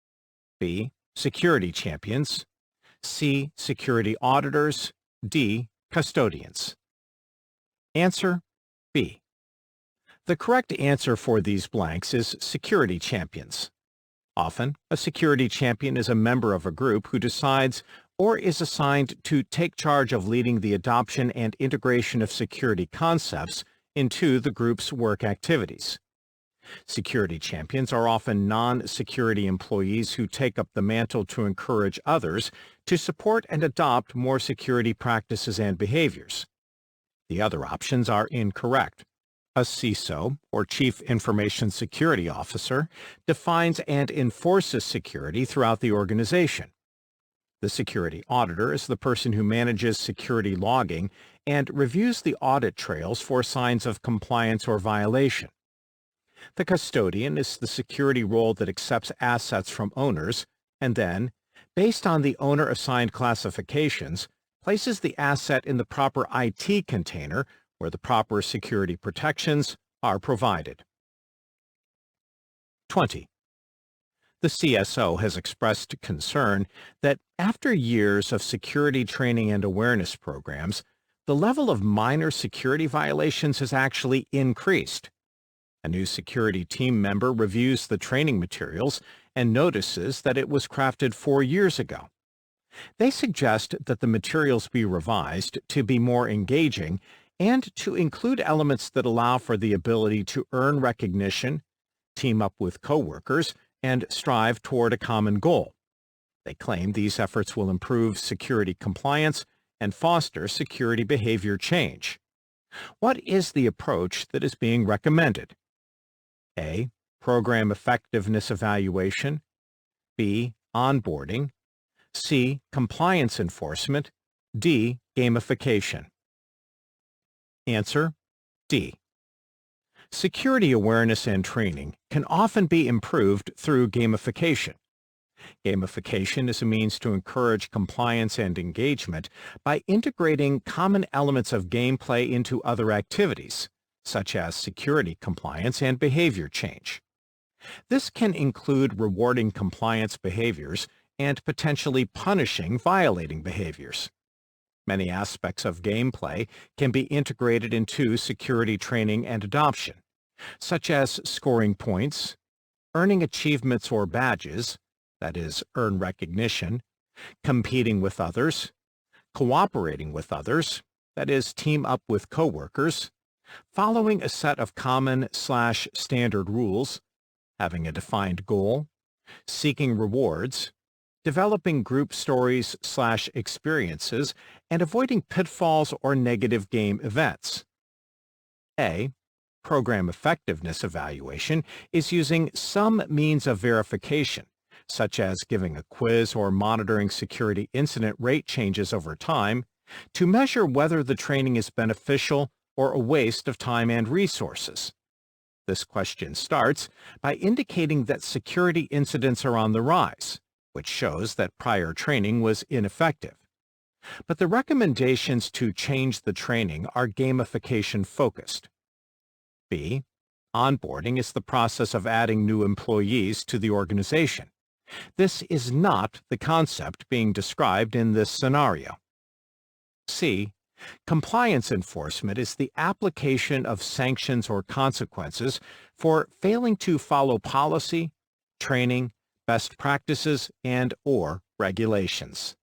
B. Security champions. C. Security auditors. D. Custodians. Answer: B. The correct answer for these blanks is security champions. Often, a security champion is a member of a group who decides or is assigned to take charge of leading the adoption and integration of security concepts into the group's work activities. Security champions are often non-security employees who take up the mantle to encourage others to support and adopt more security practices and behaviors. The other options are incorrect. A CISO, or Chief Information Security Officer, defines and enforces security throughout the organization. The security auditor is the person who manages security logging and reviews the audit trails for signs of compliance or violation. The custodian is the security role that accepts assets from owners and then, based on the owner-assigned classifications, places the asset in the proper IT container where the proper security protections are provided. 20. The CSO has expressed concern that after years of security training and awareness programs, the level of minor security violations has actually increased. A new security team member reviews the training materials and notices that it was crafted 4 years ago. They suggest that the materials be revised to be more engaging and to include elements that allow for the ability to earn recognition, team up with coworkers, and strive toward a common goal. They claim these efforts will improve security compliance and foster security behavior change. What is the approach that is being recommended? A. Program effectiveness evaluation. B. Onboarding. C. Compliance enforcement. D. Gamification. Answer: D. Security awareness and training can often be improved through gamification. Gamification is a means to encourage compliance and engagement by integrating common elements of gameplay into other activities, such as security compliance and behavior change. This can include rewarding compliance behaviors and potentially punishing violating behaviors. Many aspects of gameplay can be integrated into security training and adoption, such as scoring points, earning achievements or badges, that is, earn recognition, competing with others, cooperating with others, that is, team up with coworkers, following a set of common/standard rules, having a defined goal, seeking rewards, developing group stories/experiences, and avoiding pitfalls or negative game events. A. Program effectiveness evaluation is using some means of verification, such as giving a quiz or monitoring security incident rate changes over time, to measure whether the training is beneficial or a waste of time and resources. This question starts by indicating that security incidents are on the rise, which shows that prior training was ineffective. But the recommendations to change the training are gamification-focused. B. Onboarding is the process of adding new employees to the organization. This is not the concept being described in this scenario. C. Compliance enforcement is the application of sanctions or consequences for failing to follow policy, training, best practices, and/or regulations.